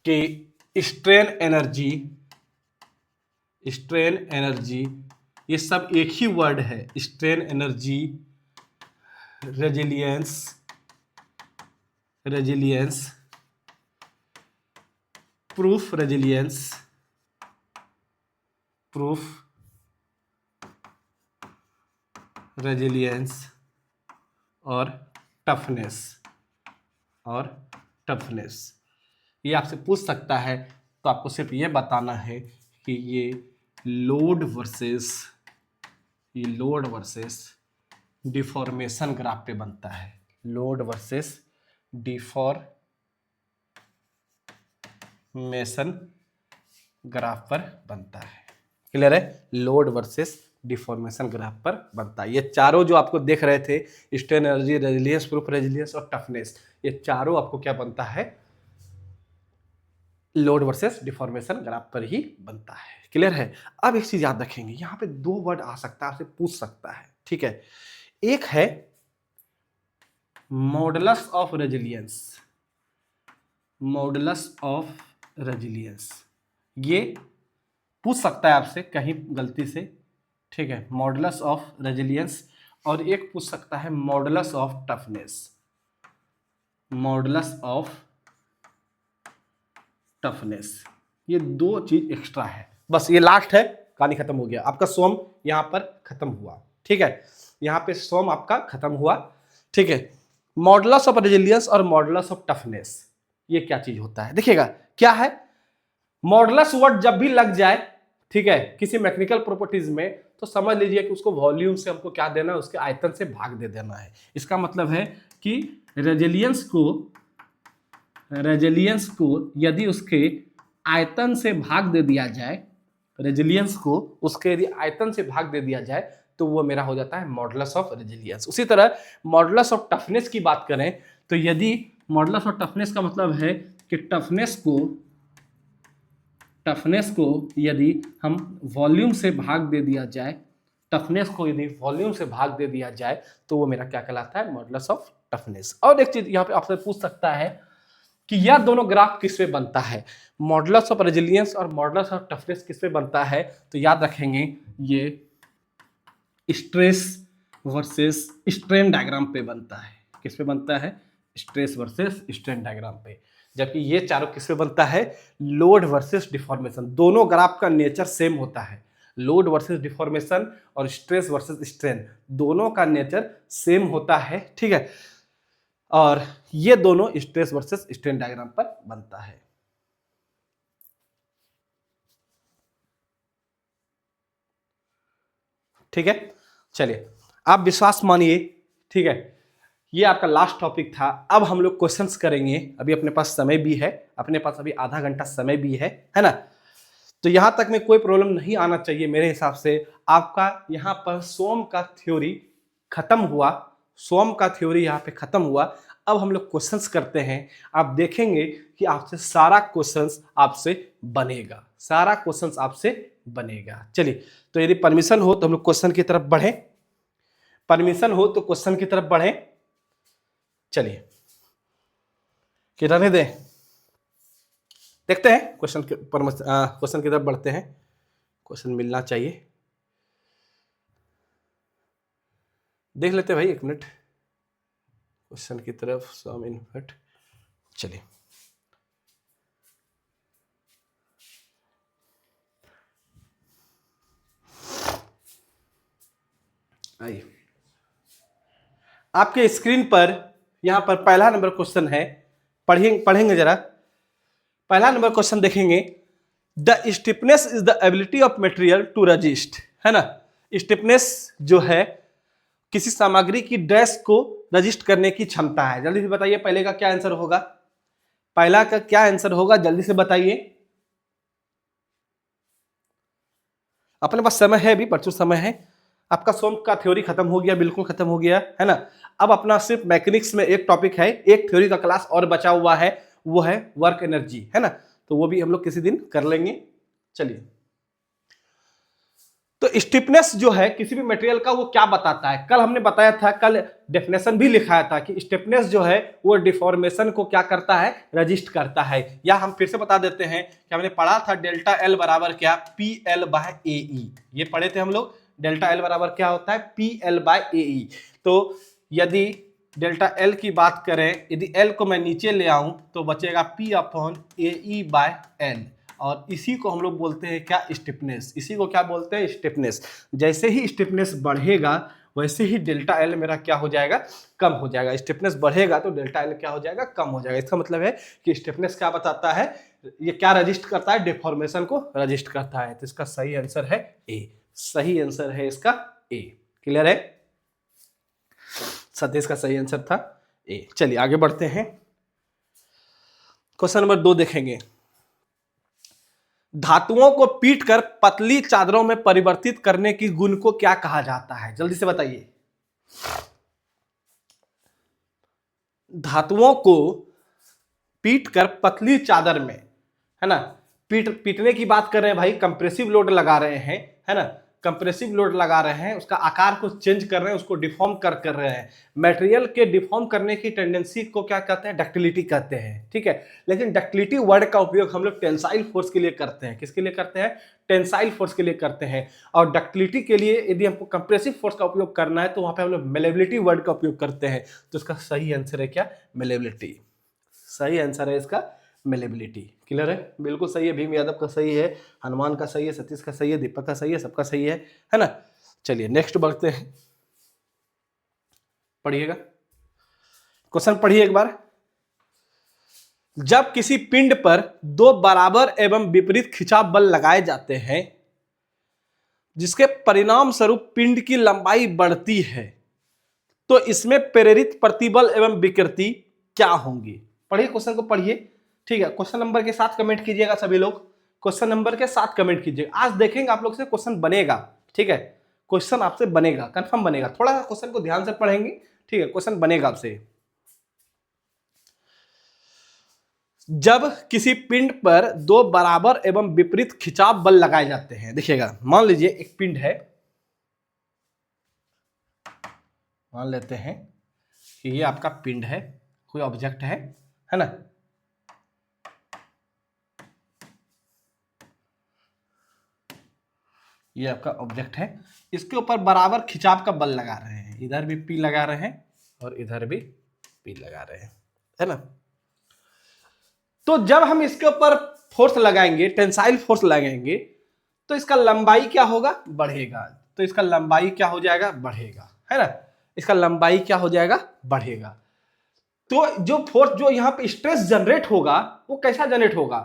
कि स्ट्रेन एनर्जी ये सब एक ही वर्ड है। Strain energy, resilience, proof resilience और टफनेस ये आपसे पूछ सकता है। तो आपको सिर्फ ये बताना है कि ये लोड वर्सेस डिफॉर्मेशन ग्राफ पे बनता है। लोड वर्सेस डिफॉर्मेशन ग्राफ पर बनता है। क्लियर है? लोड वर्सेस डिफॉर्मेशन ग्राफ पर बनता है। ये चारों जो आपको देख रहे थे, strain energy, resilience, proof resilience और टफनेस, ये चारों आपको क्या बनता है, लोड वर्सेस डिफॉर्मेशन ग्राफ पर ही बनता है। क्लियर है? अब एक चीज याद रखेंगे, यहां पे दो वर्ड आ सकता है, आपसे पूछ सकता है। ठीक है, एक है मॉडुलस ऑफ रेजिलियंस, ये पूछ सकता है आपसे कहीं गलती से। ठीक है, मॉडुलस ऑफ रेजिलियंस, और एक पूछ सकता है मॉडुलस ऑफ टफनेस। ये दो चीज एक्स्ट्रा है, बस ये लास्ट है, कहानी खत्म हो गया। आपका सोम यहां पर खत्म हुआ। ठीक है, यहां पे सोम आपका खत्म हुआ। ठीक है, मॉडुलस ऑफ रेजिलियंस और मॉडुलस ऑफ टफनेस ये क्या चीज होता है, देखिएगा क्या है। मॉडुलस वर्ड जब भी लग जाए, ठीक है, किसी मैकेनिकल प्रॉपर्टीज में, तो समझ लीजिए कि उसको वॉल्यूम से हमको क्या देना है, उसके आयतन से भाग दे देना है। इसका मतलब है कि रेजिलियंस को यदि उसके आयतन से भाग दे दिया जाए, रेजिलियंस को उसके यदि आयतन से भाग दे दिया जाए तो वो मेरा हो जाता है मॉडुलस ऑफ रेजिलियंस। उसी तरह मॉडुलस ऑफ टफनेस की बात करें तो यदि मॉडुलस ऑफ टफनेस का मतलब है कि टफनेस को यदि हम वॉल्यूम से भाग दे दिया जाए, टफनेस को यदि वॉल्यूम से भाग दे दिया जाए तो वो मेरा क्या कहलाता है, मॉडुलस ऑफ टफनेस। और एक चीज यहाँ पे आपसे पूछ सकता है कि यह दोनों ग्राफ किस पे बनता है, मॉडुलस ऑफ रेजिलियंस और मॉडुलस ऑफ टफनेस किस पे बनता है। तो याद रखेंगे ये स्ट्रेस वर्सेस स्ट्रेन डायग्राम पे बनता है। किस पे बनता है, स्ट्रेस वर्सेस स्ट्रेन डायग्राम पे। जबकि ये चारों किस पे बनता है, लोड वर्सेस डिफॉर्मेशन। दोनों ग्राफ का नेचर सेम होता है, लोड वर्सेस डिफॉर्मेशन और स्ट्रेस वर्सेस स्ट्रेन, दोनों का नेचर सेम होता है। ठीक है, और ये दोनों स्ट्रेस वर्सेस स्ट्रेन डायग्राम पर बनता है। ठीक है, चलिए आप विश्वास मानिए। ठीक है, ये आपका लास्ट टॉपिक था। अब हम लोग क्वेश्चंस करेंगे, अभी अपने पास समय भी है, अपने पास अभी आधा घंटा समय भी है ना। तो यहां तक में कोई प्रॉब्लम नहीं आना चाहिए मेरे हिसाब से। आपका यहां पर सोम का थ्योरी खत्म हुआ, सोम का थ्योरी यहाँ पे खत्म हुआ। अब हम लोग क्वेश्चंस करते हैं। आप देखेंगे कि आपसे सारा क्वेश्चंस आपसे बनेगा, सारा क्वेश्चंस आपसे बनेगा। चलिए, तो यदि परमिशन हो तो हम लोग क्वेश्चन की तरफ बढ़े, परमिशन हो तो क्वेश्चन की तरफ बढ़े। चलिए, कि रहने दें, देखते हैं क्वेश्चन की तरफ बढ़ते हैं। क्वेश्चन मिलना चाहिए, देख लेते हैं भाई, 1 मिनट क्वेश्चन की तरफ, 100 मिनट। चलिए, आइए आपके स्क्रीन पर यहां पर पहला नंबर क्वेश्चन है, पढ़ेंगे जरा। पहला नंबर क्वेश्चन देखेंगे, the stiffness is the ability of material to resist, है ना। स्टिफनेस जो है किसी सामग्री की डैश को रजिस्ट करने की क्षमता है। जल्दी से बताइए पहले का क्या आंसर होगा, पहला का क्या आंसर होगा, जल्दी से बताइए। अपने पास समय है, अभी प्रचुर समय है। आपका सोम का थ्योरी खत्म हो गया, बिल्कुल खत्म हो गया है ना। अब अपना सिर्फ मैकेनिक्स में एक टॉपिक है, एक थ्योरी का क्लास और बचा हुआ है, वो है वर्क एनर्जी, है ना। तो वो भी हम लोग किसी दिन कर लेंगे। चलिए, तो स्टिफनेस जो है किसी भी मटेरियल का वो क्या बताता है, कल हमने बताया था, कल डेफिनेशन भी लिखाया था कि स्टिफनेस जो है वो डिफॉर्मेशन को क्या करता है, रजिस्ट करता है। या हम फिर से बता देते हैं कि हमने पढ़ा था डेल्टा एल बराबर क्या, पी एल बाय ए ई, ये पढ़े थे हम लोग। डेल्टा एल बराबर क्या होता है, पी एल बाय ए ई। तो यदि डेल्टा एल की बात करें, यदि एल को मैं नीचे ले आऊं तो बचेगा P upon A E by L, और इसी को हम लोग बोलते हैं क्या, स्टिफनेस। इसी को क्या बोलते हैं, स्टिफनेस। जैसे ही स्टिफनेस बढ़ेगा वैसे ही डेल्टा एल मेरा क्या हो जाएगा, कम हो जाएगा। स्टिफनेस बढ़ेगा तो डेल्टा एल क्या हो जाएगा, कम हो जाएगा। इसका मतलब है कि स्टिफनेस क्या बताता है, ये क्या रजिस्ट करता है, डिफॉर्मेशन को रजिस्ट करता है। तो इसका सही आंसर है ए, सही आंसर है इसका ए। क्लियर है, सतीश का सही आंसर था ए। चलिए आगे बढ़ते हैं, क्वेश्चन नंबर 2 देखेंगे। धातुओं को पीटकर पतली चादरों में परिवर्तित करने की गुण को क्या कहा जाता है, जल्दी से बताइए। धातुओं को पीटकर पतली चादर में, है ना, पीटने की बात कर रहे हैं भाई, कंप्रेसिव लोड लगा रहे हैं, है ना, कंप्रेसिव लोड लगा रहे हैं, उसका आकार को चेंज कर रहे हैं, उसको डिफॉर्म कर रहे हैं। मटेरियल के डिफॉर्म करने की टेंडेंसी को क्या कहते हैं, डक्टिलिटी कहते हैं, ठीक है। लेकिन डक्टिलिटी वर्ड का उपयोग हम लोग टेंसाइल फोर्स के लिए करते हैं। किसके लिए करते हैं, टेंसाइल फोर्स के लिए करते हैं। और डक्टिलिटी के लिए यदि हमको कंप्रेसिव फोर्स का उपयोग करना है तो वहां पे हम लोग मेलेबिलिटी वर्ड का उपयोग करते हैं। तो इसका सही आंसर है क्या, मेलेबिलिटी। सही आंसर है इसका मेलेबिलिटी। क्लियर है, बिल्कुल सही है। भीम यादव का सही है, हनुमान का सही है, सतीश का सही है, दीपक का सही है, सबका सही है ना। चलिए नेक्स्ट बढ़ते हैं, पढ़िएगा क्वेश्चन, पढ़िए एक बार। जब किसी पिंड पर दो बराबर एवं विपरीत खिंचाव बल लगाए जाते हैं जिसके परिणाम स्वरूप पिंड की लंबाई बढ़ती है तो इसमें प्रेरित प्रतिबल एवं विकृति क्या होंगी। पढ़िए क्वेश्चन को, पढ़िए, ठीक है। क्वेश्चन नंबर के साथ कमेंट कीजिएगा सभी लोग, क्वेश्चन नंबर के साथ कमेंट कीजिएगा। आज देखेंगे आप लोग से क्वेश्चन बनेगा, ठीक है, क्वेश्चन आपसे बनेगा, कंफर्म बनेगा। थोड़ा सा क्वेश्चन को ध्यान से पढ़ेंगे, ठीक है, क्वेश्चन बनेगा आपसे। जब किसी पिंड पर दो बराबर एवं विपरीत खिंचाव बल लगाए जाते हैं, देखिएगा, मान लीजिए एक पिंड है, मान लेते हैं कि ये आपका पिंड है, कोई ऑब्जेक्ट है ना, ये आपका ऑब्जेक्ट है, इसके ऊपर बराबर खिंचाव का बल लगा रहे हैं, इधर भी पी लगा रहे हैं और इधर भी पी लगा रहे हैं, है ना। तो जब हम इसके ऊपर फोर्स लगाएंगे, टेंसाइल फोर्स लगाएंगे, तो इसका लंबाई क्या होगा, बढ़ेगा। तो इसका लंबाई क्या हो जाएगा, बढ़ेगा, है ना, इसका लंबाई क्या हो जाएगा, बढ़ेगा। तो जो फोर्स, जो यहाँ पे स्ट्रेस जनरेट होगा, वो कैसा जनरेट होगा,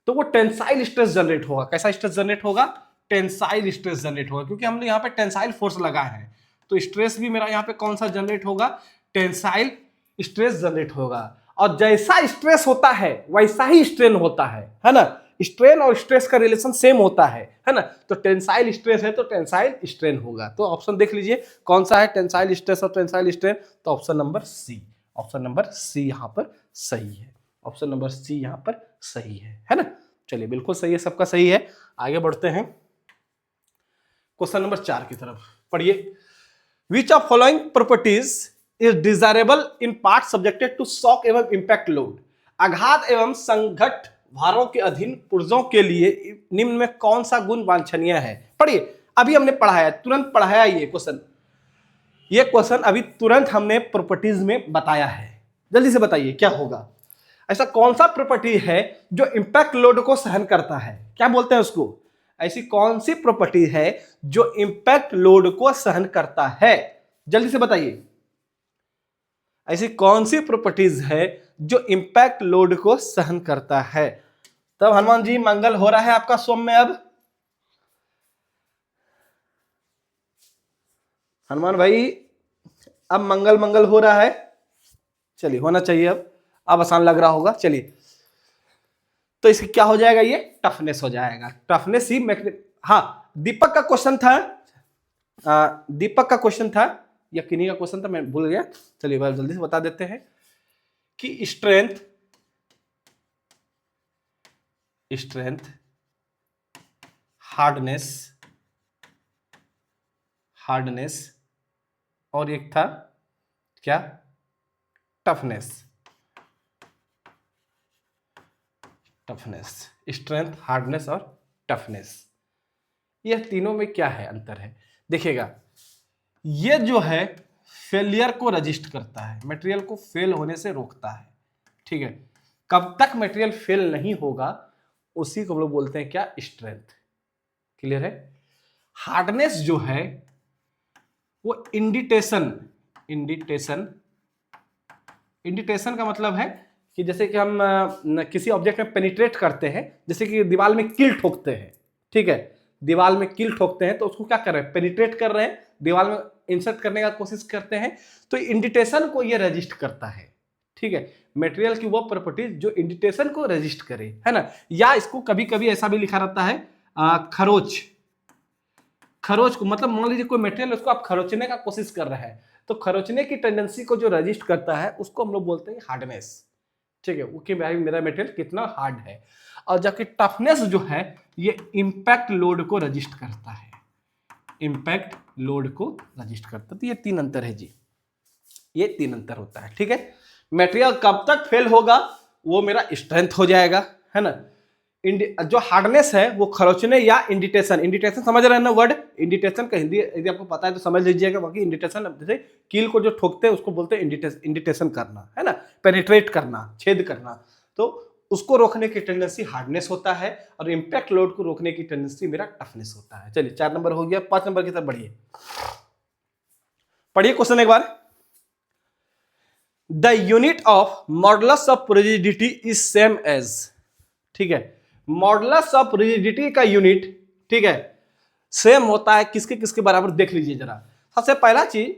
तो वो टेंसाइल स्ट्रेस जनरेट होगा। कैसा स्ट्रेस जनरेट होगा, टेंसाइल स्ट्रेस जनरेट होगा, क्योंकि हमने यहाँ पे टेंसाइल फोर्स लगा है। तो स्ट्रेस भी मेरा यहाँ पे कौन सा जनरेट होगा, टेंसाइल स्ट्रेस जनरेट होगा। और जैसा स्ट्रेस होता है वैसा ही स्ट्रेन होता है ना। स्ट्रेन और स्ट्रेस का रिलेशन सेम होता है ना। तो टेंसाइल स्ट्रेस है तो टेंसाइल स्ट्रेन होगा। तो ऑप्शन देख लीजिए कौन सा है, टेंसाइल स्ट्रेस और टेंसाइल स्ट्रेन। तो option number C, option number C यहाँ पर सही है, ऑप्शन नंबर सी यहाँ पर सही है ना। चलिए बिल्कुल सही है, सबका सही है। आगे बढ़ते हैं क्वेश्चन नंबर 4 की तरफ, पढ़िए। Which of following properties is desirable in part subjected to shock एवं इंपैक्ट लोड। आघात एवं संघट भारों के अधीन पुर्जों के लिए निम्न में कौन सा गुण वांछनीय है। पढ़िए, अभी हमने पढ़ाया, तुरंत पढ़ाया ये क्वेश्चन अभी तुरंत हमने प्रॉपर्टीज में बताया है। जल्दी से बताइए क्या होगा। ऐसा कौन सा प्रॉपर्टी है जो इंपैक्ट लोड को सहन करता है, क्या बोलते हैं उसको। ऐसी कौन सी प्रॉपर्टी है जो इंपैक्ट लोड को सहन करता है, जल्दी से बताइए। ऐसी कौन सी प्रॉपर्टीज है जो इंपैक्ट लोड को सहन करता है। तब हनुमान जी मंगल हो रहा है आपका सोम में। अब हनुमान भाई अब मंगल हो रहा है, चलिए होना चाहिए। अब आसान लग रहा होगा। चलिए, तो इसकी क्या हो जाएगा, ये टफनेस हो जाएगा। टफनेस ही हाँ, दीपक का क्वेश्चन था दीपक का क्वेश्चन था या किन्हीं का क्वेश्चन था, मैं भूल गया। चलिए बार जल्दी से बता देते हैं कि स्ट्रेंथ, हार्डनेस और एक था क्या, टफनेस। स्ट्रेंथ, हार्डनेस और टफनेस, यह तीनों में क्या है, अंतर है। देखिएगा, ये जो है फेलियर को रजिस्ट करता है, मटेरियल को फेल होने से रोकता है। ठीक है, कब तक मटेरियल फेल नहीं होगा उसी को हम लोग बोलते हैं क्या, स्ट्रेंथ। क्लियर है। हार्डनेस जो है वो इंडिटेशन का मतलब है कि जैसे कि हम किसी ऑब्जेक्ट में पेनिट्रेट करते हैं, जैसे कि दीवार में कील ठोकते हैं। ठीक है, दीवार में कील ठोकते हैं तो उसको क्या कर रहे हैं, पेनिट्रेट कर रहे हैं, दीवार में इंसर्ट करने का कोशिश करते हैं, तो इंडिटेशन को ये रजिस्ट करता है। ठीक है, मटेरियल की वो प्रॉपर्टीज जो इंडिटेशन को रजिस्ट करे, है ना। या इसको कभी कभी ऐसा भी लिखा रहता है खरोच को, मतलब मान लीजिए कोई मटेरियल उसको आप खरोचने का कोशिश कर रहे हैं, तो खरोचने की टेंडेंसी को जो रजिस्ट करता है उसको हम लोग बोलते हैं हार्डनेस। ठीक है, वो कि भाई मेरा मटेरियल कितना हार्ड है। और जबकि टफनेस जो है ये इंपैक्ट लोड को रजिस्ट करता है, इंपैक्ट लोड को रजिस्ट करता है। तो ये तीन अंतर है जी, ये तीन अंतर होता है। ठीक है, मटेरियल कब तक फेल होगा वो मेरा स्ट्रेंथ हो जाएगा, है ना। जो हार्डनेस है वो खरोचने या इंडिटेशन समझ रहे हैं ना वर्ड। इंडिटेशन का हिंदी यदि आपको पता है तो समझ लीजिएगा, बाकी इंडिटेशन जैसे कील को जो ठोकते हैं उसको बोलते हैं इंडिटेशन करना, है ना, पेनिट्रेट करना, छेद करना। तो उसको रोकने की टेंडेंसी हार्डनेस होता है और इंपैक्ट लोड को रोकने की टेंडेंसी मेरा टफनेस होता है। चलिए 4 नंबर हो गया, 5 नंबर की तरफ बढ़िए, पढ़िए क्वेश्चन एक बार। The unit of modulus of rigidity is same as. ठीक है, मॉडुलस ऑफ रिजिडिटी का यूनिट, ठीक है, सेम होता है किसके किसके बराबर, देख लीजिए जरा। सबसे पहला चीज,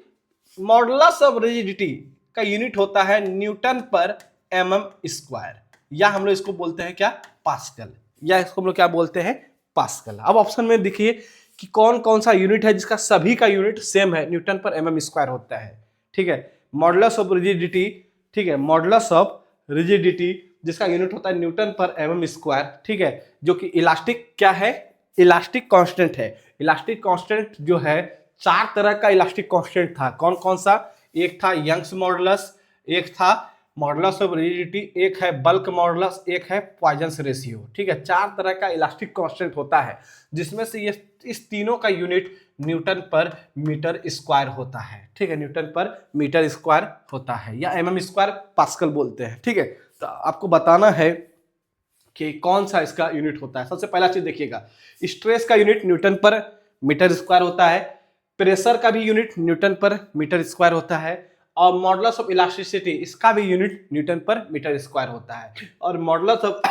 मॉडुलस ऑफ रिजिडिटी का यूनिट होता है न्यूटन पर एमएम स्क्वायर, या हम लोग इसको बोलते हैं क्या, पास्कल, या इसको हम लोग क्या बोलते हैं, पास्कल। अब ऑप्शन में देखिए कि कौन कौन सा यूनिट है जिसका सभी का यूनिट सेम है, न्यूटन पर एमएम स्क्वायर होता है। ठीक है, मॉडुलस ऑफ रिजिडिटी, ठीक है, मॉडुलस ऑफ रिजिडिटी जिसका यूनिट होता है न्यूटन पर एमएम स्क्वायर। ठीक है, जो कि इलास्टिक क्या है, इलास्टिक कांस्टेंट है। इलास्टिक कांस्टेंट जो है, 4 तरह का इलास्टिक कांस्टेंट था, कौन कौन सा, एक था यंग्स मॉडुलस, एक था मॉडुलस ऑफ रिजिडिटी, एक है बल्क मॉडुलस, एक है पॉइजन्स रेशियो। ठीक है, 4 तरह का इलास्टिक कांस्टेंट होता है, जिसमें से ये इस तीनों का यूनिट न्यूटन पर मीटर स्क्वायर होता है। ठीक है, न्यूटन पर मीटर स्क्वायर होता है, या एमएम स्क्वायर पास्कल बोलते हैं। ठीक है, तो आपको बताना है कि कौन सा इसका यूनिट होता है। सबसे पहला चीज देखिएगा, स्ट्रेस का यूनिट न्यूटन पर मीटर स्क्वायर होता है, प्रेशर का भी यूनिट न्यूटन पर मीटर स्क्वायर होता है, और मॉडुलस ऑफ इलास्टिसिटी इसका भी यूनिट न्यूटन पर मीटर स्क्वायर होता है, और मॉडुलस ऑफ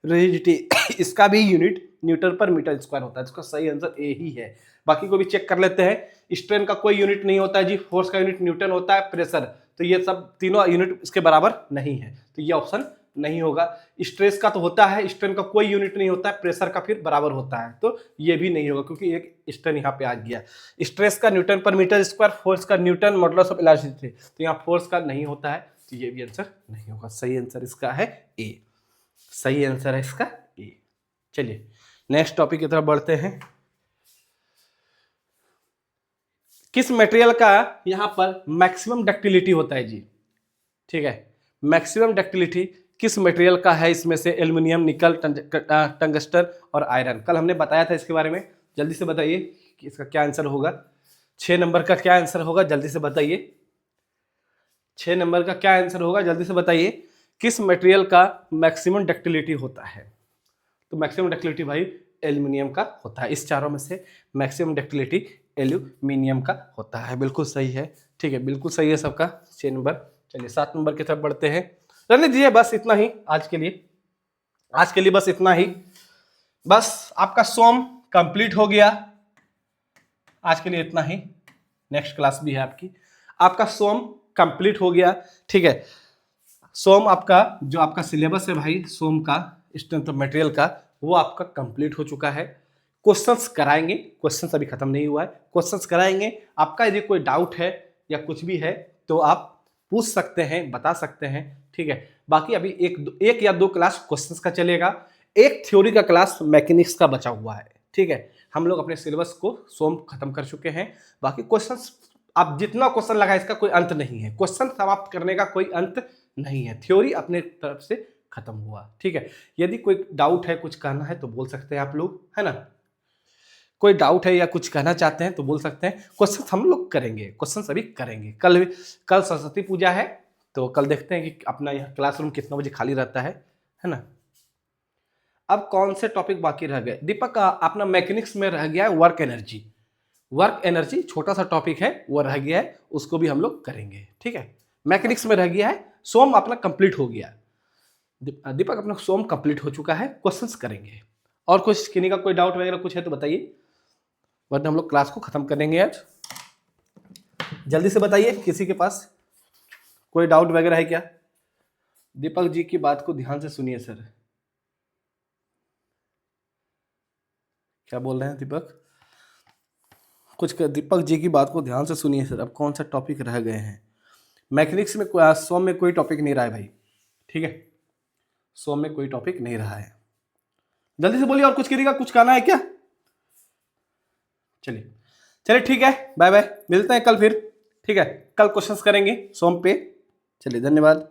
रिजिडिटी इसका भी यूनिट न्यूटन पर मीटर स्क्वायर होता है। इसका सही आंसर ए ही है। बाकी को भी चेक कर लेते हैं। स्ट्रेन का कोई यूनिट नहीं होता है जी, फोर्स का यूनिट न्यूटन होता है, प्रेशर, तो ये सब तीनों यूनिट इसके बराबर नहीं है, तो ये ऑप्शन नहीं होगा। स्ट्रेस का तो होता है, स्ट्रेन का कोई यूनिट नहीं होता है, प्रेशर का फिर बराबर होता है, तो ये भी नहीं होगा क्योंकि एक स्ट्रेन यहाँ पे आ गया। स्ट्रेस का न्यूटन पर मीटर स्क्वायर, फोर्स का न्यूटन, मॉडुलस ऑफ इलास्टिसिटी, तो यहाँ फोर्स का नहीं होता है, तो ये भी आंसर नहीं होगा। सही आंसर इसका है ए, सही आंसर है इसका ए। चलिए नेक्स्ट टॉपिक की तरफ बढ़ते हैं। किस मटेरियल का यहां पर मैक्सिमम डक्टिलिटी होता है जी। ठीक है, मैक्सिमम डक्टिलिटी किस मटेरियल का है, इसमें से एल्युमिनियम, निकल, टंगस्टन और आयरन। कल हमने बताया था इसके बारे में, जल्दी से बताइए कि इसका क्या आंसर होगा। 6 नंबर का क्या आंसर होगा, जल्दी से बताइए। 6 नंबर का क्या आंसर होगा, जल्दी से बताइए। किस मटेरियल का मैक्सिमम डक्टिलिटी होता है, तो मैक्सिमम डक्टिलिटी भाई एल्युमिनियम का होता है। इस चारों में से मैक्सिमम डक्टिलिटी एल्यूमिनियम का होता है। बिल्कुल सही है, ठीक है, बिल्कुल सही है सबका। 6 नंबर। चलिए 7 नंबर की तरफ बढ़ते हैं। रहने दीजिए, बस इतना ही आज के लिए, आज के लिए बस इतना ही। बस आपका सोम कंप्लीट हो गया, आज के लिए इतना ही। नेक्स्ट क्लास भी है आपकी। आपका सोम कंप्लीट हो गया, ठीक है। सोम आपका जो आपका सिलेबस है भाई, सोम का स्ट्रेंथ ऑफ मटेरियल का, वो आपका कंप्लीट हो चुका है। क्वेश्चंस कराएंगे, क्वेश्चंस अभी खत्म नहीं हुआ है, क्वेश्चंस कराएंगे। आपका यदि कोई डाउट है या कुछ भी है तो आप पूछ सकते हैं, बता सकते हैं, ठीक है। बाकी अभी एक या दो क्लास क्वेश्चंस का चलेगा, एक थ्योरी का क्लास मैकेनिक्स का बचा हुआ है, ठीक है। हम लोग अपने सिलेबस को सोम खत्म कर चुके हैं। बाकी क्वेश्चंस आप जितना क्वेश्चन लगा इसका कोई अंत नहीं है, क्वेश्चन समाप्त करने का कोई अंत नहीं है, थ्योरी अपने तरफ से खत्म हुआ, ठीक है। यदि कोई डाउट है, कुछ कहना है तो बोल सकते हैं आप लोग, है ना। कोई डाउट है या कुछ कहना चाहते हैं तो बोल सकते हैं। क्वेश्चन हम लोग करेंगे, क्वेश्चन अभी करेंगे। कल सरस्वती पूजा है, तो कल देखते हैं कि अपना यह क्लासरूम कितना बजे खाली रहता है ना। अब कौन से टॉपिक बाकी रह गए दीपक? अपना मैकेनिक्स में रह गया है वर्क एनर्जी। वर्क एनर्जी छोटा सा टॉपिक है, वो रह गया है, उसको भी हम लोग करेंगे, ठीक है। मैकेनिक्स में रह गया है, सोम अपना कंप्लीट हो गया। दीपक अपना सोम कंप्लीट हो चुका है, क्वेश्चंस करेंगे। और कुछ किसी का कोई डाउट वगैरह कुछ है तो बताइए, वरना हम लोग क्लास को खत्म करेंगे आज। जल्दी से बताइए, किसी के पास कोई डाउट वगैरह है क्या? दीपक जी की बात को ध्यान से सुनिए सर। क्या बोल रहे हैं दीपक? कुछ दीपक जी की बात को ध्यान से सुनिए सर। अब कौन सा टॉपिक रह गए हैं? मैकेनिक्स में सोम में कोई टॉपिक नहीं रहा है भाई, ठीक है। सोम में कोई टॉपिक नहीं रहा है, जल्दी से बोलिए। और कुछ किसी का कुछ कहना है क्या? चलिए चलिए, ठीक है, बाय बाय, मिलते हैं कल फिर, ठीक है। कल क्वेश्चंस करेंगे सोम पे। चलिए, धन्यवाद।